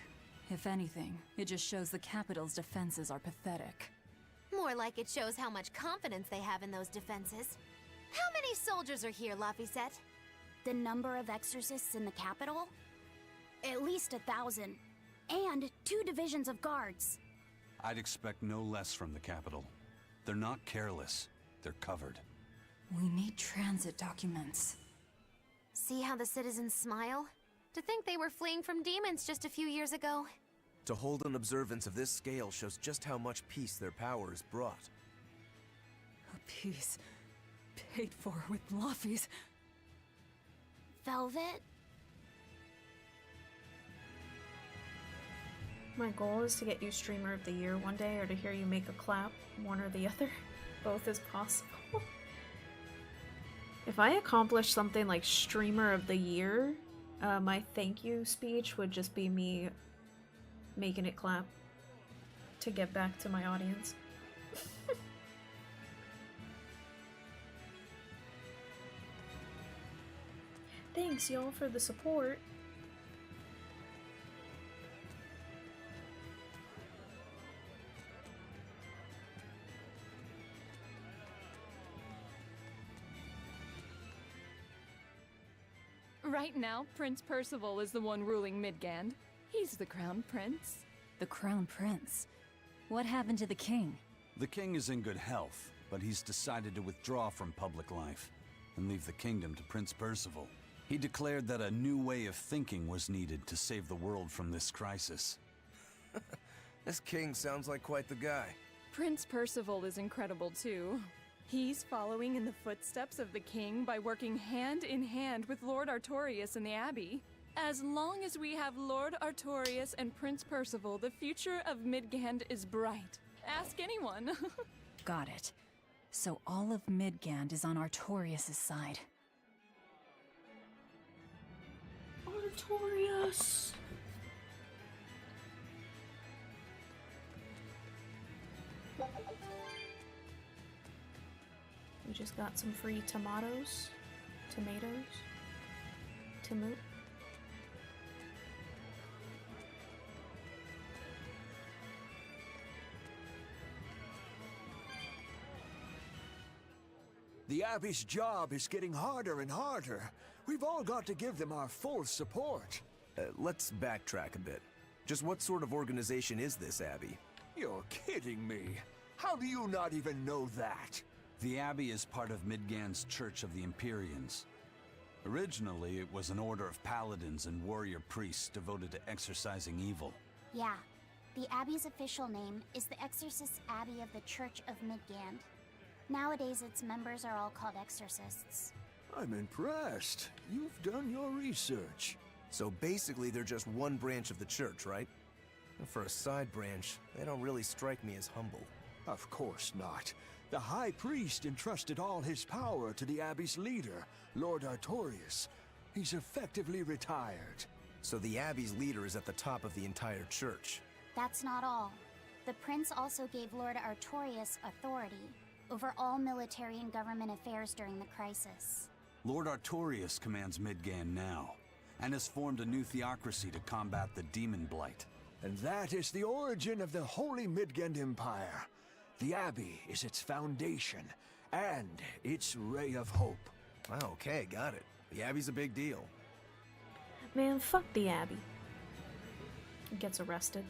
If anything, it just shows the capital's defenses are pathetic. More like it shows how much confidence they have in those defenses. How many soldiers are here, Laphicet? The number of exorcists in the capital? At least 1,000. And 2 divisions of guards. I'd expect no less from the capital. They're not careless. They're covered. We need transit documents. See how the citizens smile? To think they were fleeing from demons just a few years ago. To hold an observance of this scale shows just how much peace their powers brought. A piece paid for with Laffy's. Velvet? My goal is to get you Streamer of the Year one day, or to hear you make a clap, one or the other. Both is possible. If I accomplish something like Streamer of the Year, my thank you speech would just be me making it clap to get back to my audience. Thanks, y'all, for the support. Right now, Prince Percival is the one ruling Midgand. He's the crown prince. The crown prince? What happened to the king? The king is in good health, but he's decided to withdraw from public life and leave the kingdom to Prince Percival. He declared that a new way of thinking was needed to save the world from this crisis. This king sounds like quite the guy. Prince Percival is incredible too. He's following in the footsteps of the king by working hand in hand with Lord Artorias and the Abbey. As long as we have Lord Artorias and Prince Percival, the future of Midgand is bright. Ask anyone. Got it. So all of Midgand is on Artorias' side. Artorias! We just got some free tomatoes. Tomato. The Abbey's job is getting harder and harder. We've all got to give them our full support. Let's backtrack a bit. Just what sort of organization is this Abbey? You're kidding me. How do you not even know that? The Abbey is part of Midgand's Church of the Empyreans. Originally, it was an order of paladins and warrior priests devoted to exorcising evil. Yeah. The Abbey's official name is the Exorcist Abbey of the Church of Midgand. Nowadays, its members are all called exorcists. I'm impressed. You've done your research. So basically, they're just one branch of the church, right? And for a side branch, they don't really strike me as humble. Of course not. The High Priest entrusted all his power to the Abbey's leader, Lord Artorias. He's effectively retired. So the Abbey's leader is at the top of the entire church. That's not all. The prince also gave Lord Artorias authority over all military and government affairs during the crisis. Lord Artorias commands Midgand now. and has formed a new theocracy to combat the demon blight. And that is the origin of the Holy Midgard Empire. The Abbey is its foundation, and its ray of hope. Okay, got it. The Abbey's a big deal. Man, fuck the Abbey. Gets arrested.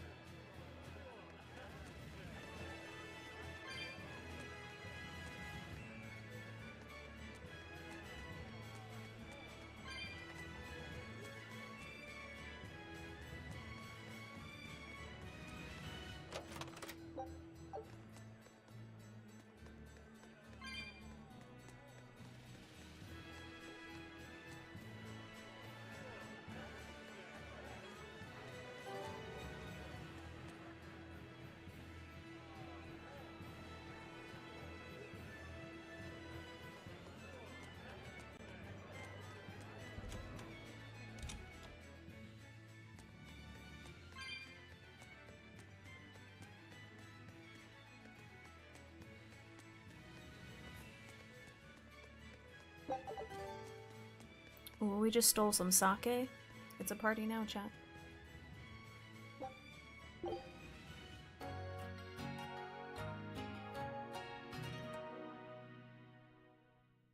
Ooh, we just stole some sake. It's a party now, chat.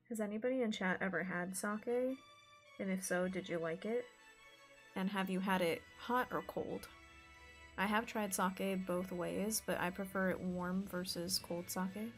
Has anybody in chat ever had sake? And if so, did you like it? And have you had it hot or cold? I have tried sake both ways, but I prefer it warm versus cold sake.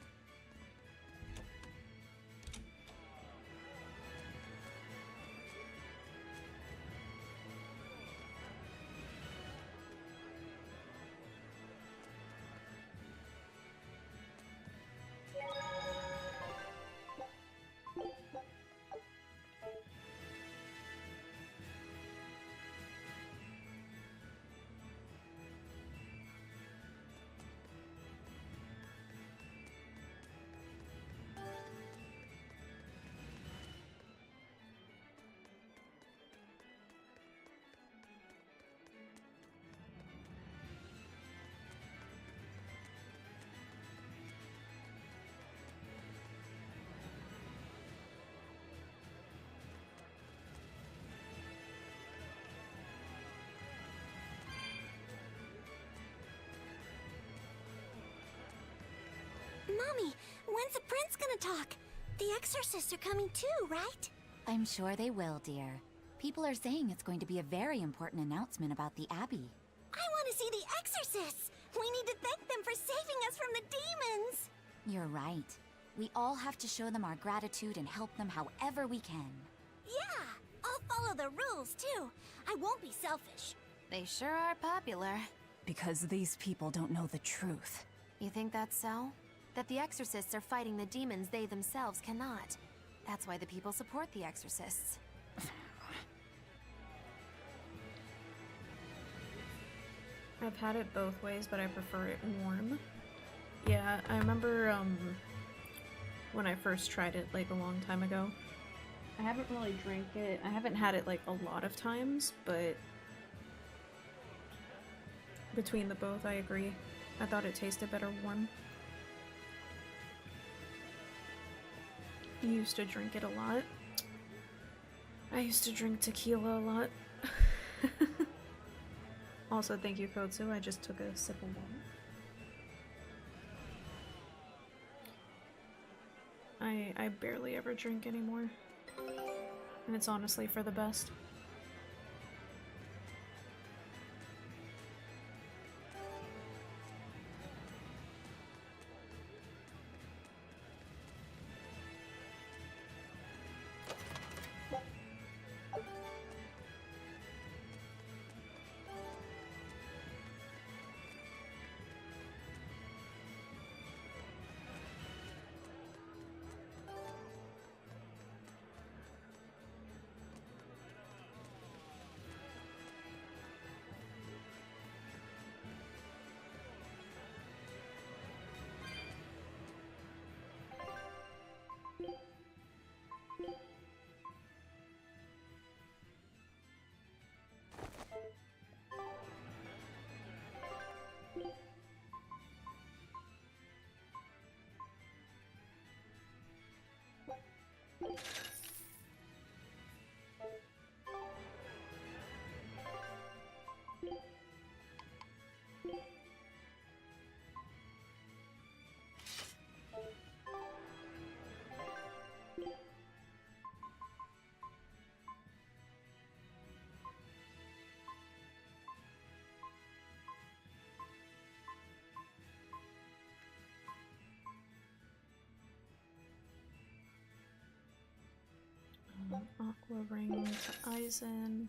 Mommy, when's the prince gonna talk? The exorcists are coming too, right? I'm sure they will, dear. People are saying it's going to be a very important announcement about the Abbey. I want to see the exorcists! We need to thank them for saving us from the demons! You're right. We all have to show them our gratitude and help them however we can. Yeah! I'll follow the rules, too. I won't be selfish. They sure are popular. Because these people don't know the truth. You think that's so? That the exorcists are fighting the demons they themselves cannot. That's why the people support the exorcists. I've had it both ways, but I prefer it warm. Yeah, I remember when I first tried it like a long time ago. I haven't really drank it. I haven't had it like a lot of times, but between the both, I agree. I thought it tasted better warm. I used to drink it a lot. I used to drink tequila a lot. Also, thank you, Kotsu. I just took a sip of water. I barely ever drink anymore. And it's honestly for the best. Aqua Ring to Eisen.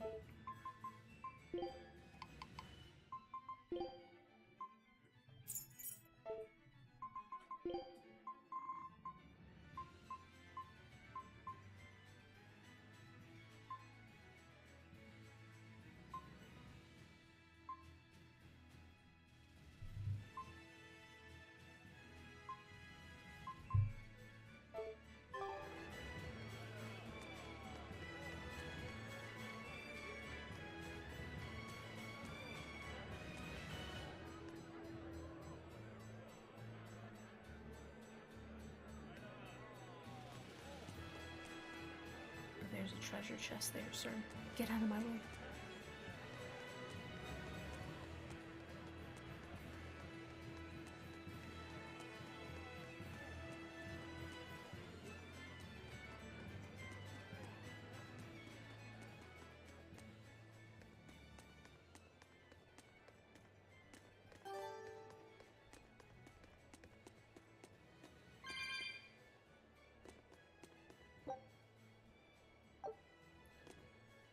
There's a treasure chest there, sir. Get out of my way.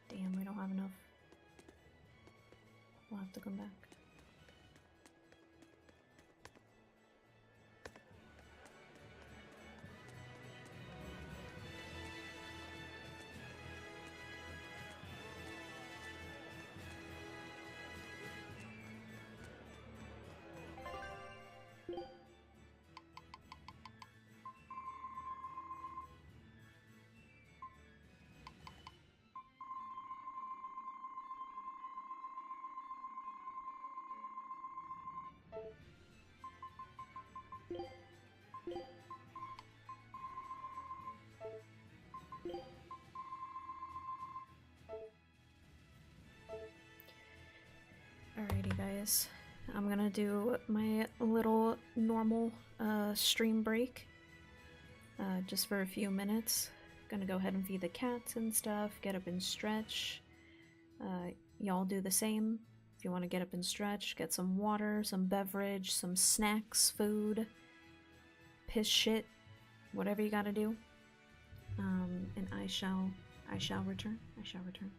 Damn, we don't have enough. We'll have to come back. Alrighty guys, I'm gonna do my little normal stream break just for a few minutes. Gonna go ahead and feed the cats and stuff, get up and stretch. Y'all do the same. If you want to get up and stretch, get some water, some beverage, some snacks, food, piss shit, whatever you gotta do. And I shall return. I shall return.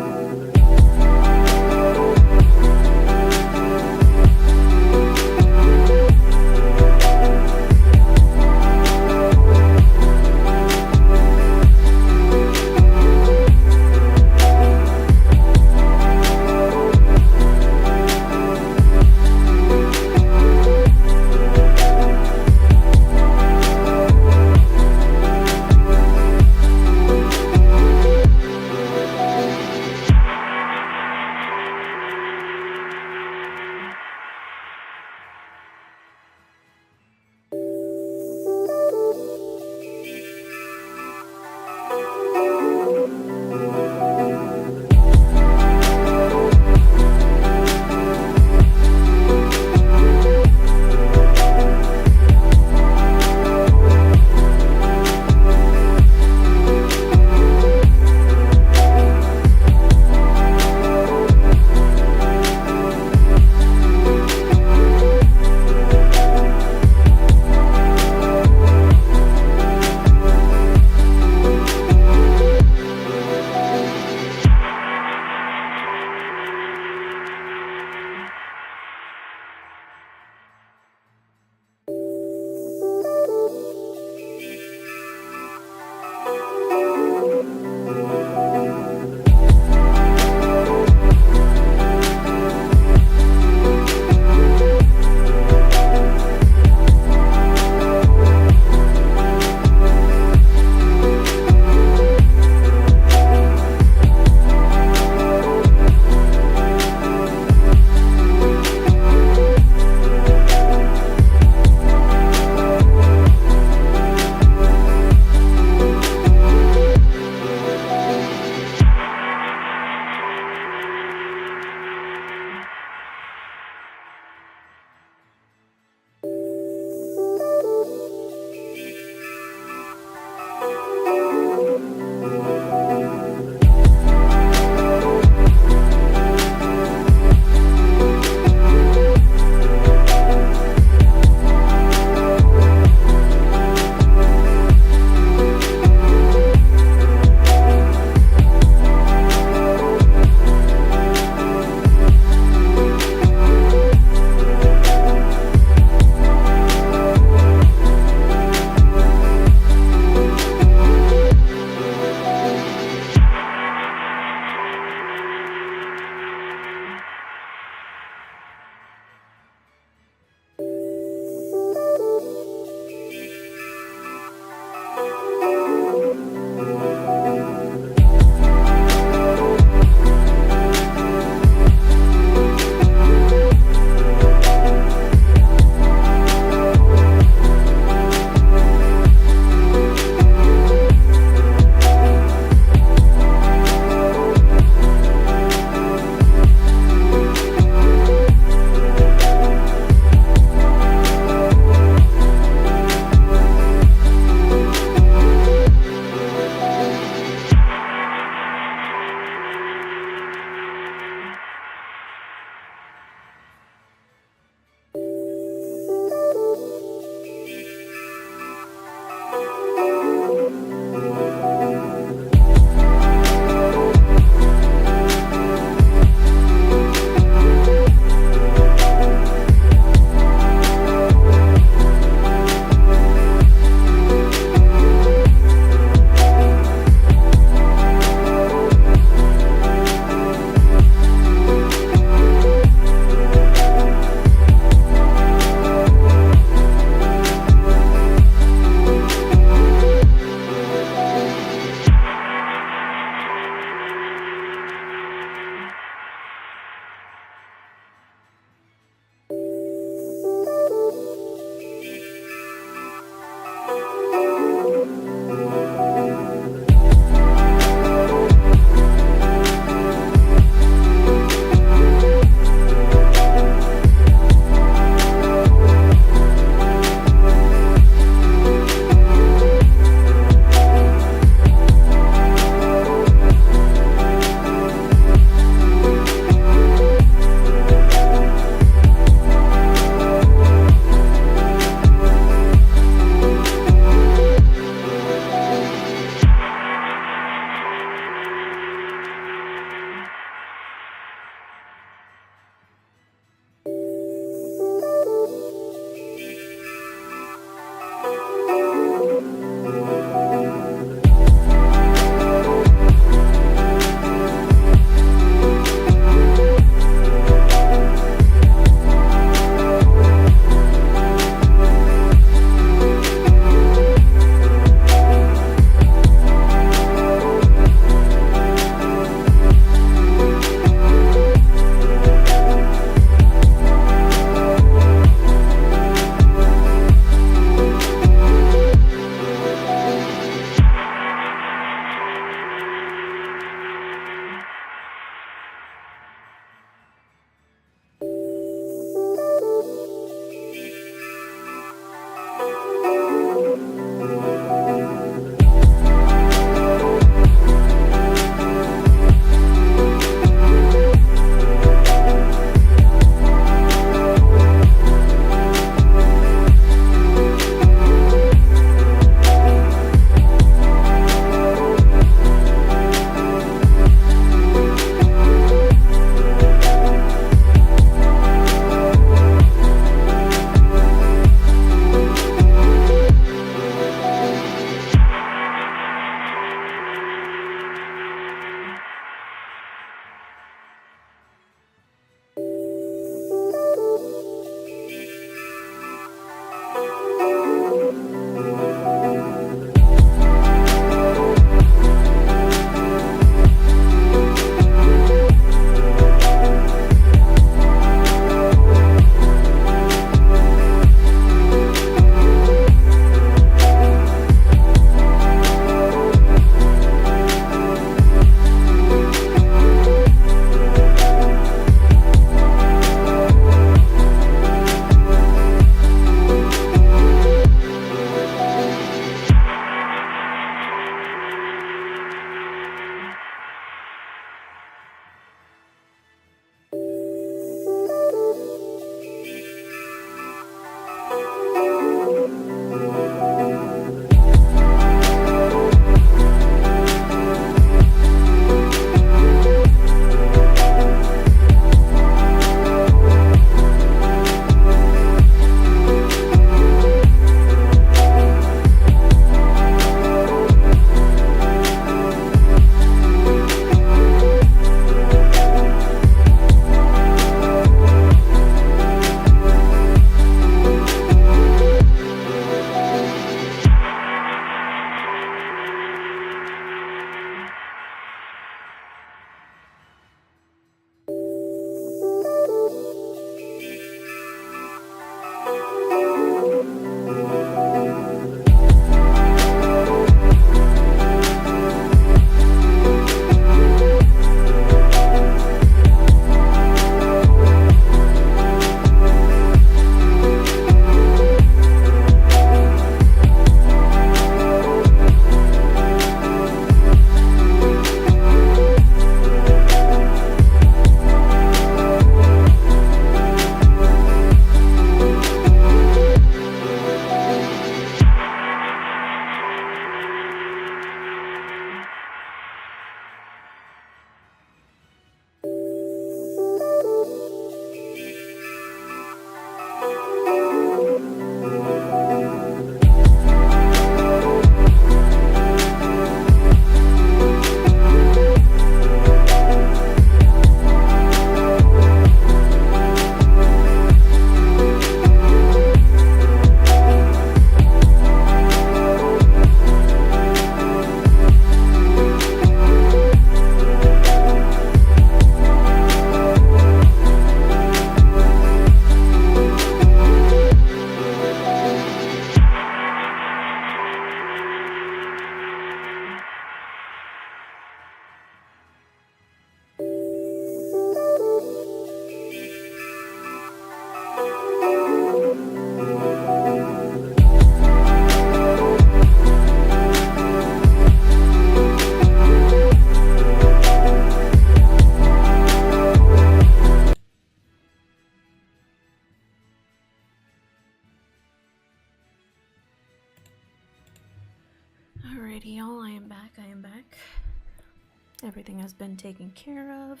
Everything has been taken care of.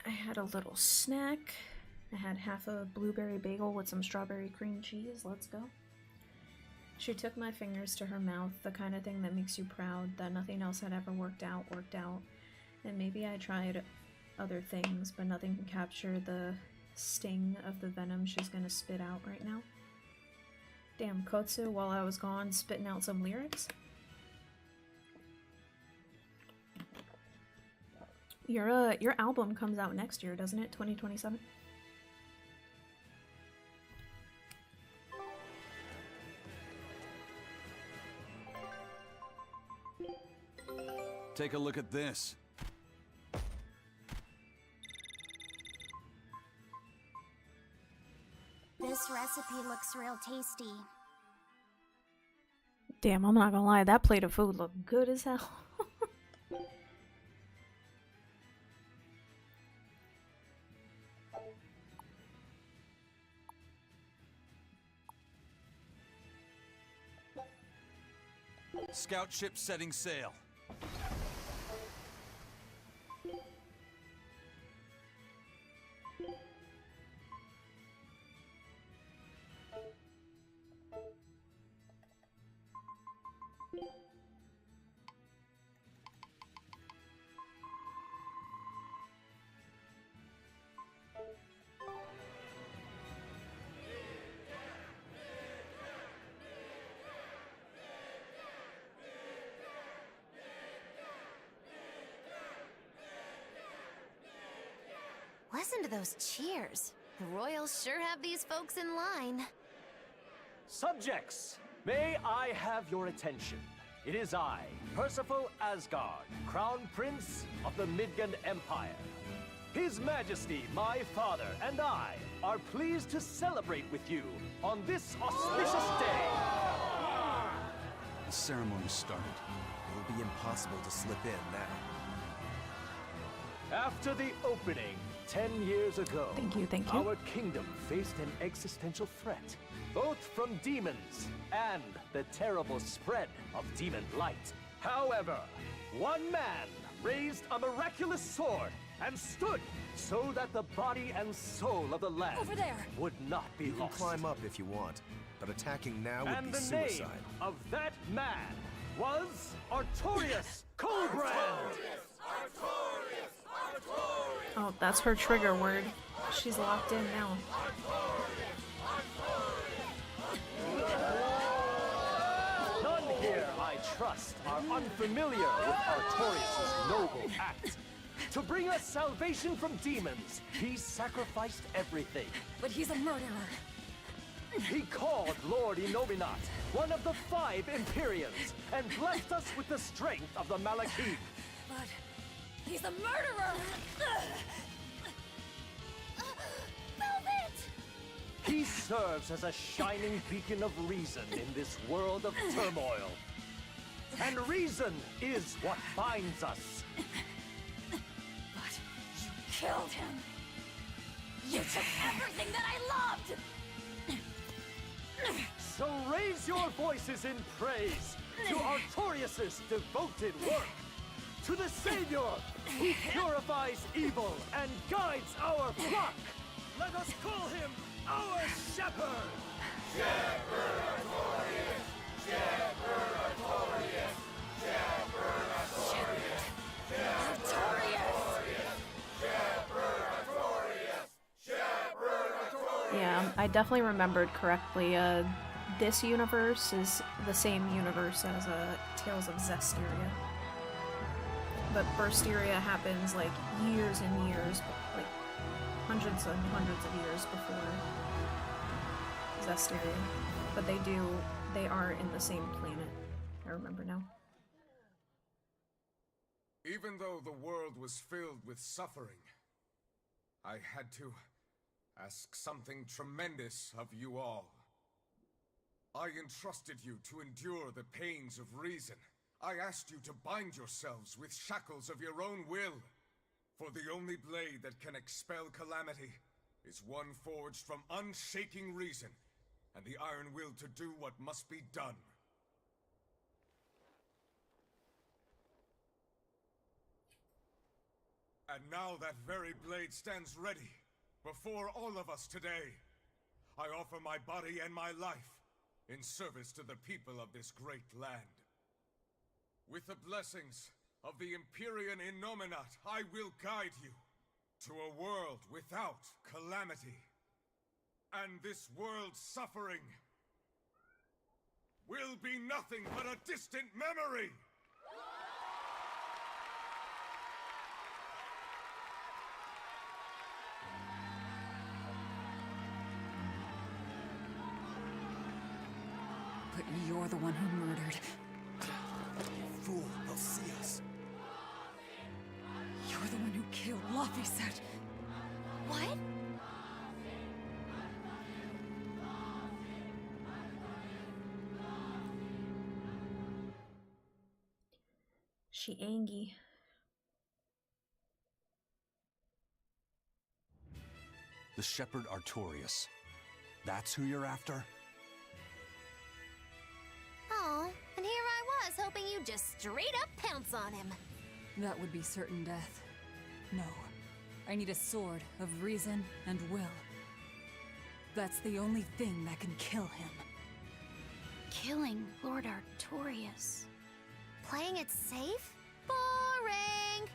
I had a little snack. I had half a blueberry bagel with some strawberry cream cheese. Let's go. She took my fingers to her mouth, the kind of thing that makes you proud, that nothing else had ever worked out. And maybe I tried other things, but nothing can capture the sting of the venom she's gonna spit out right now. Damn, Kotsu, while I was gone, spitting out some lyrics? Your album comes out next year, doesn't it? 2027? Take a look at this. This recipe looks real tasty. Damn, I'm not gonna lie, that plate of food looked good as hell. Scout ship setting sail. Listen to those cheers. The royals sure have these folks in line. Subjects, may I have your attention? It is I, Percival Asgard, Crown Prince of the Midgard Empire. His Majesty, my father, and I are pleased to celebrate with you on this auspicious day. The ceremony started. It'll be impossible to slip in now. After the opening, 10 years ago, Thank you. our kingdom faced an existential threat, both from demons and the terrible spread of demon light. However, one man raised a miraculous sword and stood so that the body and soul of the land Over there. would not be You can lost. climb up if you want, but attacking now would And be the suicide. name of that man was Artorias Colbrand. Oh, that's her trigger word. She's locked in now. None here, I trust, are unfamiliar with Artorias' noble act. To bring us salvation from demons, he sacrificed everything. But he's a murderer. He called Lord Inominat, one of the 5 Empyreans, and blessed us with the strength of the Malachim. But he's a murderer! Velvet! He serves as a shining beacon of reason in this world of turmoil. And reason is what binds us. But you killed him! You took everything that I loved! So raise your voices in praise to Artorias' devoted work, to the Savior who purifies evil and guides our flock. Let us call him our shepherd. Shepherd Artorias, Shepherd Artorias, Shepherd Artorias, Yeah, I definitely remembered correctly. This universe is the same universe as Tales of Zestiria. But Berseria happens like years and years, like hundreds and hundreds of years before Zestiria. But they are in the same planet. I remember now. Even though the world was filled with suffering, I had to ask something tremendous of you all. I entrusted you to endure the pains of reason. I asked you to bind yourselves with shackles of your own will. For the only blade that can expel calamity is one forged from unshaking reason and the iron will to do what must be done. And now that very blade stands ready before all of us today. I offer my body and my life in service to the people of this great land. With the blessings of the Empyrean Innominat, I will guide you to a world without calamity. And this world's suffering will be nothing but a distant memory! But you're the one who murdered. Fool, they'll see us. You're the one who killed Laphicet. What? She angry. The shepherd Artorias. That's who you're after? Oh, and here I was hoping you'd just straight up pounce on him. That would be certain death. No. I need a sword of reason and will. That's the only thing that can kill him. Killing Lord Artorias. Playing it safe? Boring!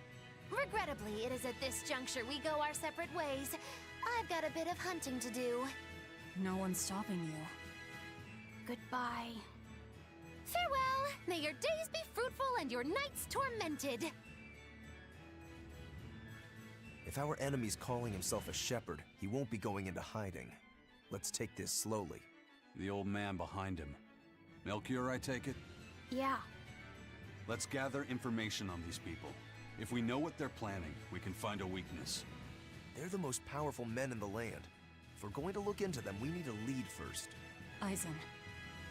Regrettably, it is at this juncture we go our separate ways. I've got a bit of hunting to do. No one's stopping you. Goodbye. Farewell! May your days be fruitful and your nights tormented! If our enemy's calling himself a shepherd, he won't be going into hiding. Let's take this slowly. The old man behind him. Melchior, I take it? Yeah. Let's gather information on these people. If we know what they're planning, we can find a weakness. They're the most powerful men in the land. If we're going to look into them, we need a lead first. Eisen,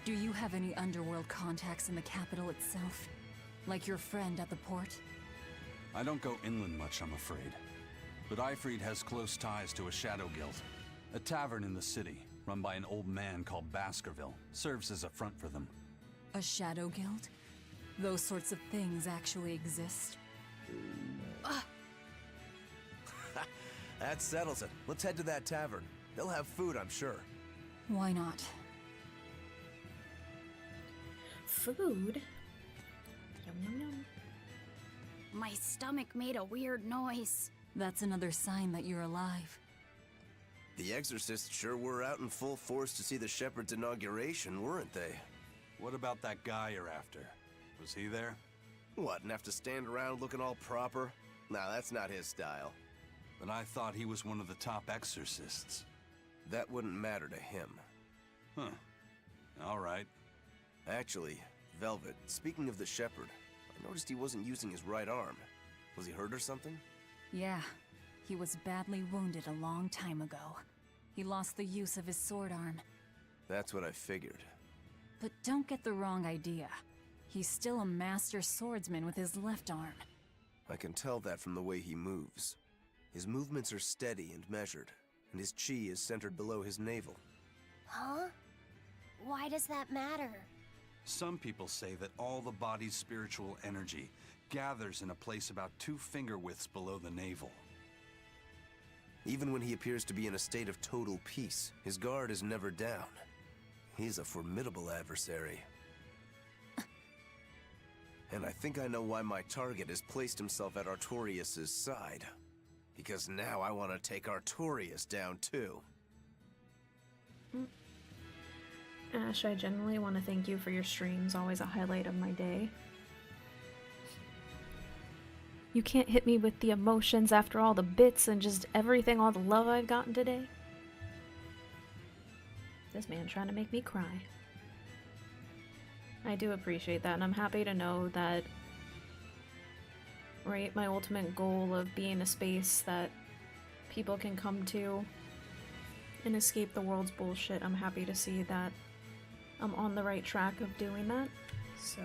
do you have any underworld contacts in the capital itself? Like your friend at the port? I don't go inland much, I'm afraid. But Ifrid has close ties to a shadow guild. A tavern in the city, run by an old man called Baskerville, serves as a front for them. A shadow guild? Those sorts of things actually exist? That settles it. Let's head to that tavern. They'll have food, I'm sure. Why not? Food? Yum yum yum. My stomach made a weird noise. That's another sign that you're alive. The exorcists sure were out in full force to see the shepherd's inauguration, weren't they? What about that guy you're after? Was he there? What, and have to stand around looking all proper? Nah, that's not his style. But I thought he was one of the top exorcists. That wouldn't matter to him. Huh. All right. Actually, Velvet, speaking of the shepherd, I noticed he wasn't using his right arm. Was he hurt or something? Yeah. He was badly wounded a long time ago. He lost the use of his sword arm. That's what I figured. But don't get the wrong idea. He's still a master swordsman with his left arm. I can tell that from the way he moves. His movements are steady and measured, and his chi is centered below his navel. Huh? Why does that matter? Some people say that all the body's spiritual energy gathers in a place about 2 finger widths below the navel. Even when he appears to be in a state of total peace, his guard is never down. He's a formidable adversary. And I think I know why my target has placed himself at Artorias' side. Because now I want to take Artorias down too. Ash, I genuinely want to thank you for your streams, always a highlight of my day. You can't hit me with the emotions after all the bits and just everything, all the love I've gotten today. This man trying to make me cry. I do appreciate that, and I'm happy to know that, right, my ultimate goal of being a space that people can come to and escape the world's bullshit, I'm happy to see that I'm on the right track of doing that, so...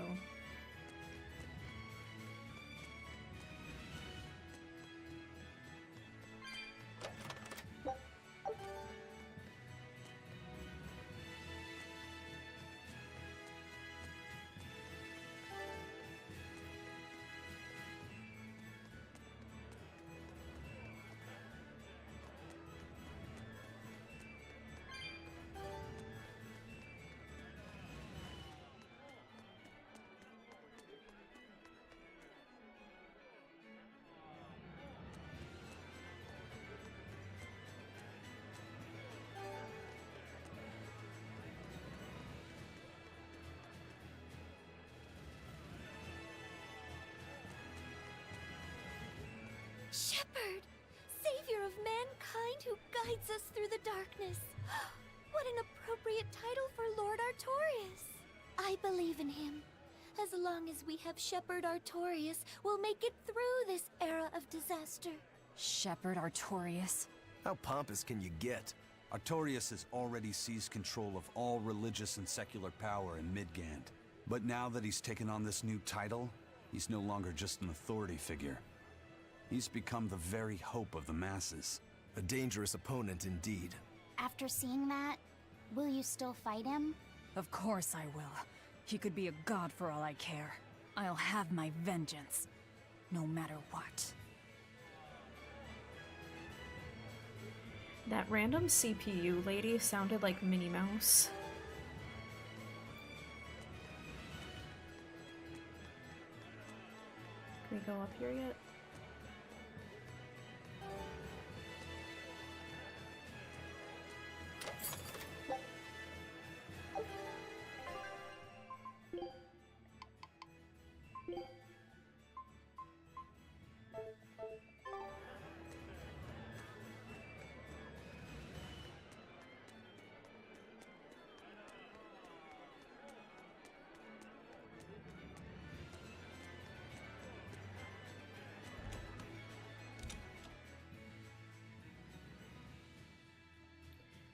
Shepherd! Savior of mankind who guides us through the darkness. What an appropriate title for Lord Artorias. I believe in him. As long as we have Shepherd Artorias, we'll make it through this era of disaster. Shepherd Artorias? How pompous can you get? Artorias has already seized control of all religious and secular power in Midgand. But now that he's taken on this new title, he's no longer just an authority figure. He's become the very hope of the masses. A dangerous opponent indeed. After seeing that, will you still fight him? Of course I will. He could be a god for all I care. I'll have my vengeance, no matter what. That random CPU lady sounded like Minnie Mouse. Can we go up here yet?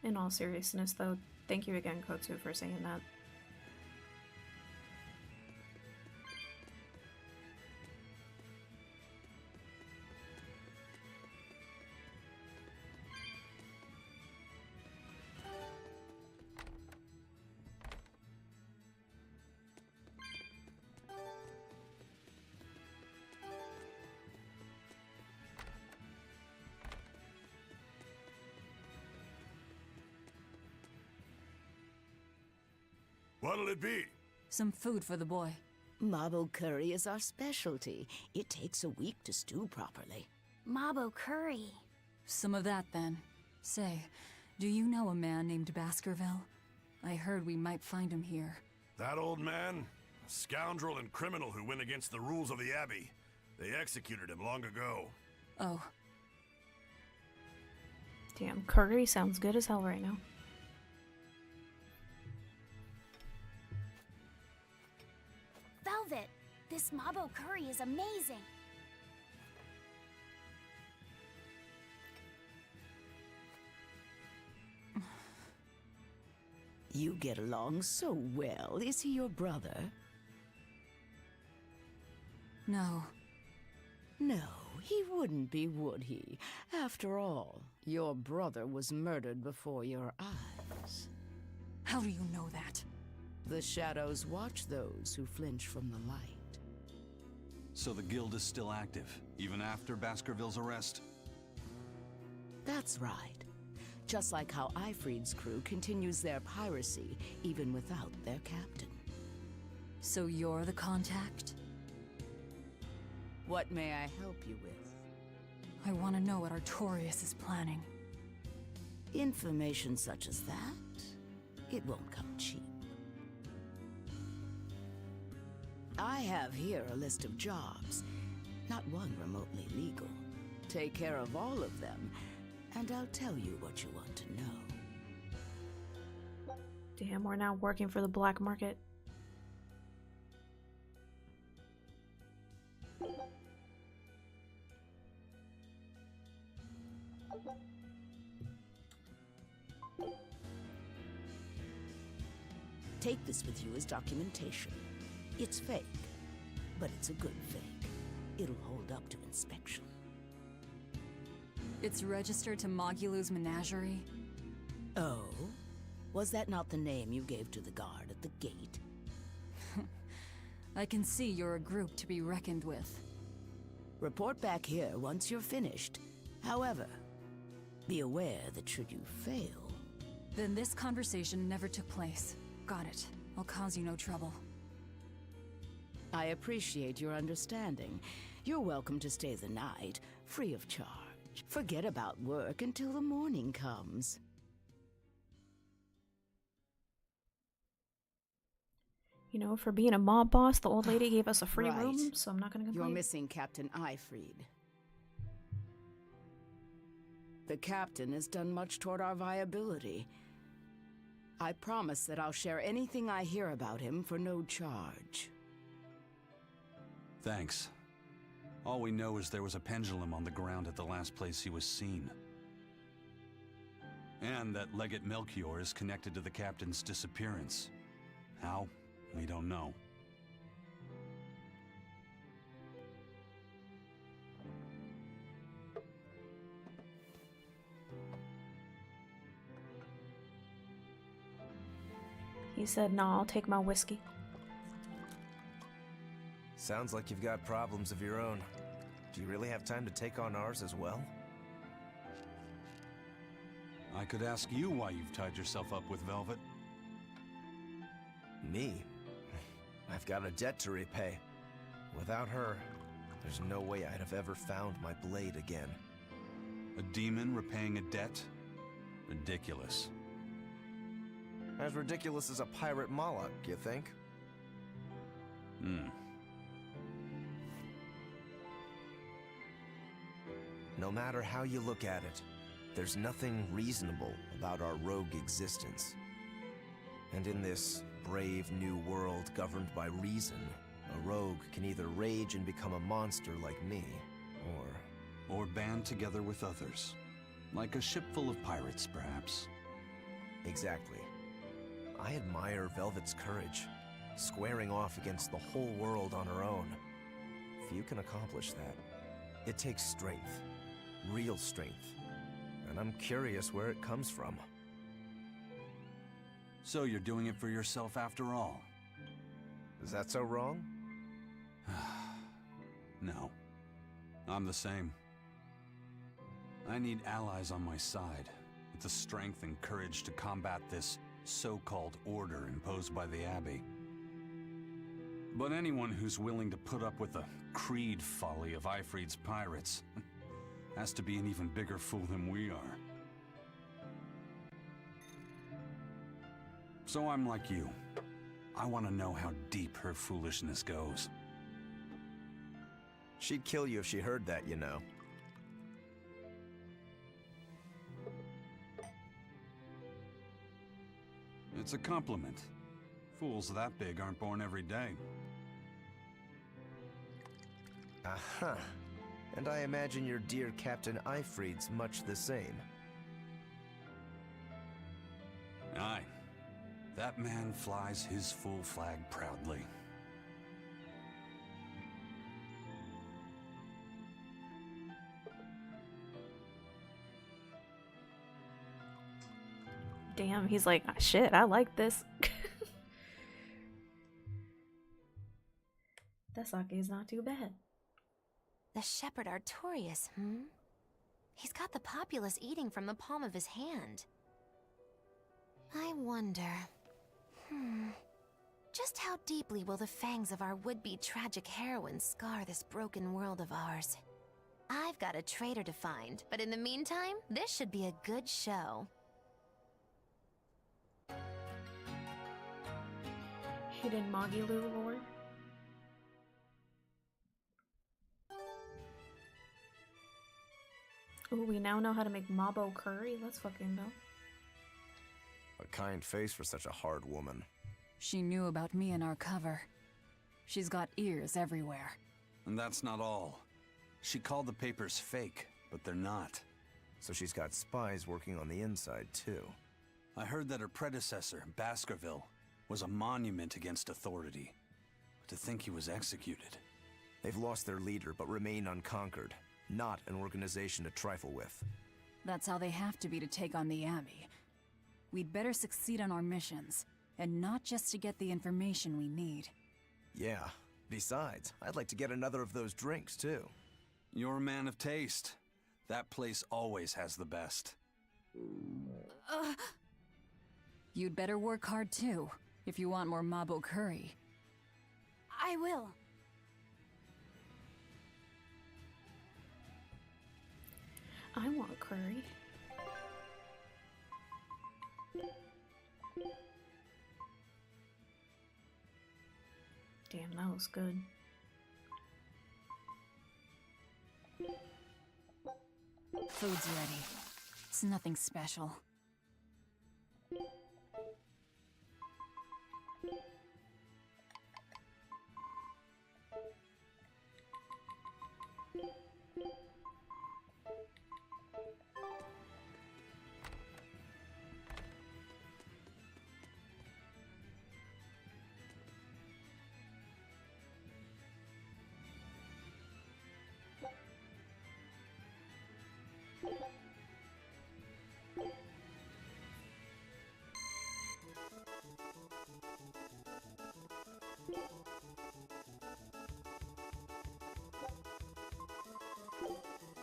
In all seriousness, though, thank you again, Kotsu, for saying that. What'll it be? Some food for the boy. Mabo curry is our specialty. It takes a week to stew properly. Mabo curry. Some of that, then. Say, do you know a man named Baskerville? I heard we might find him here. That old man? A scoundrel and criminal who went against the rules of the Abbey. They executed him long ago. Oh. Damn, curry sounds good as hell right now. Velvet, this Mabo curry is amazing. You get along so well. Is he your brother? No. No, he wouldn't be, would he? After all, your brother was murdered before your eyes. How do you know that? The shadows watch those who flinch from the light. So the guild is still active, even after Baskerville's arrest? That's right. Just like how Ifrid's crew continues their piracy, even without their captain. So you're the contact? What may I help you with? I want to know what Artorias is planning. Information such as that? It won't come cheap. I have here a list of jobs, not one remotely legal. Take care of all of them, and I'll tell you what you want to know. Damn, we're now working for the black market. Take this with you as documentation. It's fake, but it's a good fake. It'll hold up to inspection. It's registered to Mogulu's menagerie? Oh? Was that not the name you gave to the guard at the gate? I can see you're a group to be reckoned with. Report back here once you're finished. However, be aware that should you fail... Then this conversation never took place. Got it. I'll cause you no trouble. I appreciate your understanding. You're welcome to stay the night, free of charge. Forget about work until the morning comes. You know, for being a mob boss, the old lady gave us a free Right. room, so I'm not gonna complain. You're missing Captain Ifrid. the captain has done much toward our viability. I promise that I'll share anything I hear about him for no charge. Thanks. All we know is there was a pendulum on the ground at the last place he was seen. And that Legate Melchior is connected to the captain's disappearance. How? We don't know. He said, "No, I'll take my whiskey." Sounds like you've got problems of your own. Do you really have time to take on ours as well? I could ask you why you've tied yourself up with Velvet. Me? I've got a debt to repay. Without her, there's no way I'd have ever found my blade again. A demon repaying a debt? Ridiculous. As ridiculous as a pirate Moloch, you think? No matter how you look at it, there's nothing reasonable about our rogue existence. And in this brave new world governed by reason, a rogue can either rage and become a monster like me, or band together with others. Like a ship full of pirates, perhaps. Exactly. I admire Velvet's courage, squaring off against the whole world on her own. Few can accomplish that. It takes strength, real strength, and I'm curious where it comes from. So you're doing it for yourself after all? Is that so wrong? No. I'm the same. I need allies on my side, with the strength and courage to combat this so-called order imposed by the Abbey. But anyone who's willing to put up with the creed folly of Ifrid's pirates has to be an even bigger fool than we are. So I'm like you. I want to know how deep her foolishness goes. She'd kill you if she heard that, you know. It's a compliment. Fools that big aren't born every day. Aha. And I imagine your dear Captain Ifrid's much the same. Aye. That man flies his full flag proudly. Damn, he's like, shit, I like this. That sake is not too bad. The shepherd Artorias, He's got the populace eating from the palm of his hand. I wonder... Just how deeply will the fangs of our would-be tragic heroine scar this broken world of ours? I've got a traitor to find, but in the meantime, this should be a good show. Hidden Magilu lore. Ooh, we now know how to make Mabo curry. Let's fucking go. A kind face for such a hard woman. She knew about me and our cover. She's got ears everywhere. And that's not all. She called the papers fake, but they're not. So she's got spies working on the inside, too. I heard that her predecessor, Baskerville, was a monument against authority. To think he was executed. They've lost their leader, but remain unconquered. Not an organization to trifle with. That's how they have to be to take on the Abbey. We'd better succeed on our missions, and not just to get the information we need. Yeah. Besides, I'd like to get another of those drinks, too. You're a man of taste. That place always has the best. You'd better work hard too, if you want more Mabo curry. I will. I want curry. Damn, that was good. Food's ready. It's nothing special.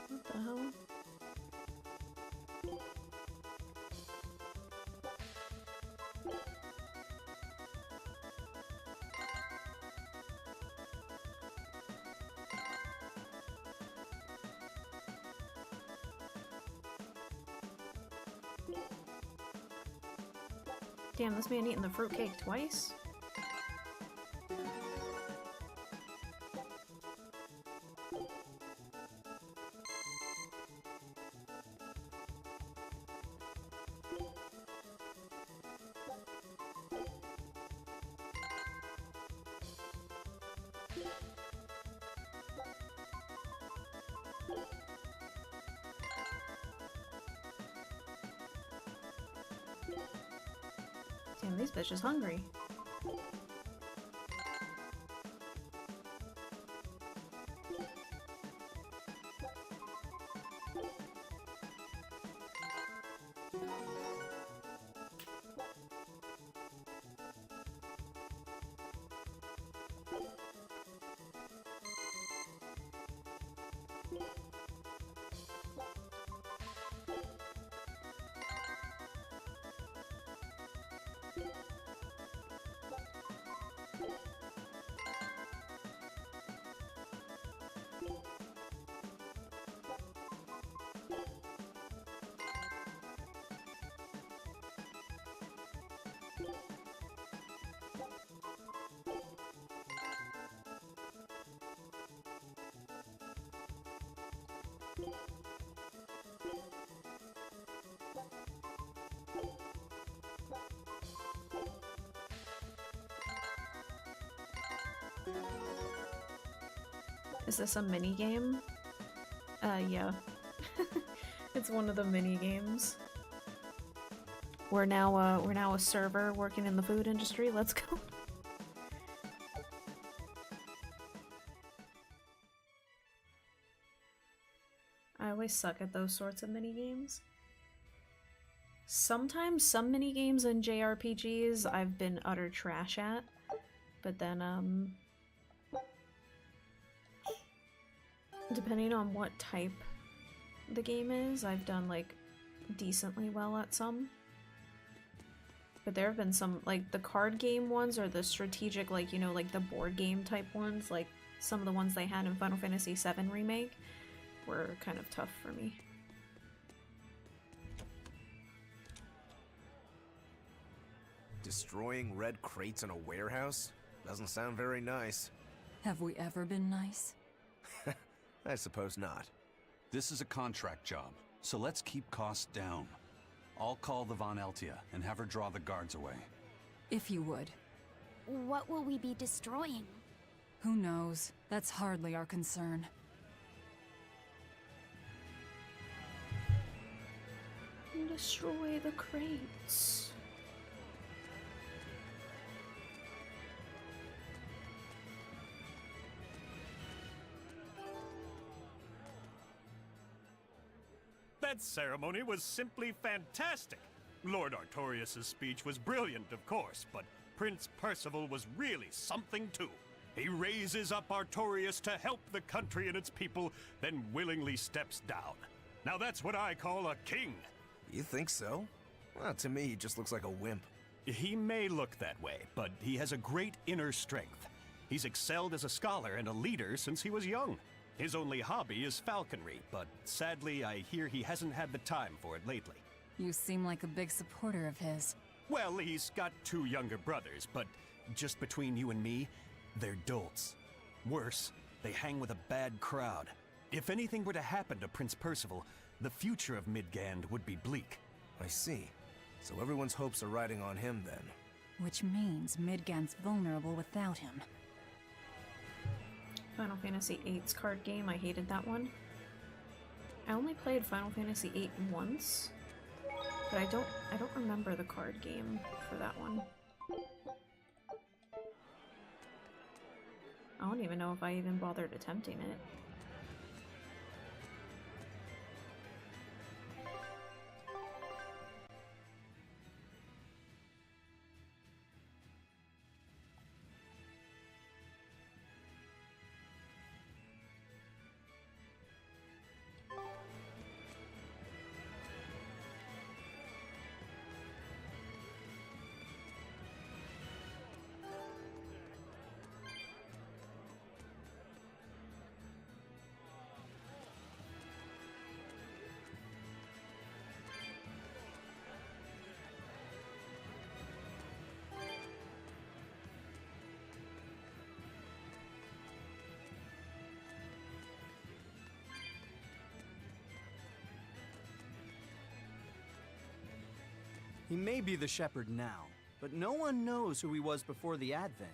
What the hell? Damn, this man eating the fruitcake twice? Damn, these bitches hungry. Is this a mini game? Yeah. It's one of the mini games. We're now a server working in the food industry. Let's go. I always suck at those sorts of mini games. Sometimes some mini games in JRPGs I've been utter trash at, but then depending on what type the game is, I've done like decently well at some. But there have been some, like the card game ones or the strategic, like, you know, like the board game type ones, like some of the ones they had in Final Fantasy VII Remake were kind of tough for me. Destroying red crates in a warehouse? Doesn't sound very nice. Have we ever been nice? I suppose not. This is a contract job, so let's keep costs down. I'll call the Von Eltia and have her draw the guards away. If you would. What will we be destroying? Who knows? That's hardly our concern. Destroy the crates. That ceremony was simply fantastic. Lord Artorias' speech was brilliant, of course, but Prince Percival was really something too. He raises up Artorias to help the country and its people, then willingly steps down. Now that's what I call a king. You think so? Well, to me, he just looks like a wimp. He may look that way, but he has a great inner strength. He's excelled as a scholar and a leader since he was young. His only hobby is falconry, but sadly I hear he hasn't had the time for it lately. You seem like a big supporter of his. Well, he's got 2 younger brothers, but just between you and me, they're dolts. Worse, they hang with a bad crowd. If anything were to happen to Prince Percival, the future of Midgand would be bleak. I see. So everyone's hopes are riding on him then. Which means Midgand's vulnerable without him. Final Fantasy VIII's card game, I hated that one. I only played Final Fantasy VIII once, but I don't remember the card game for that one. I don't even know if I even bothered attempting it. He may be the shepherd now, but no one knows who he was before the Advent,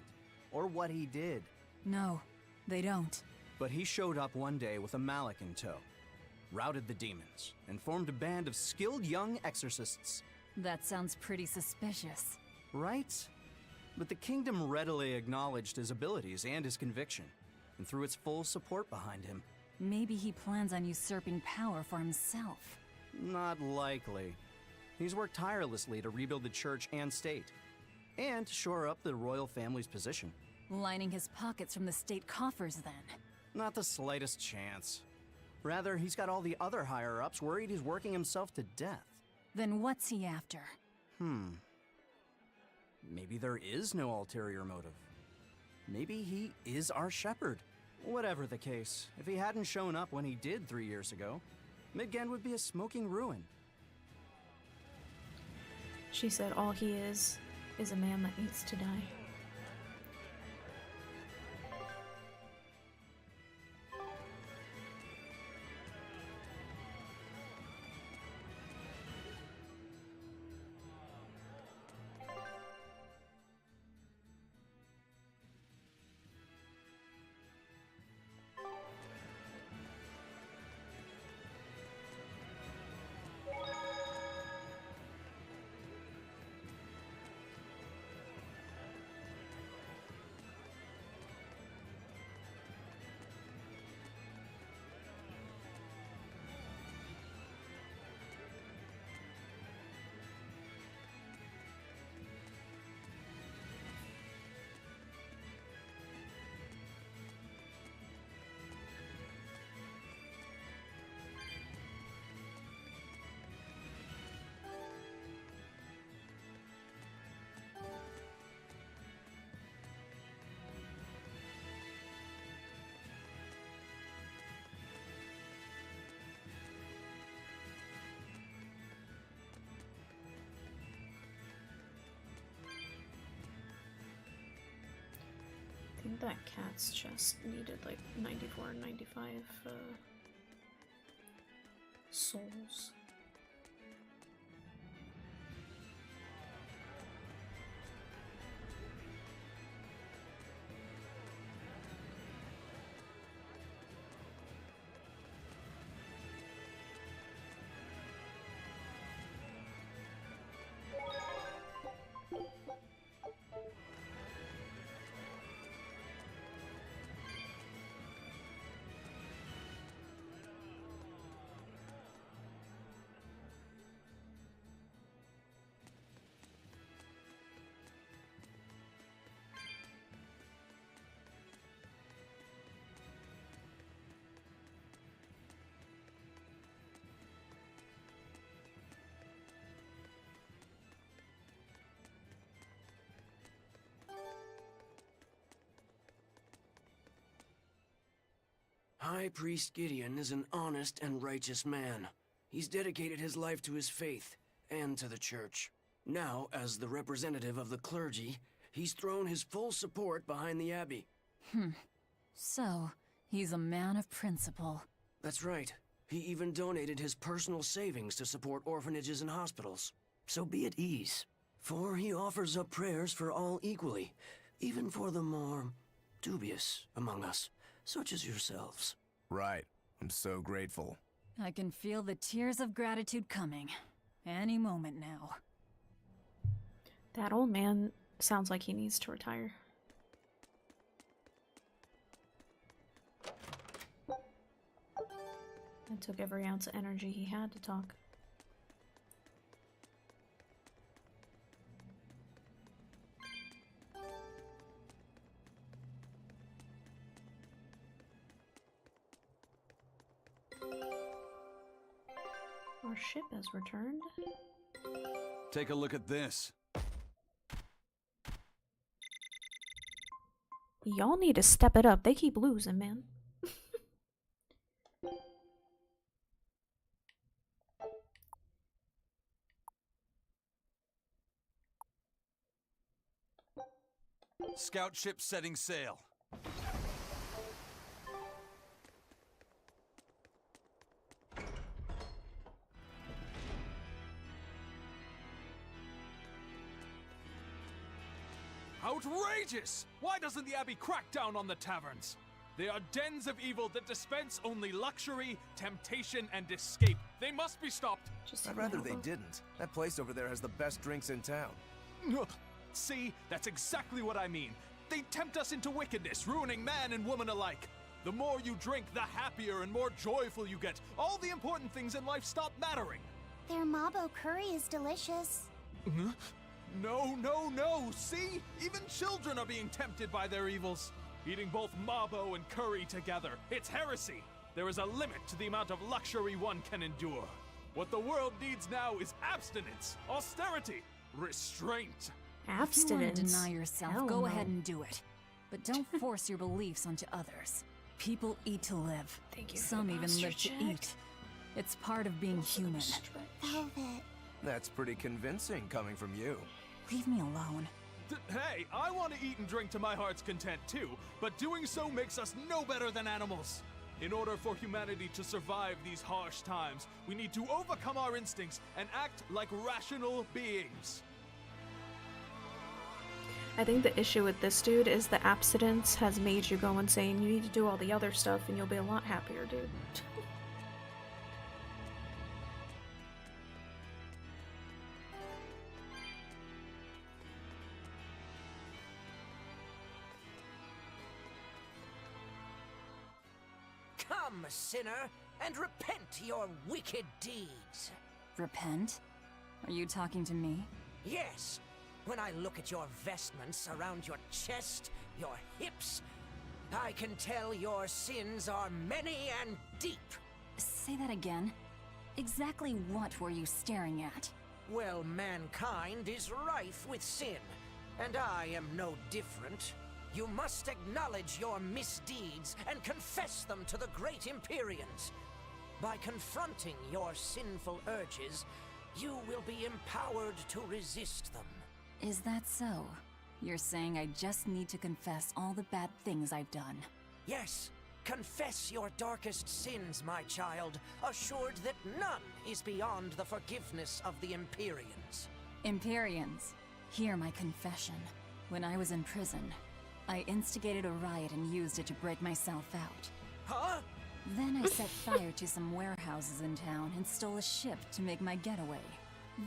or what he did. No, they don't. But he showed up one day with a mallet in tow, routed the demons, and formed a band of skilled young exorcists. That sounds pretty suspicious. Right? But the kingdom readily acknowledged his abilities and his conviction, and threw its full support behind him. Maybe he plans on usurping power for himself. Not likely. He's worked tirelessly to rebuild the church and state, and shore up the royal family's position. Lining his pockets from the state coffers, then. Not the slightest chance. Rather, he's got all the other higher-ups worried he's working himself to death. Then what's he after? Maybe there is no ulterior motive. Maybe he is our shepherd. Whatever the case, if he hadn't shown up when he did 3 years ago, Midgand would be a smoking ruin. She said all he is a man that needs to die. I think that cat's chest needed like 94 and 95 souls. High Priest Gideon is an honest and righteous man. He's dedicated his life to his faith and to the church. Now, as the representative of the clergy, he's thrown his full support behind the Abbey. So, he's a man of principle. That's right. He even donated his personal savings to support orphanages and hospitals. So be at ease, for he offers up prayers for all equally, even for the more dubious among us, such as yourselves. Right. I'm so grateful. I can feel the tears of gratitude coming. Any moment now. That old man sounds like he needs to retire. It took every ounce of energy he had to talk. Our ship has returned. Take a look at this. Y'all need to step it up. They keep losing, man. Scout ship setting sail. Outrageous! Why doesn't the Abbey crack down on the taverns? They are dens of evil that dispense only luxury, temptation, and escape. They must be stopped. I'd rather they didn't. That place over there has the best drinks in town. See, that's exactly what I mean. They tempt us into wickedness, ruining man and woman alike. The more you drink, the happier and more joyful you get. All the important things in life stop mattering. Their Mabo curry is delicious. No, no, no! See? Even children are being tempted by their evils. Eating both Mabo and curry together. It's heresy! There is a limit to the amount of luxury one can endure. What the world needs now is abstinence, austerity, restraint. If you want to Abstinence. deny yourself, Hell go no. ahead and do it. But don't force your beliefs onto others. People eat to live. Thank you for Some the even posture live to check. eat. It's part of being human. Velvet. That's pretty convincing coming from you. Leave me alone. Hey, I want to eat and drink to my heart's content too, but doing so makes us no better than animals. In order for humanity to survive these harsh times, we need to overcome our instincts and act like rational beings. I think the issue with this dude is the abstinence has made you go insane. You need to do all the other stuff and you'll be a lot happier, dude. Come, sinner, and repent your wicked deeds. Repent? Are you talking to me? Yes. When I look at your vestments around your chest, your hips, I can tell your sins are many and deep. Say that again. Exactly what were you staring at? Well, mankind is rife with sin, and I am no different. You must acknowledge your misdeeds and confess them to the great Empyreans. By confronting your sinful urges, you will be empowered to resist them. Is that so? You're saying I just need to confess all the bad things I've done? Yes, confess your darkest sins, my child, assured that none is beyond the forgiveness of the Empyreans. Empyreans, hear my confession. When I was in prison, I instigated a riot and used it to break myself out. Huh? Then I set fire to some warehouses in town and stole a ship to make my getaway.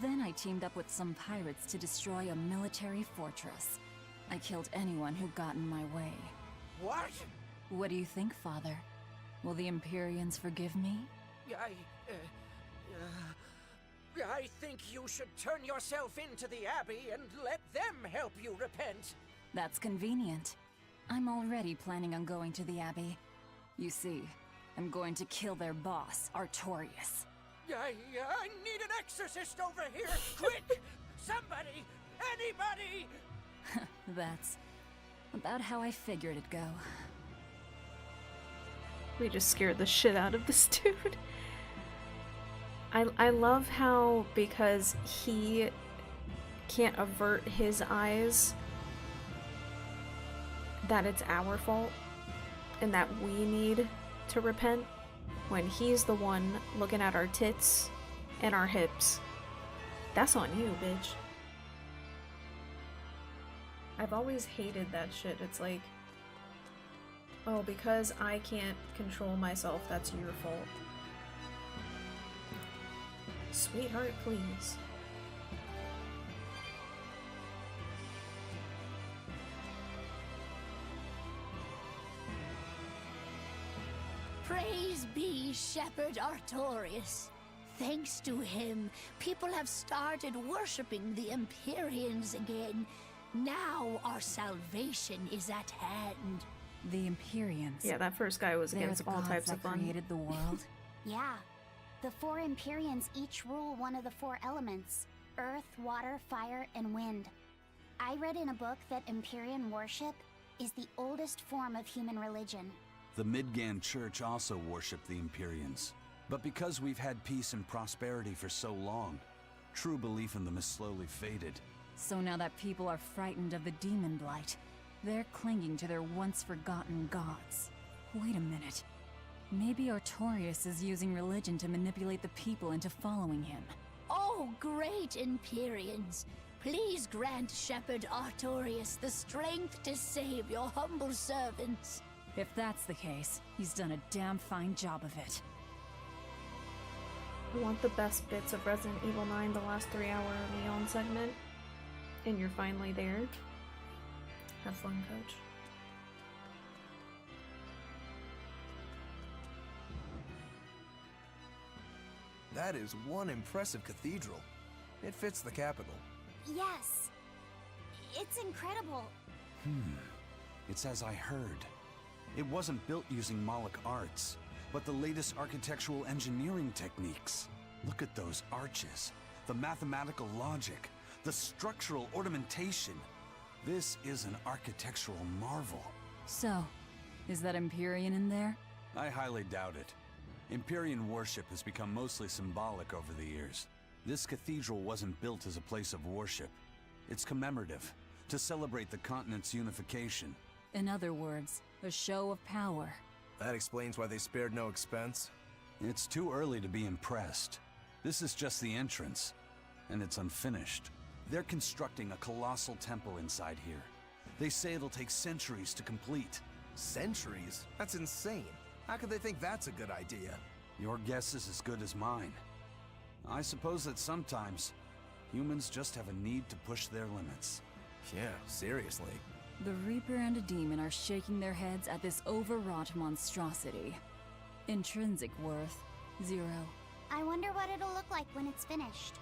Then I teamed up with some pirates to destroy a military fortress. I killed anyone who got in my way. What? What do you think, Father? Will the Empyreans forgive me? I think you should turn yourself into the Abbey and let them help you repent. That's convenient. I'm already planning on going to the Abbey. You see, I'm going to kill their boss, Artorius. I need an exorcist over here! Quick! Somebody! Anybody! That's about how I figured it'd go. We just scared the shit out of this dude. I love how, because he can't avert his eyes, that it's our fault and that we need to repent. when he's the one looking at our tits and our hips. That's on you, bitch. I've always hated that shit. It's like, oh, because I can't control myself, that's your fault. Sweetheart, please. Praise be Shepherd Artorius. Thanks to him, people have started worshipping the Empyreans again. Now our salvation is at hand. The Empyreans. Yeah, that first guy was They're against the all gods types that of fun. created the world. Yeah. The 4 Empyreans each rule one of the 4 elements: earth, water, fire, and wind. I read in a book that Empyrean worship is the oldest form of human religion. The Midgand Church also worshipped the Empyreans. But because we've had peace and prosperity for so long, true belief in them has slowly faded. So now that people are frightened of the demon blight, they're clinging to their once-forgotten gods. Wait a minute. Maybe Artorius is using religion to manipulate the people into following him. Oh, great Empyreans! Please grant Shepherd Artorius the strength to save your humble servants. If that's the case, he's done a damn fine job of it. Want the best bits of Resident Evil 9, the last 3-hour Neon segment? And you're finally there? Have fun, coach. That is one impressive cathedral. It fits the capital. Yes. It's incredible. It's as I heard. It wasn't built using Moloch arts, but the latest architectural engineering techniques. Look at those arches, the mathematical logic, the structural ornamentation. This is an architectural marvel. So, is that Empyrean in there? I highly doubt it. Empyrean worship has become mostly symbolic over the years. This cathedral wasn't built as a place of worship. It's commemorative, to celebrate the continent's unification. In other words, a show of power. That explains why they spared no expense. It's too early to be impressed. This is just the entrance, and it's unfinished. They're constructing a colossal temple inside here. They say it'll take centuries to complete. Centuries? That's insane. How could they think that's a good idea? Your guess is as good as mine. I suppose that sometimes humans just have a need to push their limits. Yeah, seriously. The Reaper and a demon are shaking their heads at this overwrought monstrosity. Intrinsic worth, 0. I wonder what it'll look like when it's finished.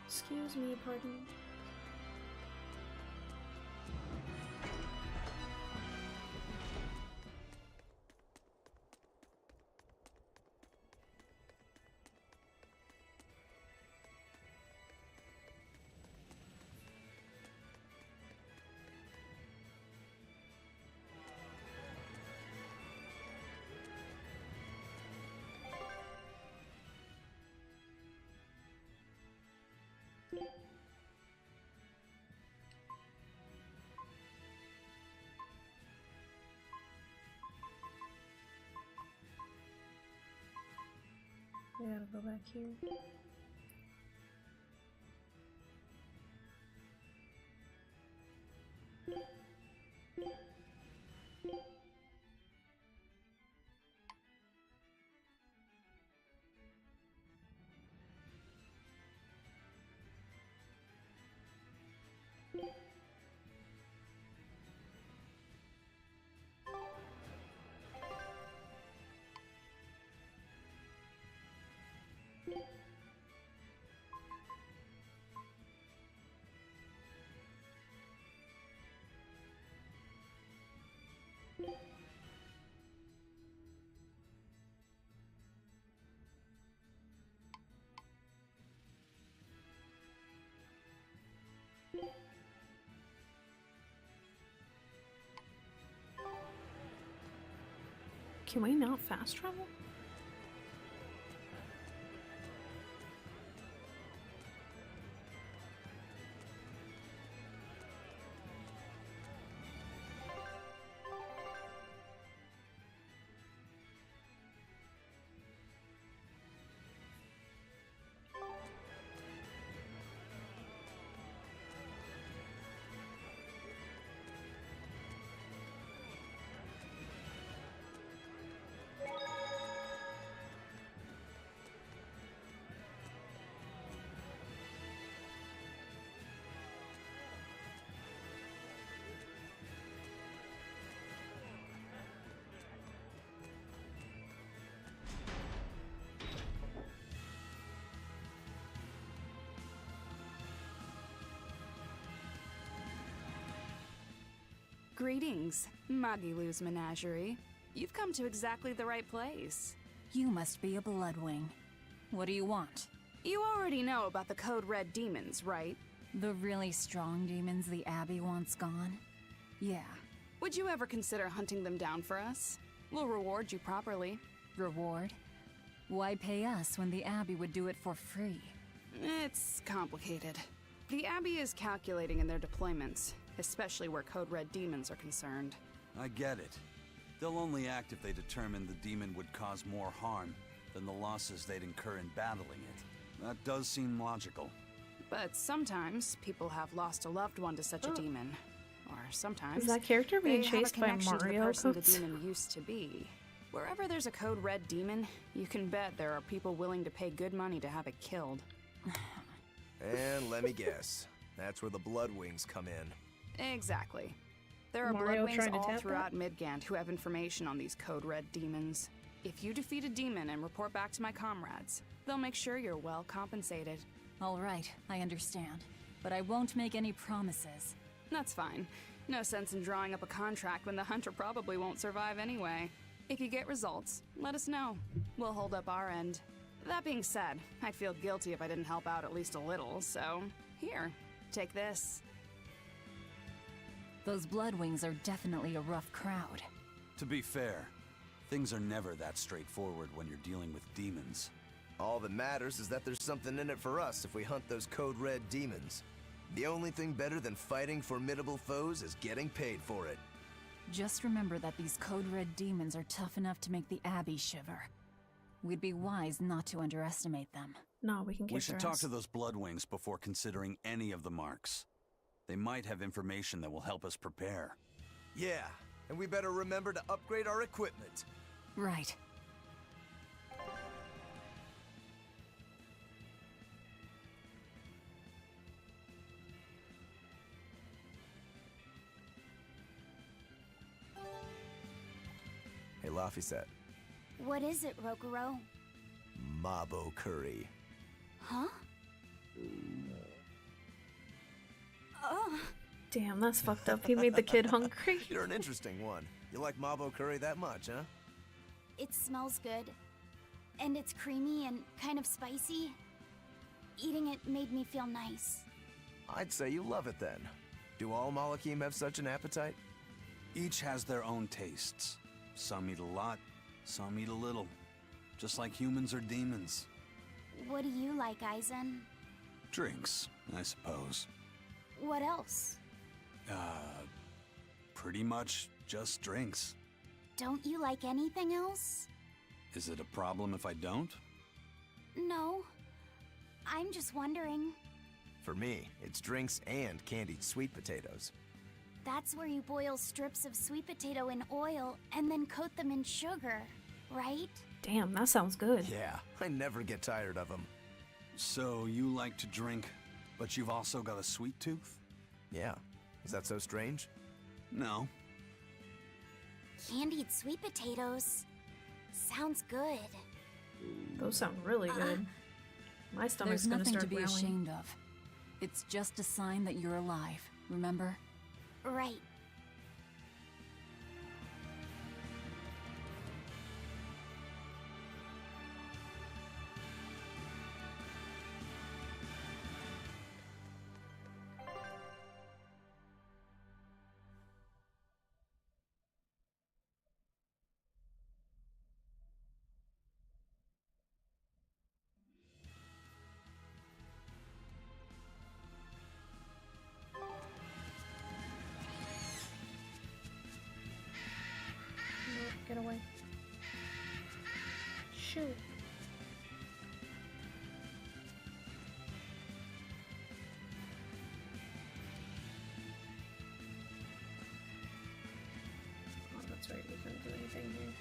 Excuse me, pardon. I gotta go back here. Can we not fast travel? Greetings, Magilou's menagerie. You've come to exactly the right place. You must be a Bloodwing. What do you want? You already know about the Code Red demons, right? The really strong demons the Abbey wants gone? Yeah. Would you ever consider hunting them down for us? We'll reward you properly. Reward? Why pay us when the Abbey would do it for free? It's complicated. The Abbey is calculating in their deployments, especially where Code Red demons are concerned. I get it. They'll only act if they determine the demon would cause more harm than the losses they'd incur in battling it. That does seem logical. But sometimes people have lost a loved one to such a demon. Or sometimes Is that character being they have a chased by connection to the Mario person the Coats? demon used to be. Wherever there's a Code Red demon, you can bet there are people willing to pay good money to have it killed. And let me guess, that's where the Bloodwings come in. Exactly. There are Mario trying Bloodwings to all tap throughout Midgand who have information on these Code Red demons. If you defeat a demon and report back to my comrades, they'll make sure you're well compensated. All right, I understand. But I won't make any promises. That's fine. No sense in drawing up a contract when the hunter probably won't survive anyway. If you get results, let us know. We'll hold up our end. That being said, I'd feel guilty if I didn't help out at least a little, so here, take this. Those Bloodwings are definitely a rough crowd. To be fair, things are never that straightforward when you're dealing with demons. All that matters is that there's something in it for us if we hunt those Code Red demons. The only thing better than fighting formidable foes is getting paid for it. Just remember that these Code Red demons are tough enough to make the Abbey shiver. We'd be wise not to underestimate them. No, we can kick We should their talk ass. to those Bloodwings before considering any of the marks. They might have information that will help us prepare. Yeah, and we better remember to upgrade our equipment. Right. Hey, Laphicet. What is it, Rokuro? Mabo curry. Huh? Oh. Damn, that's fucked up. He made the kid hungry. You're an interesting one. You like Mabo curry that much, huh? It smells good. And it's creamy and kind of spicy. Eating it made me feel nice. I'd say you love it then. Do all Malakim have such an appetite? Each has their own tastes. Some eat a lot, some eat a little. Just like humans or demons. What do you like, Aizen? Drinks, I suppose. What else? Pretty much just drinks. Don't you like anything else? Is it a problem if I don't? No. I'm just wondering. For me, it's drinks and candied sweet potatoes. That's where you boil strips of sweet potato in oil and then coat them in sugar, right? Damn, that sounds good. Yeah, I never get tired of them. So you like to drink, but you've also got a sweet tooth? Yeah. Is that so strange? No. Candied sweet potatoes. Sounds good. Those sound really good. My stomach's There's gonna nothing start to be growling. ashamed of. It's just a sign that you're alive, remember? Right. Get away. Shoot. Oh, that's right. We couldn't do anything here.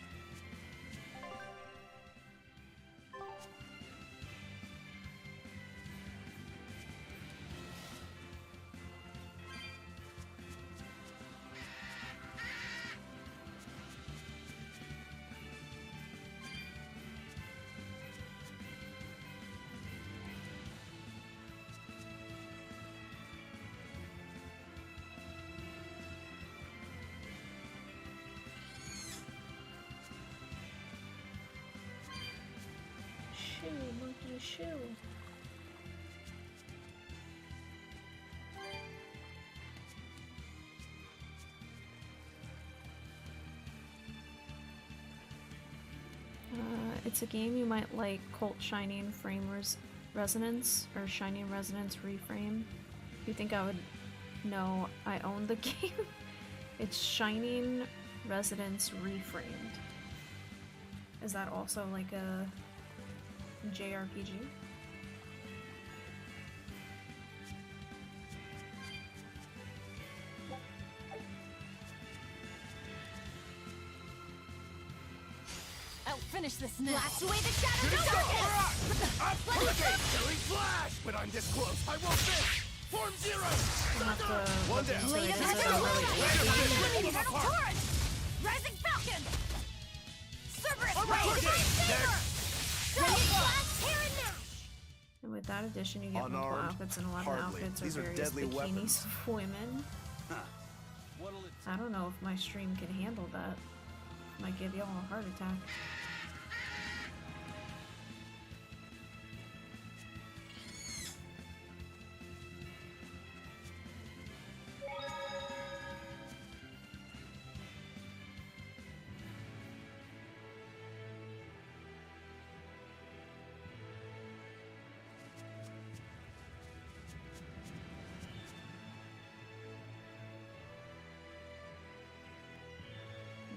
monkey shoe. It's a game you might like, Cult Shining Frame Resonance, or Shining Resonance Reframe. You think I would know I own the game? It's Shining Resonance Reframed. Is that also like a JRPG? I'll finish this now. Blast away the shadows of darkness! Silly flash! When I'm this close, I won't miss! Form zero! One down. Lay it Let's at go! the Eternal Torrent! Rising Falcon! Cerberus Blade Divine Saber! Dragon Blast Tear and Gnash! And with that addition, you get multiple Unarmed? outfits, and 11 Hardly. outfits These are are various deadly bikinis weapons. of women. I don't know if my stream can handle that. Might give y'all a heart attack.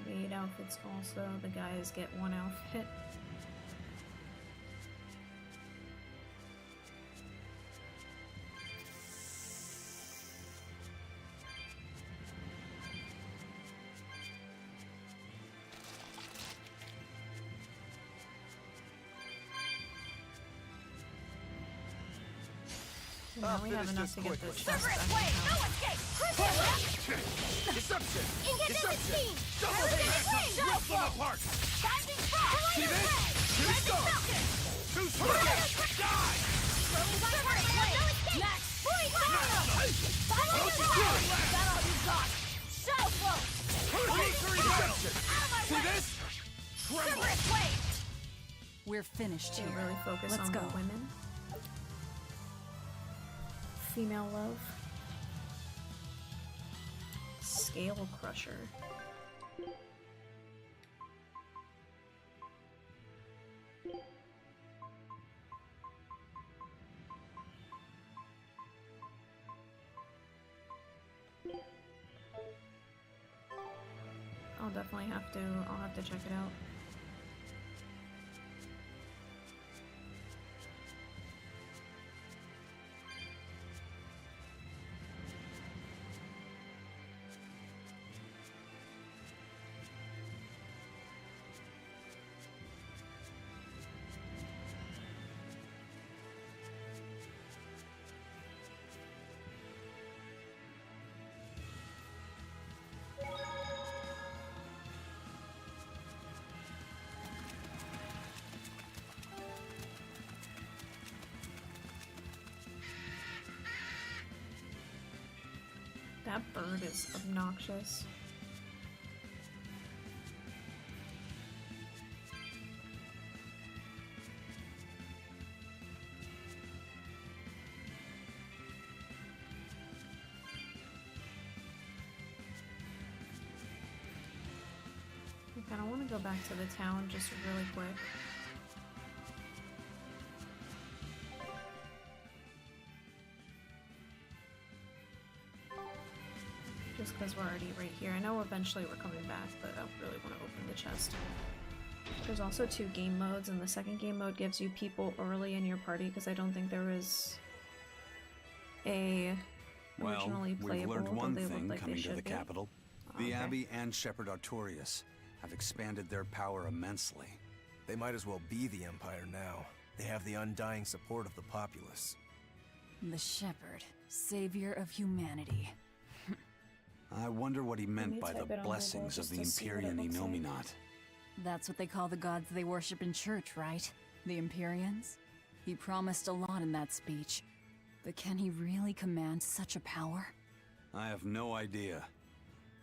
Maid outfits also. The guys get one outfit. So now we have enough to get the chest back in No house. escape! Deception! Incandescent Steam! Double hit! Rip them apart! Binding Frost! See this? Here we Rising go! Falcon! Too strong! Die! Cerberus Blade! No escape! Max! Point Fire! Is that all you got? Shadow Flow! Deception! Out of my See way! this? Tremble! Cerberus Blade! We're finished They here. really focus Let's on go. the women. Female love. Scale Crusher. I'll definitely I'll have to check it out. That bird is obnoxious. I kind of want to go back to the town just really quick. Just because we're already right here. I know eventually we're coming back, but I really want to open the chest. There's also 2 game modes, and the second game mode gives you people early in your party, because I don't think there was a originally Well, playable, we've learned one though they look thing like they coming to should the be. capital. Oh, The okay. Abbey and Shepherd Artorius have expanded their power immensely. They might as well be the Empire now. They have the undying support of the populace. The Shepherd, savior of humanity. I wonder what he meant me by type the it on blessings Google of the just to see what it Empyrean looks like. Enominat. That's what they call the gods they worship in church, right? The Empyreans? He promised a lot in that speech. But can he really command such a power? I have no idea.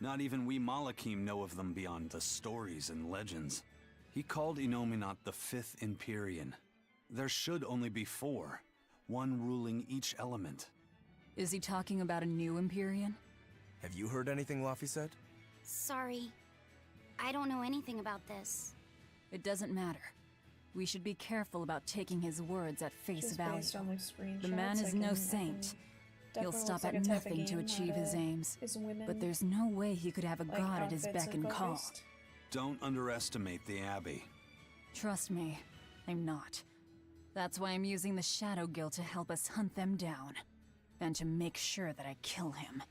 Not even we Malakim know of them beyond the stories and legends. He called Enominat the 5th Empyrean. There should only be 4, one ruling each element. Is he talking about a new Empyrean? Have you heard anything Laufey said? Sorry. I don't know anything about this. It doesn't matter. We should be careful about taking his words at face Just value. based on, like, screenshots, The man is I no can saint. He'll definitely stop looks like at a type of nothing to game achieve that, his aims. is women, But there's no way he could have a like, god at his outfits beck and call. focused. Don't underestimate the Abbey. Trust me, I'm not. That's why I'm using the Shadow Guild to help us hunt them down. And to make sure that I kill him.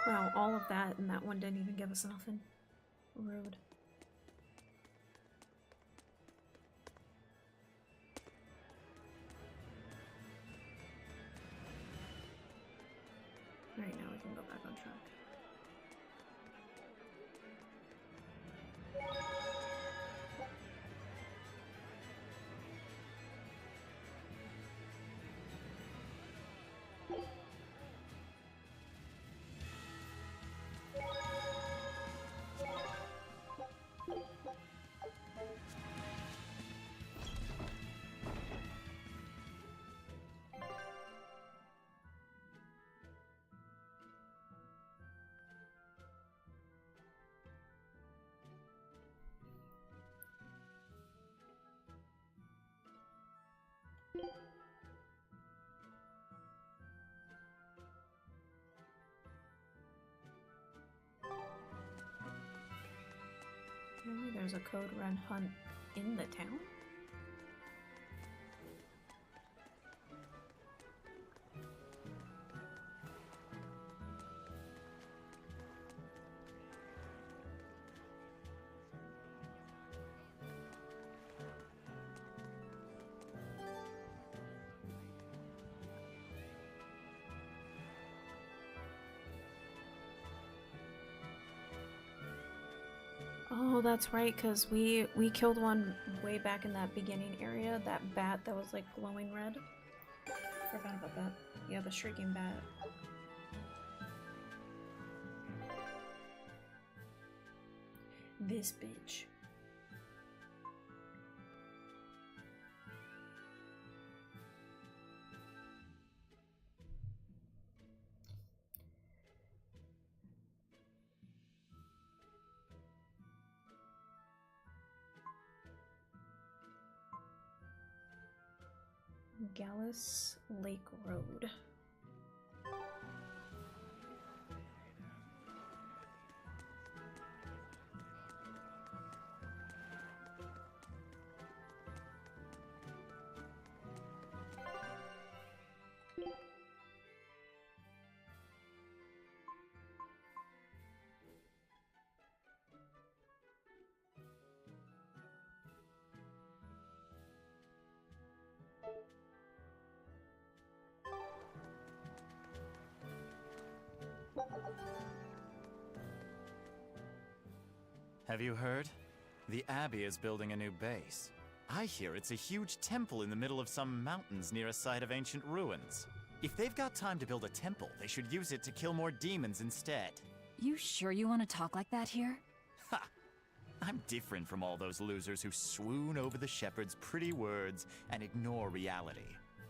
Wow, all of that, and that one didn't even give us nothing. Rude. Alright, now we can go back on track. Really? There's a Code Red hunt in the town? Oh, that's right, because we killed one way back in that beginning area, that bat that was like glowing red. Forgot about that. Yeah, the shrieking bat. This bitch. Gallus Lake Road. Have you heard? The Abbey is building a new base. I hear it's a huge temple in the middle of some mountains near a site of ancient ruins. If they've got time to build a temple, they should use it to kill more demons instead. You sure you want to talk like that here? Ha! I'm different from all those losers who swoon over the shepherd's pretty words and ignore reality.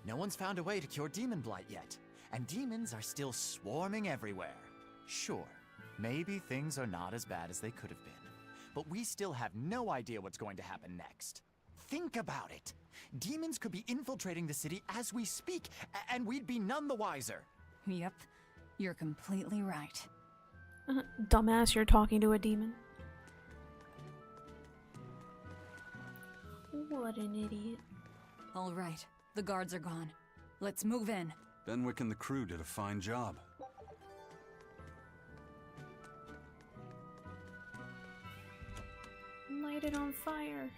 No one's found a way to cure demon blight yet, and demons are still swarming everywhere. Sure, maybe things are not as bad as they could have been, but we still have no idea what's going to happen next. Think about it. Demons could be infiltrating the city as we speak, and we'd be none the wiser. Yep, you're completely right. Dumbass, you're talking to a demon. What an idiot. All right, the guards are gone. Let's move in. Benwick and the crew did a fine job. Light it on fire.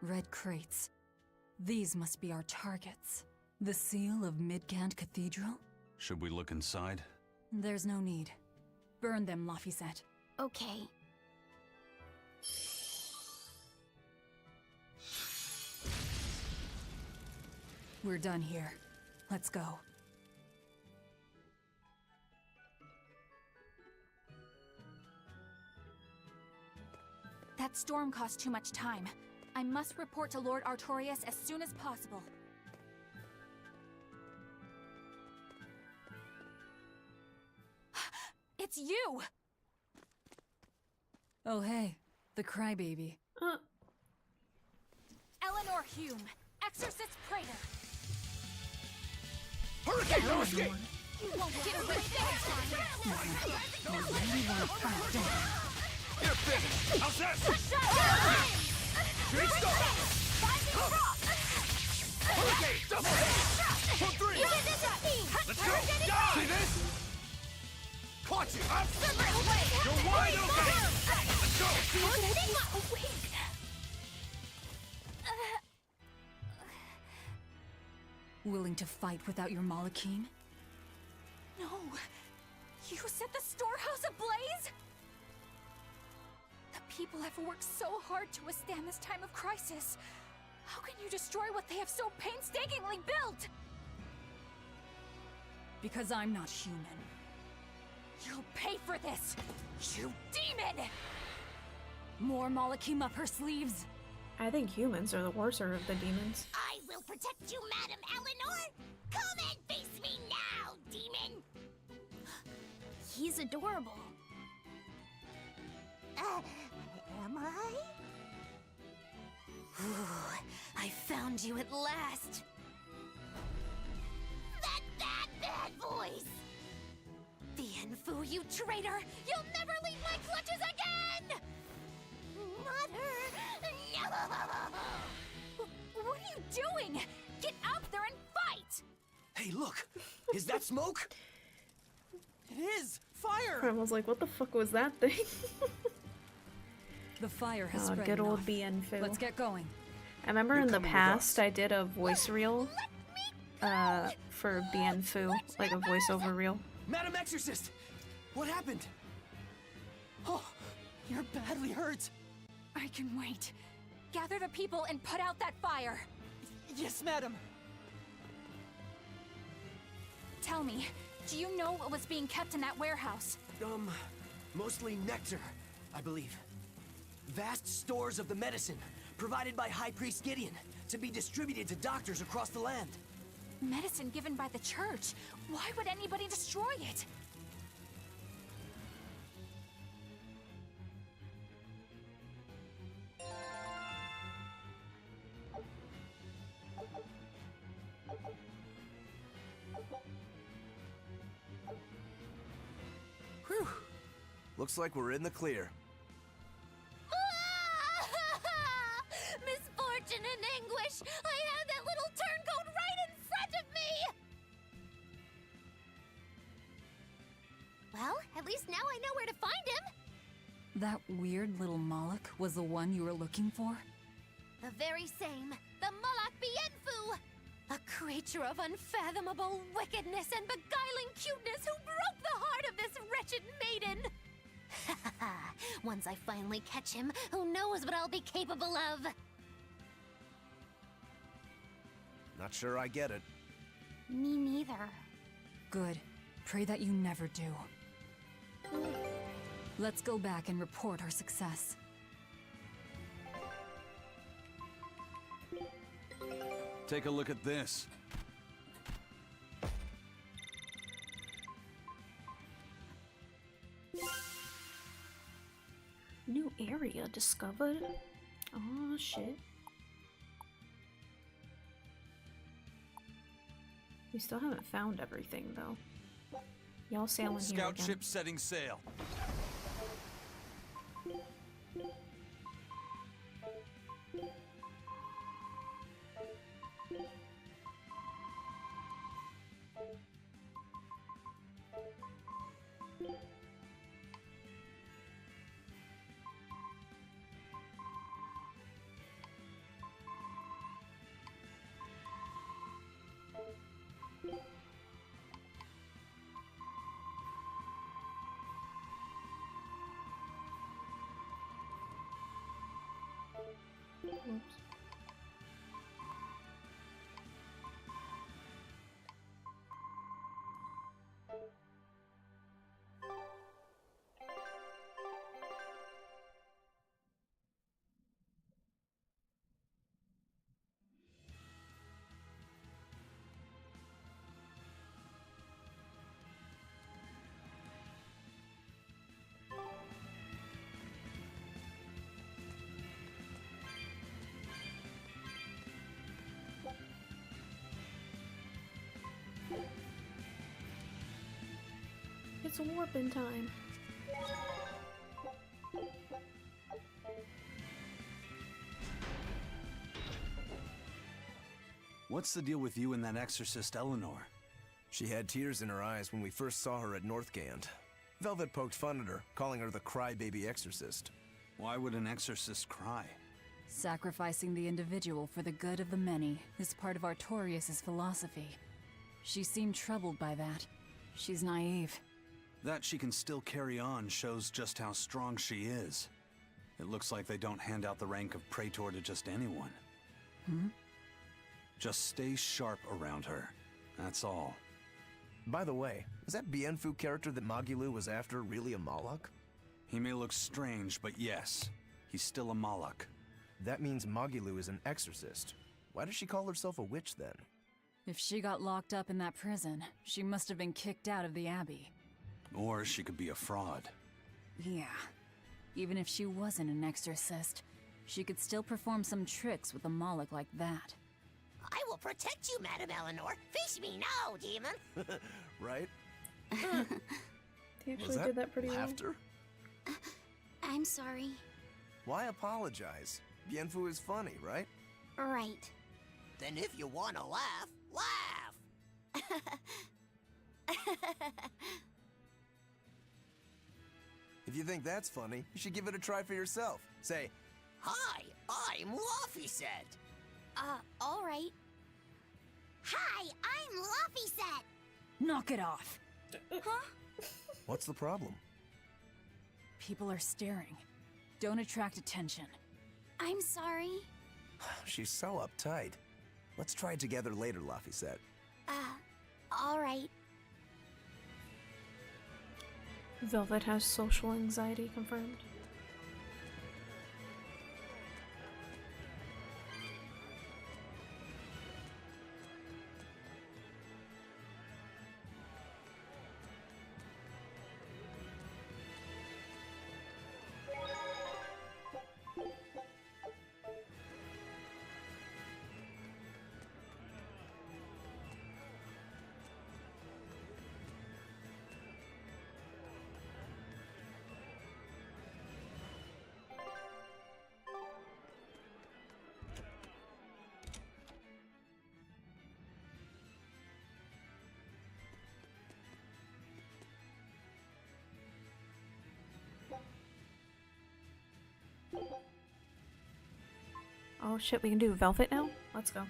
Red crates. These must be our targets. The seal of Midgand Cathedral? Should we look inside? There's no need. Burn them, Laphicet. Okay. We're done here. Let's go. That storm cost too much time. I must report to Lord Artorius as soon as possible. It's you! Oh hey, the crybaby. Eleanor Hume, Exorcist Praetor. Hurricane, no escape! You won't get away this time! You really want to fight, don't you? You're finished! How's that? Great stuff! Hurricane, double hit! Pull three! Let's go! See this? Caught you! Up! You're wide open! Let's go! Willing to fight without your Malachim? No! You set the storehouse ablaze?! The people have worked so hard to withstand this time of crisis. How can you destroy what they have so painstakingly built? Because I'm not human. You'll pay for this, you demon! More Malachim up her sleeves? I think humans are the worser of the demons. I will protect you, Madam Eleanor! Come and face me now, demon! He's adorable. Am I? Ooh, I found you at last. That bad voice! Bienfu, you traitor! You'll never leave my clutches again! Mother! No! What are you doing? Get out there and fight! Hey, look! Is that smoke? It is! Fire! I was like, what the fuck was that thing? The fire has spread good old enough. Bienfu. Let's get going. I remember in the past I did a voice reel for Bienfu, like a voiceover reel. Madam Exorcist! What happened? Oh, you're badly hurt. I can wait. Gather the people and put out that fire. Yes, madam. Tell me, do you know what was being kept in that warehouse? Mostly nectar, I believe. Vast stores of the medicine, provided by High Priest Gideon, to be distributed to doctors across the land. Medicine given by the church. Why would anybody destroy it? Whew. Looks like we're in the clear. Misfortune and anguish! I had that little turncoat right in front of me! Well, at least now I know where to find him! That weird little Moloch was the one you were looking for? The very same, the Malak Bienfu! A creature of unfathomable wickedness and beguiling cuteness who broke the heart of this wretched maiden! Once I finally catch him, who knows what I'll be capable of? Not sure I get it. Me neither. Good. Pray that you never do. Let's go back and report our success. Take a look at this. New area discovered. Oh shit. We still haven't found everything, though. Y'all sailing here Scout again. ship setting sail. Oops. It's warping time. What's the deal with you and that exorcist Eleanor? She had tears in her eyes when we first saw her at Northgand. Velvet poked fun at her, calling her the crybaby exorcist. Why would an exorcist cry? Sacrificing the individual for the good of the many is part of Artorias' philosophy. She seemed troubled by that. She's naive. That she can still carry on shows just how strong she is. It looks like they don't hand out the rank of Praetor to just anyone. Hmm? Just stay sharp around her. That's all. By the way, is that Bienfu character that Magilu was after really a Moloch? He may look strange, but yes, he's still a Moloch. That means Magilu is an exorcist. Why does she call herself a witch then? If she got locked up in that prison, she must have been kicked out of the Abbey. Or she could be a fraud. Yeah. Even if she wasn't an exorcist, she could still perform some tricks with a Moloch like that. I will protect you, Madam Eleanor. Face me now, demon. Right? They actually did that pretty laughter? well. I'm sorry. Why apologize? Bienfu is funny, right? Right. Then if you want to laugh, laugh. If you think that's funny, you should give it a try for yourself. Say, Hi, I'm Laffyset. All right. Hi, I'm Laffyset. Knock it off! Huh? what's the problem? People are staring. Don't attract attention. I'm sorry. She's so uptight. Let's try it together later, Laffyset. All right. Velvet has social anxiety confirmed. Oh shit, we can do Velvet now? Let's go.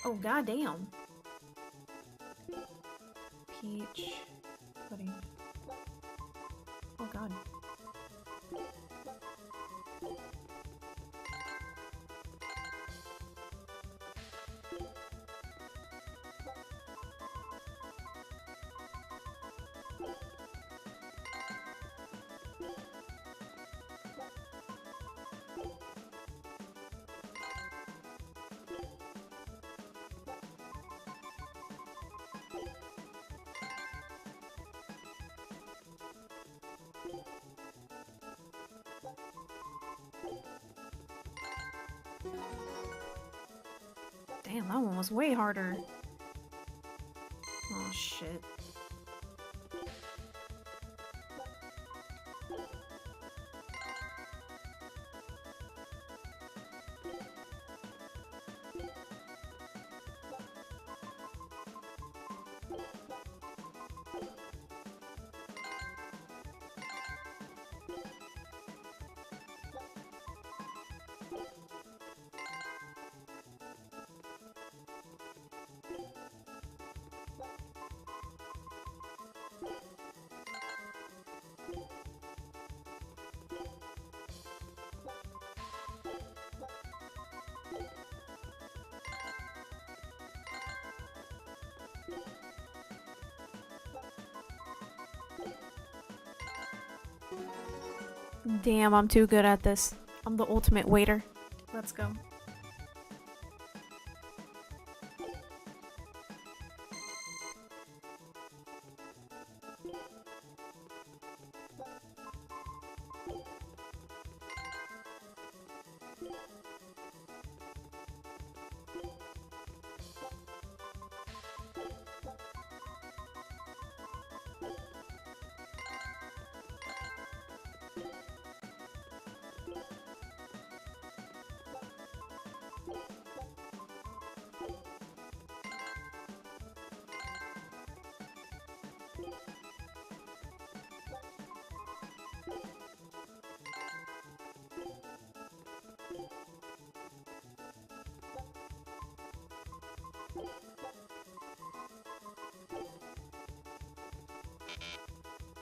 Oh goddamn. Peach. Pudding. Oh god. Damn, that one was way harder. Oh shit. Damn, I'm too good at this. I'm the ultimate waiter. Let's go.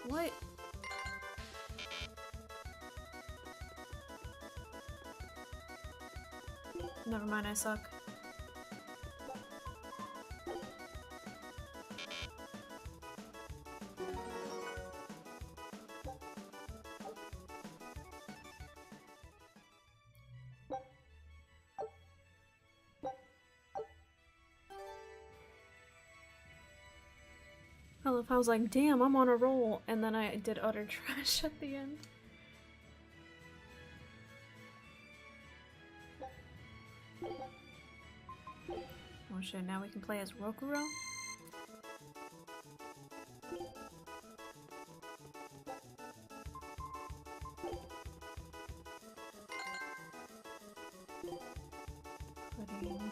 What? Never mind, I suck. I love how I was like, damn, I'm on a roll, and then I did utter trash at the end. Oh shit, now we can play as Rokuro? Pudding.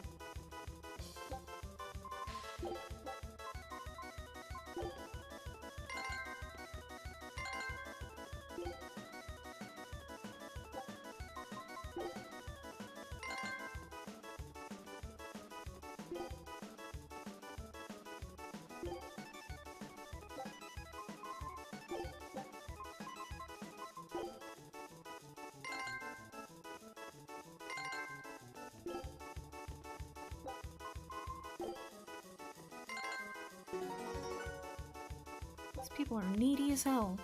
These people are needy as hell.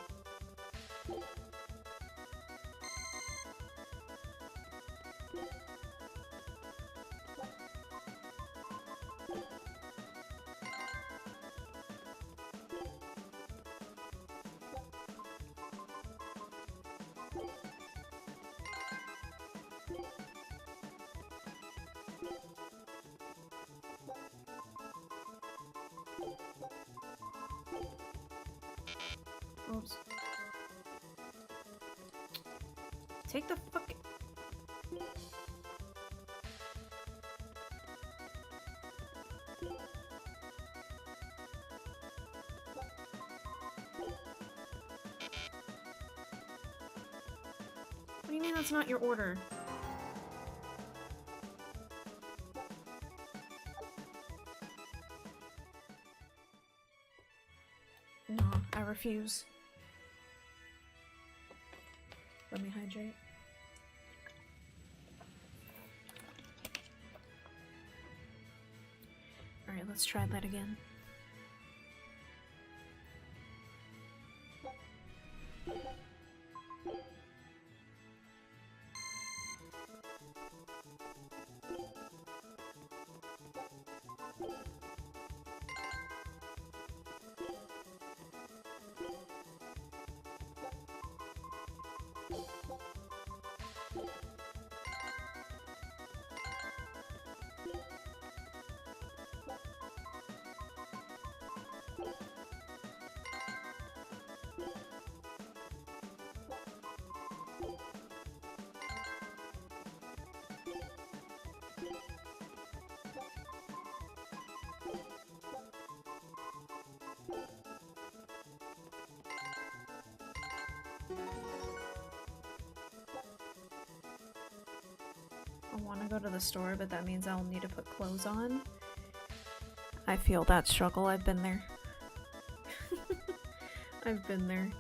Oops. Take the fucking... What do you mean that's not your order? No, I refuse. Let me hydrate. Alright, let's try that again. I want to go to the store, but that means I'll need to put clothes on. I feel that struggle. I've been there. I've been there.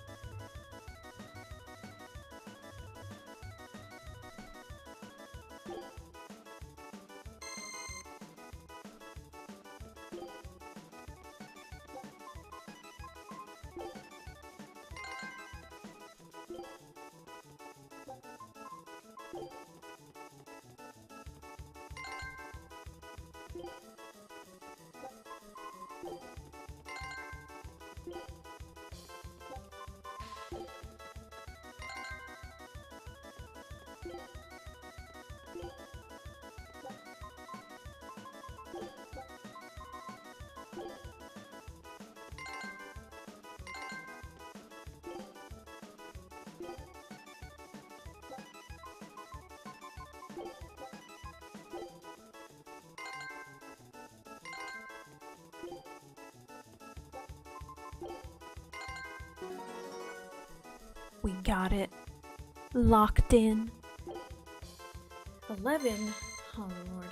We got it. Locked in. 11? Oh lord.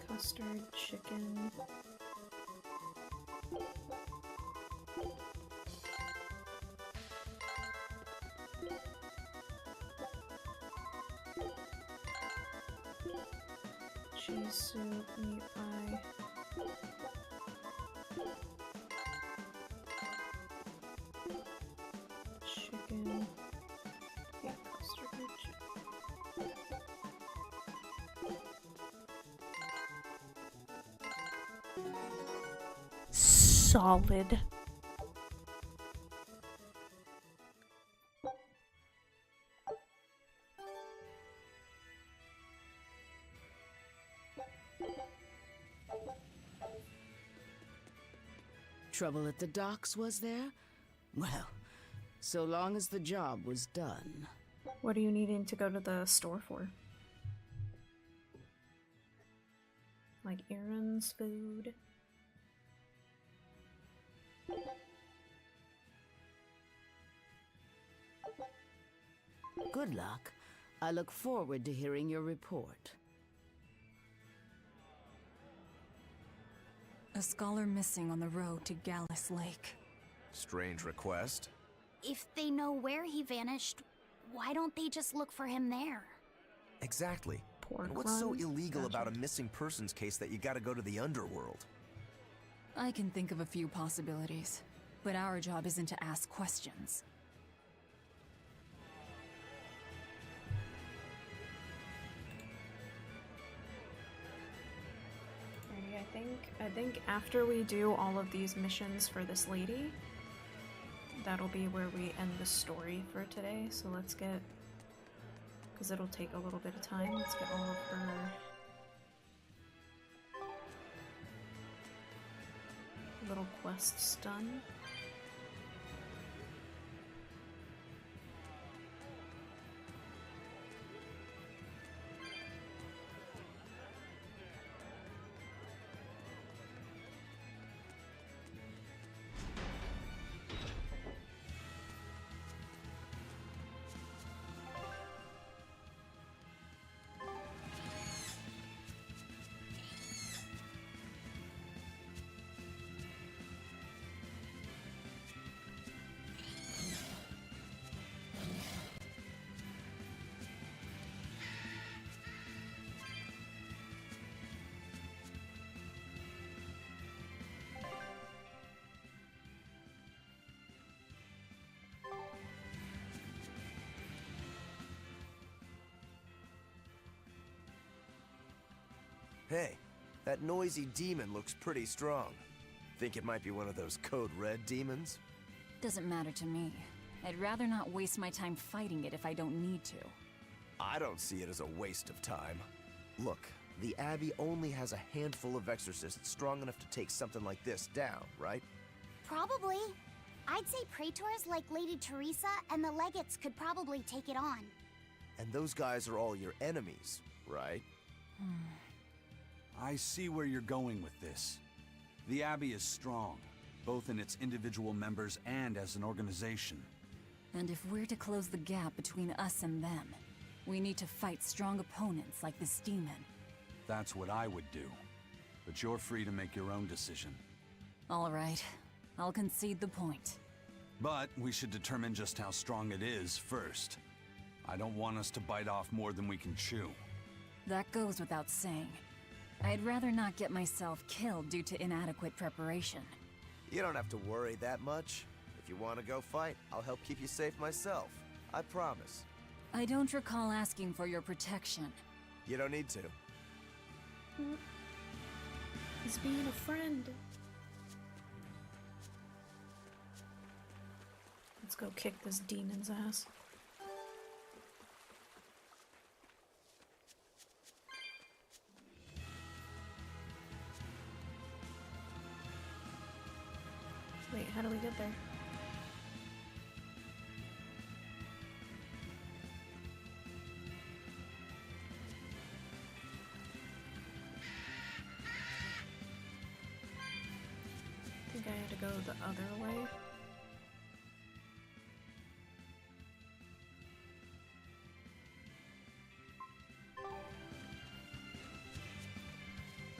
Custard, chicken. Cheese soup, meat pie. Chicken. Yeah, custard, chicken. Solid. Trouble at the docks, was there? Well, so long as the job was done. What are you needing to go to the store for? Like errands, food? Good luck. I look forward to hearing your report. A scholar missing on the road to Gallus Lake. Strange request. If they know where he vanished, why don't they just look for him there? Exactly. Pork And what's so run? illegal Gotcha. about a missing persons case that you gotta go to the underworld? I can think of a few possibilities, but our job isn't to ask questions. Alrighty, I think after we do all of these missions for this lady, that'll be where we end the story for today. So let's get, because it'll take a little bit of time, let's get all of her little quests done. Hey, that noisy demon looks pretty strong. Think it might be one of those Code Red demons? Doesn't matter to me. I'd rather not waste my time fighting it if I don't need to. I don't see it as a waste of time. Look, the Abbey only has a handful of exorcists strong enough to take something like this down, right? Probably. I'd say praetors like Lady Teresa and the legates could probably take it on. And those guys are all your enemies, right? I see where you're going with this. The Abbey is strong, both in its individual members and as an organization. And if we're to close the gap between us and them, we need to fight strong opponents like this demon. That's what I would do. But you're free to make your own decision. All right, I'll concede the point. But we should determine just how strong it is first. I don't want us to bite off more than we can chew. That goes without saying. I'd rather not get myself killed due to inadequate preparation. You don't have to worry that much. If you want to go fight, I'll help keep you safe myself. I promise. I don't recall asking for your protection. You don't need to. He's being a friend. Let's go kick this demon's ass. Wait, how do we get there? I think I had to go the other way.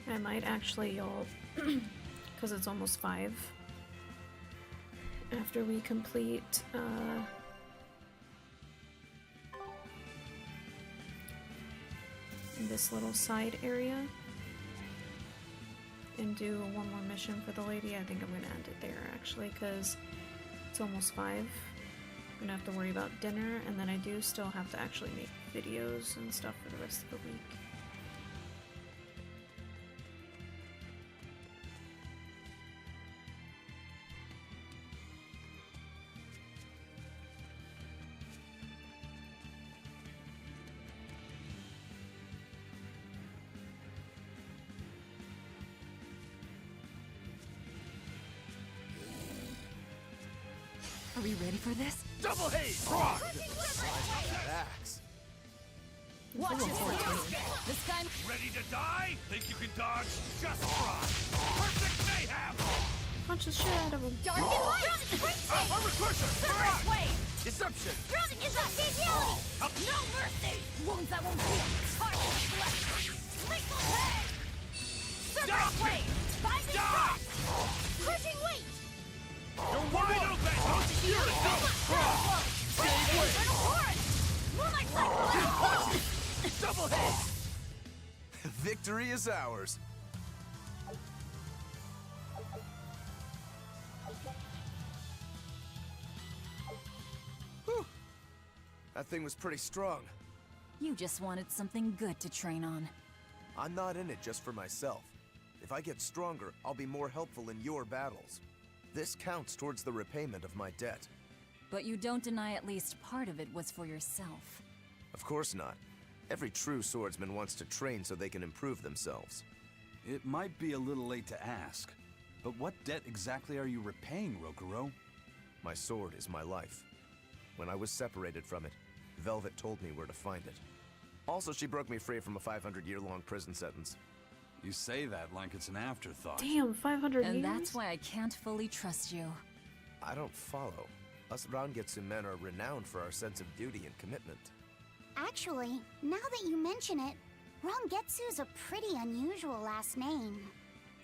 I might actually, y'all, because it's almost 5. After we complete this little side area and do one more mission for the lady, I think I'm gonna end it there actually, because it's almost 5. I'm gonna have to worry about dinner, and then I do still have to actually make videos and stuff for the rest of the week. Are we ready for this? Double haze! That axe. Watch yourself! This guy... Ready to die? Think you can dodge? Just try! Perfect mayhem! Punch the shit out of him. Dark and light! Armor crusher! Surprise wave! Deception! Drowning is not fatality! No mercy! Wounds that won't heal! Target flesh! Lethal head! Surprise wave! Binding strike! Crushing weight! You're wide open! Don't fear it! Gave way! Moonlight cycle! Double hit! Victory is ours. Whew. That thing was pretty strong. You just wanted something good to train on. I'm not in it just for myself. If I get stronger, I'll be more helpful in your battles. This counts towards the repayment of my debt. But you don't deny at least part of it was for yourself. Of course not. Every true swordsman wants to train so they can improve themselves. It might be a little late to ask, but what debt exactly are you repaying, Rokuro? My sword is my life. When I was separated from it, Velvet told me where to find it. Also, she broke me free from a 500-year-long prison sentence. You say that like it's an afterthought. Damn, 500 years? And that's why I can't fully trust you. I don't follow. Us Rangetsu men are renowned for our sense of duty and commitment. Actually, now that you mention it, Rangetsu's a pretty unusual last name.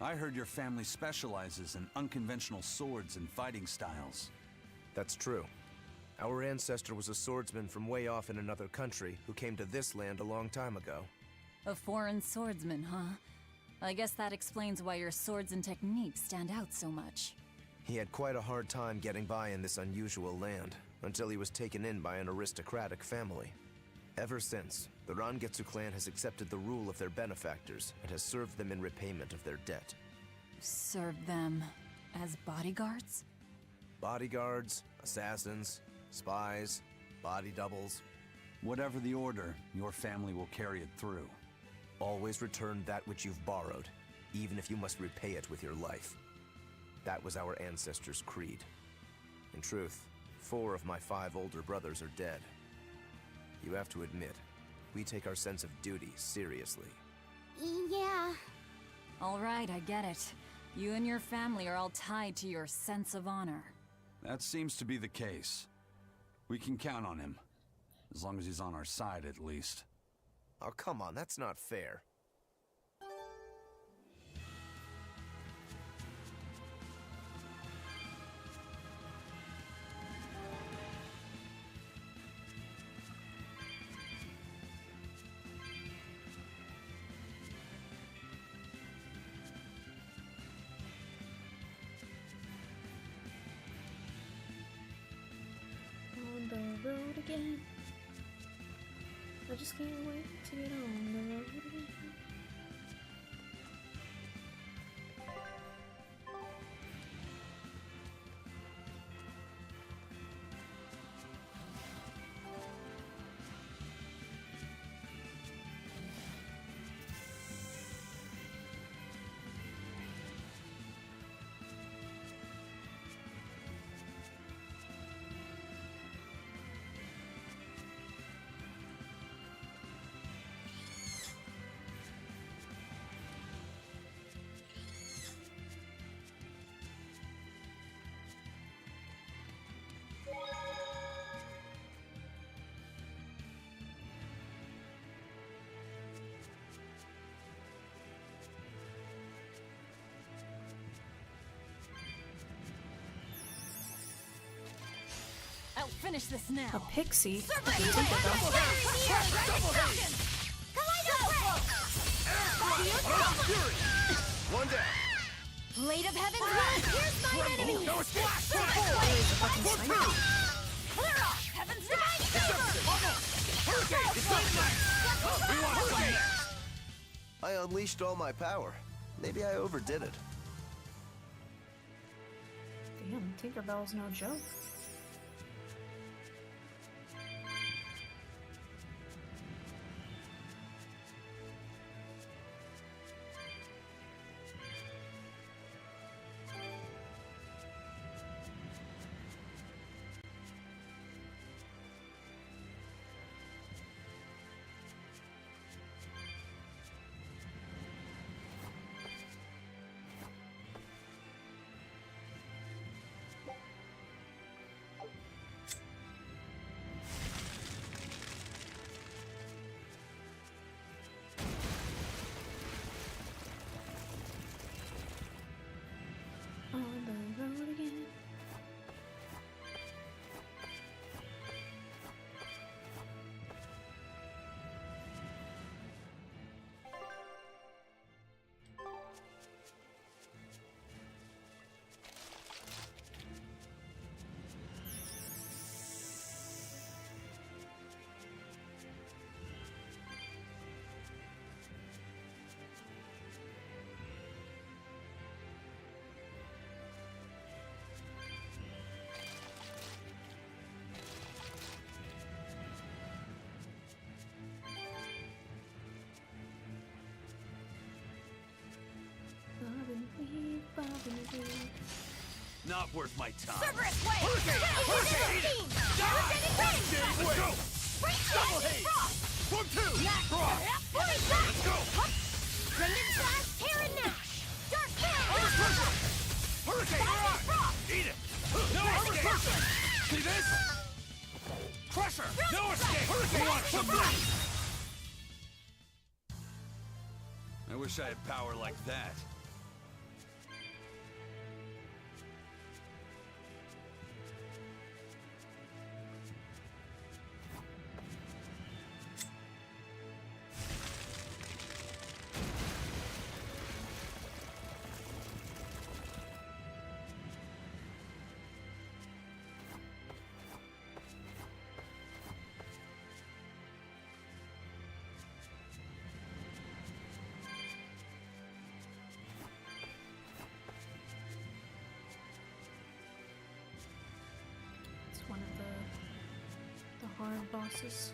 I heard your family specializes in unconventional swords and fighting styles. That's true. Our ancestor was a swordsman from way off in another country who came to this land a long time ago. A foreign swordsman, huh? I guess that explains why your swords and techniques stand out so much. He had quite a hard time getting by in this unusual land, until he was taken in by an aristocratic family. Ever since, the Rangetsu clan has accepted the rule of their benefactors and has served them in repayment of their debt. Served them as bodyguards? Bodyguards, assassins, spies, body doubles. Whatever the order, your family will carry it through. Always return that which you've borrowed, even if you must repay it with your life. That was our ancestors' creed. In truth, 4 of my 5 older brothers are dead. You have to admit, we take our sense of duty seriously. Yeah. All right, I get it. You and your family are all tied to your sense of honor. That seems to be the case. We can count on him. As long as he's on our side, at least. Oh, come on, that's not fair. On the road again. I just can't wait to get on the road again. I'll finish this now. A pixie? One down. Blade of Heaven's Wrath, here's my enemy! No escape! Clear off! Heaven's Divine Favor! I unleashed all my power. Maybe I overdid it. Damn, Tinkerbell's no joke. On the road again. Not worth my time. Cerberus Way! Let's go! Double haze! 1, 2! Let's go! Brendan Flash, Terran Nash! Dark Fan! Hurricane! Eat it! No escape! See this? Crusher! No escape! Hurricane! Want some light? I wish I had power like that. It's one of the hard bosses.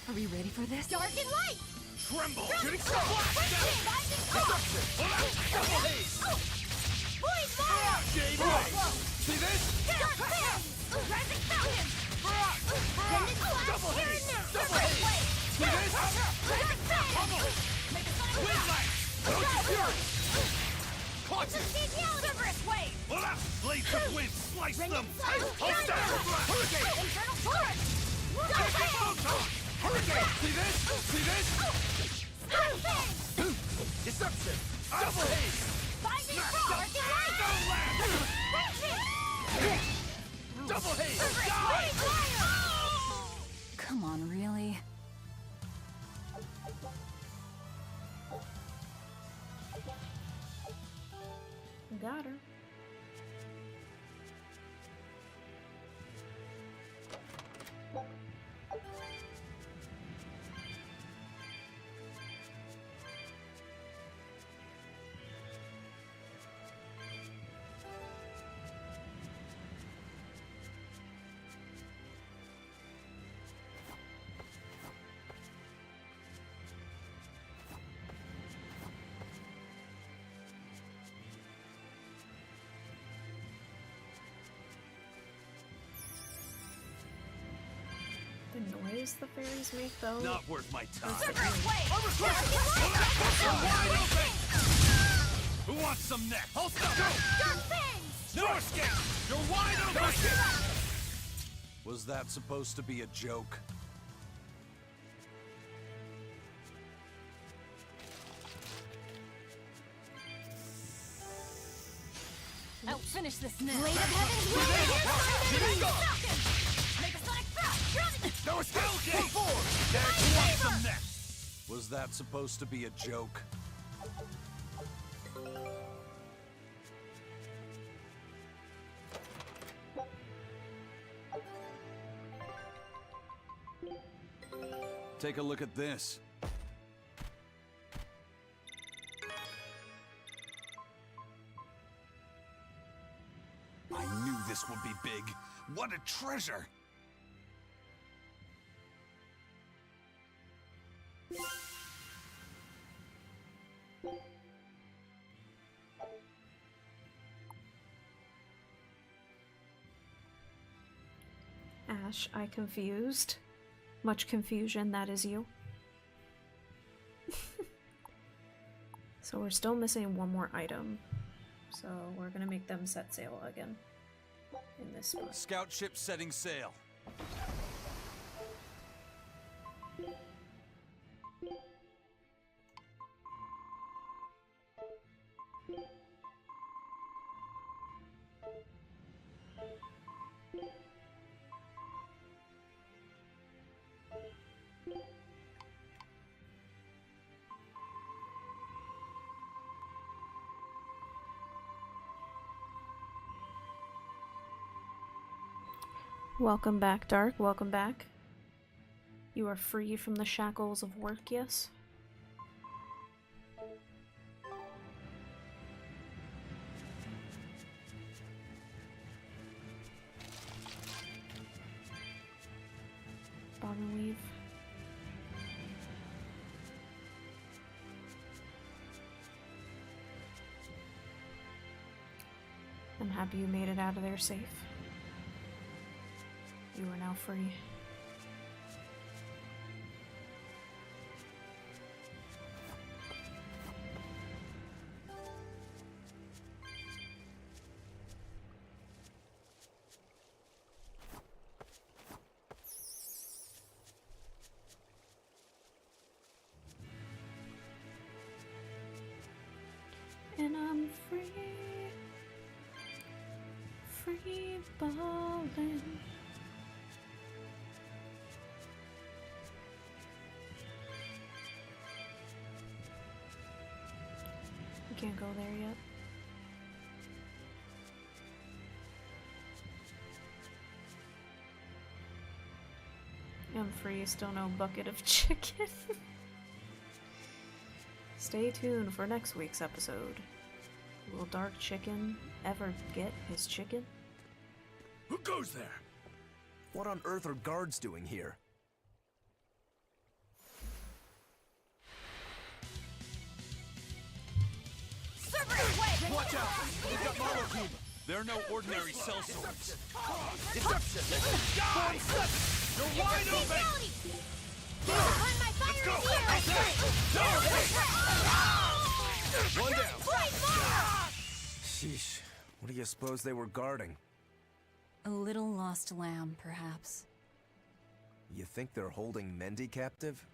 Are we ready for this? Dark and light! Tremble! Shooting star! Double haze! Void fire! Game away! See this? Dark fan! Rising falcon! Pendant flash! Double Here haze! and now! Double haze! See this? Dark fan! Wind light! Fury! Caught you! Cerberus wave! Blades of wind! Slice them! Hurricane! Hurricane! Internal torrent! Hurricane! See this? See this? Dark fan! Deception! Double haze! Binding dark and light! Don't laugh! Double haze! Die! Come on, really? Got her. The noise the fairies make, though. Not worth my time. Who wants some next? Hold up! Dark fangs! No escape! You're wide open! Was that supposed to be a joke? I'll finish this now. Blade of Heaven's Make a sonic thrust! No escape! Move forward! Who wants some next? Was that supposed to be a joke? Take a look at this. I knew this would be big. What a treasure! Ash, I confused. Much confusion, that is you. So we're still missing one more item. So we're gonna make them set sail again. In this spot. Scout ship setting sail. Welcome back, Dark. Welcome back. You are free from the shackles of work, yes? Bob and weave. I'm happy you made it out of there safe. You are now free. And I'm free, free ballin'. Can't go there yet. I'm free, still no bucket of chicken. Stay tuned for next week's episode. Will Dark Chicken ever get his chicken? Who goes there? What on earth are guards doing here? Watch out! They've got Molotov! They're no ordinary sellswords. Disruption! Die! You're wide open! Let's go! One down. Sheesh. What do you suppose they were guarding? A little lost lamb, perhaps. You think they're holding Mendy captive?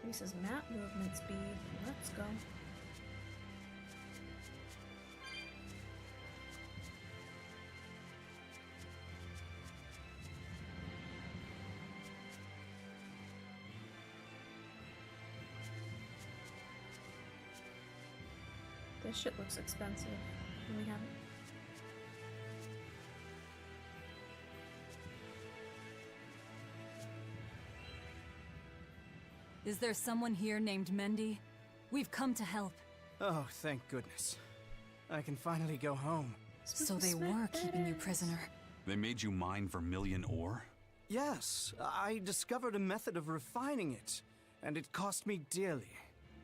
Increases map movement speed. Let's go. This shit looks expensive. Do we have it? Is there someone here named Mendy? We've come to help. Oh, thank goodness. I can finally go home. So they were keeping you prisoner. They made you mine vermilion ore? Yes, I discovered a method of refining it, and it cost me dearly.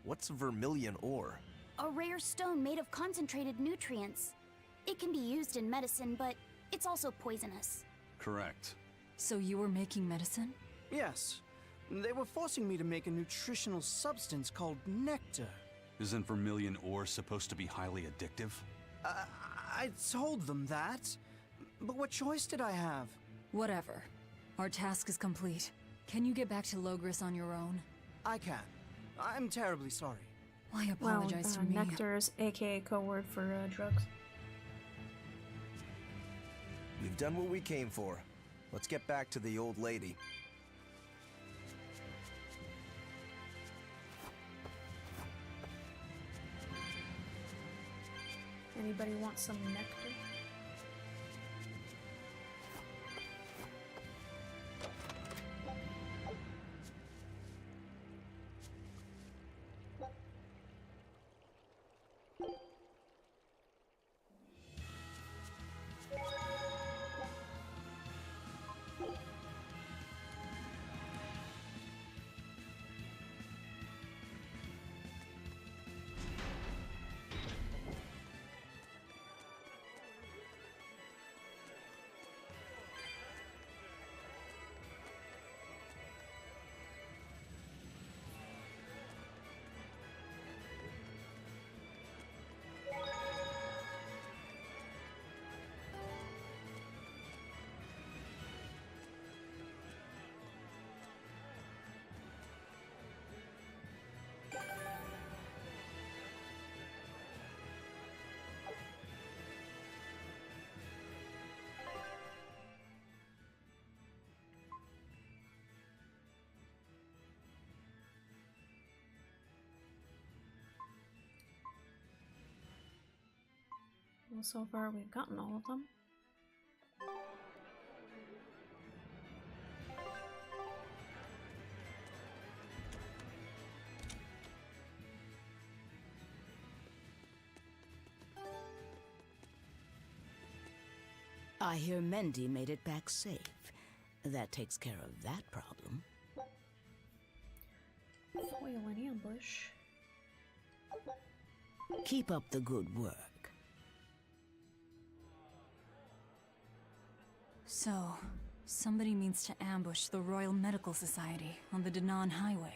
What's vermilion ore? A rare stone made of concentrated nutrients. It can be used in medicine, but it's also poisonous. Correct. So you were making medicine? Yes. They were forcing me to make a nutritional substance called nectar. Isn't vermilion ore supposed to be highly addictive? I told them that, but what choice did I have? Whatever. Our task is complete. Can you get back to Logris on your own? I can. I'm terribly sorry. Why apologize to me? Nectars, aka code word for drugs. We've done what we came for. Let's get back to the old lady. Anybody want some nectar? Well, so far we've gotten all of them. I hear Mendy made it back safe. That takes care of that problem. Foil and ambush. Keep up the good work. So, somebody means to ambush the Royal Medical Society on the Danan Highway.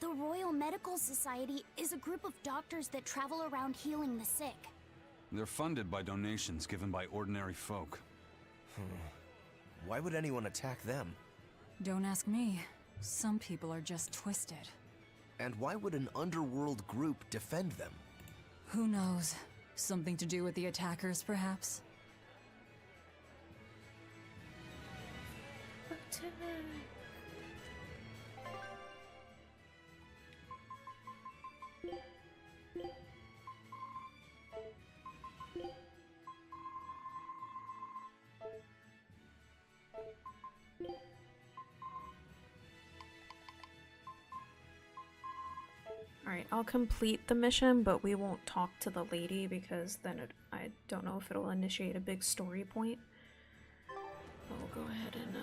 The Royal Medical Society is a group of doctors that travel around healing the sick. They're funded by donations given by ordinary folk. Why would anyone attack them? Don't ask me. Some people are just twisted. And why would an underworld group defend them? Who knows? Something to do with the attackers, perhaps? Alright, I'll complete the mission, but we won't talk to the lady because then I don't know if it'll initiate a big story point. But we'll go ahead and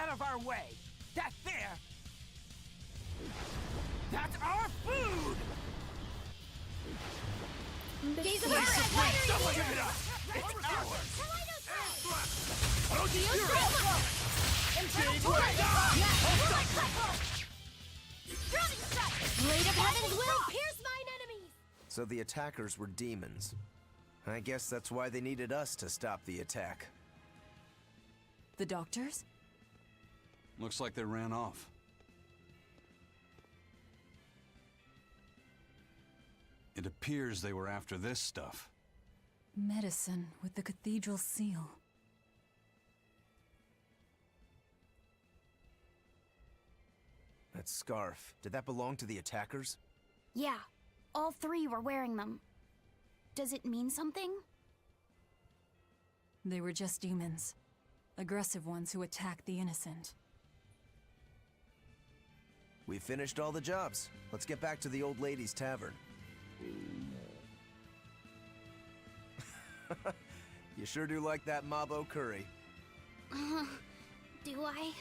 out of our way! That there! That's our food! He's a bird! Someone give it up! It's ours! Blade of Heaven's will pierce mine enemies! So the attackers were demons. I guess that's why they needed us to stop the attack. The doctors? Looks like they ran off. It appears they were after this stuff. Medicine with the cathedral seal. That scarf, did that belong to the attackers? Yeah, all three were wearing them. Does it mean something? They were just demons. Aggressive ones who attack the innocent. We finished all the jobs. Let's get back to the old lady's tavern. You sure do like that Mabo curry. Do I?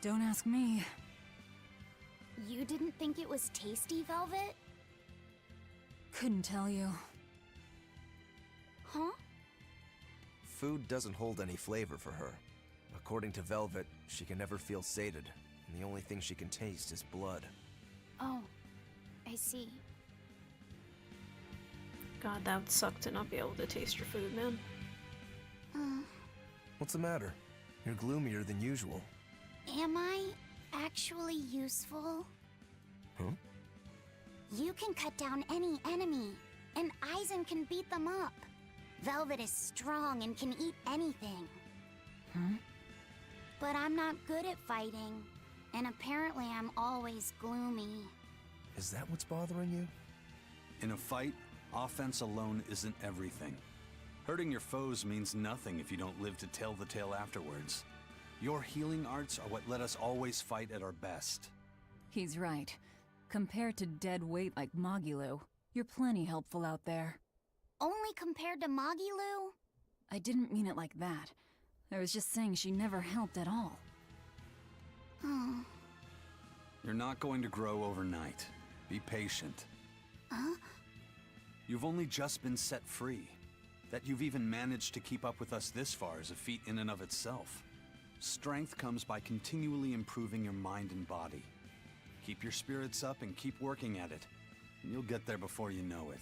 Don't ask me. You didn't think it was tasty, Velvet? Couldn't tell you. Huh? Food doesn't hold any flavor for her. According to Velvet, she can never feel sated, and the only thing she can taste is blood. Oh, I see. God, that would suck to not be able to taste your food, man. What's the matter? You're gloomier than usual. Am I actually useful? Huh? You can cut down any enemy, and Eisen can beat them up. Velvet is strong and can eat anything. Huh? But I'm not good at fighting, and apparently I'm always gloomy. Is that what's bothering you? In a fight, offense alone isn't everything. Hurting your foes means nothing if you don't live to tell the tale afterwards. Your healing arts are what let us always fight at our best. He's right. Compared to dead weight like Magilu, you're plenty helpful out there. Only compared to Magilu? I didn't mean it like that. I was just saying she never helped at all. Oh. You're not going to grow overnight. Be patient. Huh? You've only just been set free. That you've even managed to keep up with us this far is a feat in and of itself. Strength comes by continually improving your mind and body. Keep your spirits up and keep working at it, and you'll get there before you know it.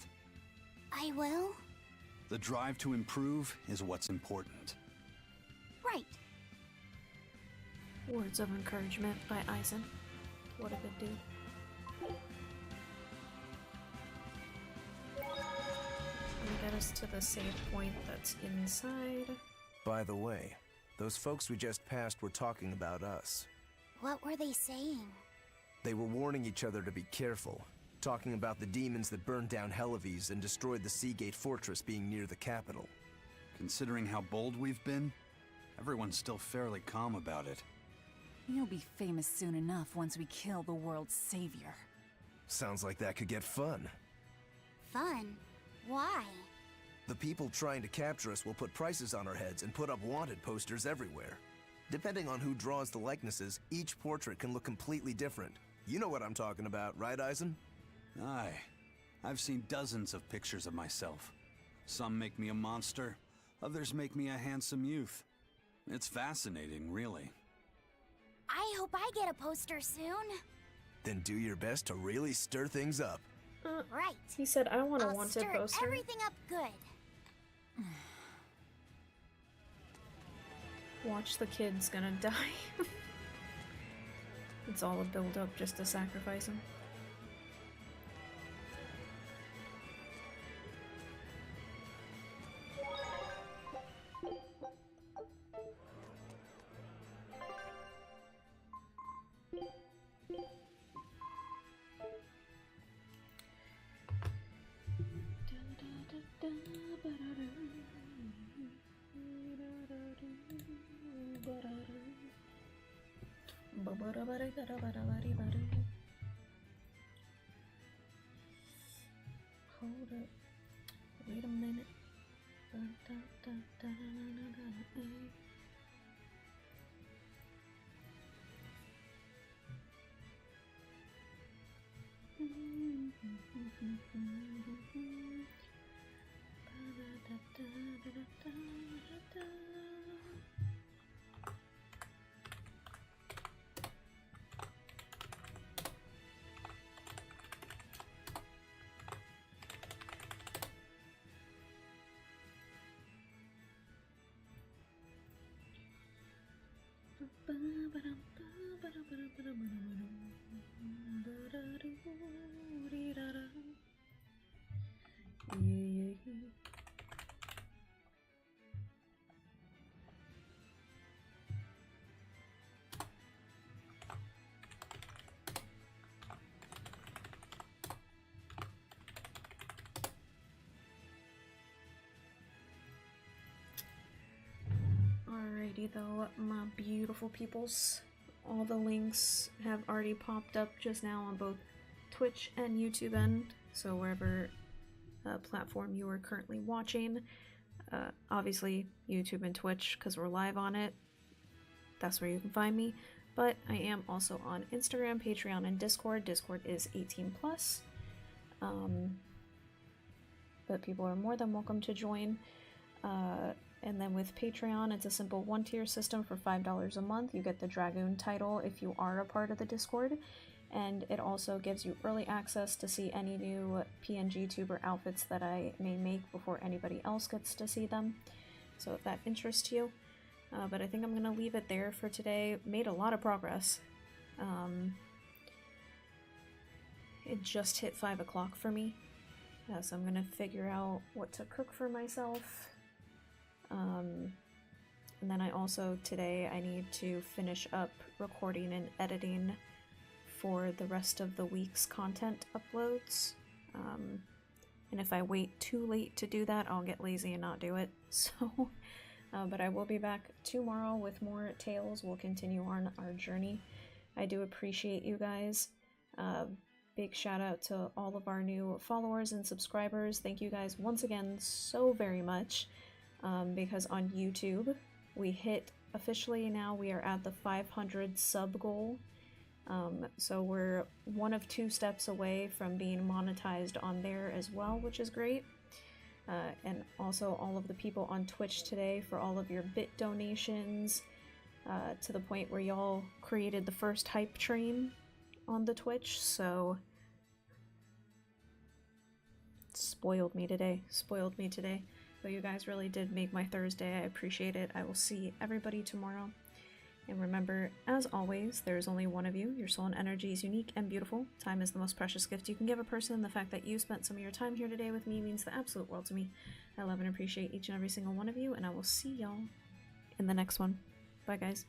I will? The drive to improve is what's important. Right. Words of encouragement by Eisen. What a good dude. Get us to the save point that's inside. By the way, those folks we just passed were talking about us. What were they saying? They were warning each other to be careful, talking about the demons that burned down Helives and destroyed the Seagate Fortress being near the capital. Considering how bold we've been, everyone's still fairly calm about it. You'll be famous soon enough once we kill the world's savior. Sounds like that could get fun. Fun? Why? The people trying to capture us will put prices on our heads and put up wanted posters everywhere. Depending on who draws the likenesses, each portrait can look completely different. You know what I'm talking about, right, Eisen? Aye. I've seen dozens of pictures of myself. Some make me a monster, others make me a handsome youth. It's fascinating, really. I hope I get a poster soon. Then do your best to really stir things up. Right. He said, I want a I'll wanted stir poster. everything up good. Watch the kid's gonna die. It's all a build-up just to sacrifice him. Hold up. Wait a minute. Alrighty though, my beautiful peoples. All the links have already popped up just now on both Twitch and YouTube end, so wherever platform you are currently watching, obviously YouTube and Twitch because we're live on it, that's where you can find me, but I am also on Instagram, Patreon, and Discord. Discord is 18+, but people are more than welcome to join. And then with Patreon, it's a simple one-tier system for $5 a month. You get the Dragoon title if you are a part of the Discord, and it also gives you early access to see any new PNG tuber outfits that I may make before anybody else gets to see them. So if that interests you. But I think I'm going to leave it there for today. Made a lot of progress. It just hit 5 o'clock for me. So I'm going to figure out what to cook for myself. And then I also, today, I need to finish up recording and editing for the rest of the week's content uploads. And if I wait too late to do that, I'll get lazy and not do it. So, but I will be back tomorrow with more tales. We'll continue on our journey. I do appreciate you guys. Big shout out to all of our new followers and subscribers. Thank you guys once again so very much. Because on YouTube, we hit, officially now, we are at the 500 sub goal. So we're one of 2 steps away from being monetized on there as well, which is great. And also all of the people on Twitch today for all of your bit donations, to the point where y'all created the first hype train on the Twitch, so spoiled me today. But you guys really did make my Thursday. I appreciate it. I will see everybody tomorrow. And remember, as always, there is only one of you. Your soul and energy is unique and beautiful. Time is the most precious gift you can give a person. The fact that you spent some of your time here today with me means the absolute world to me. I love and appreciate each and every single one of you, and I will see y'all in the next one. Bye, guys.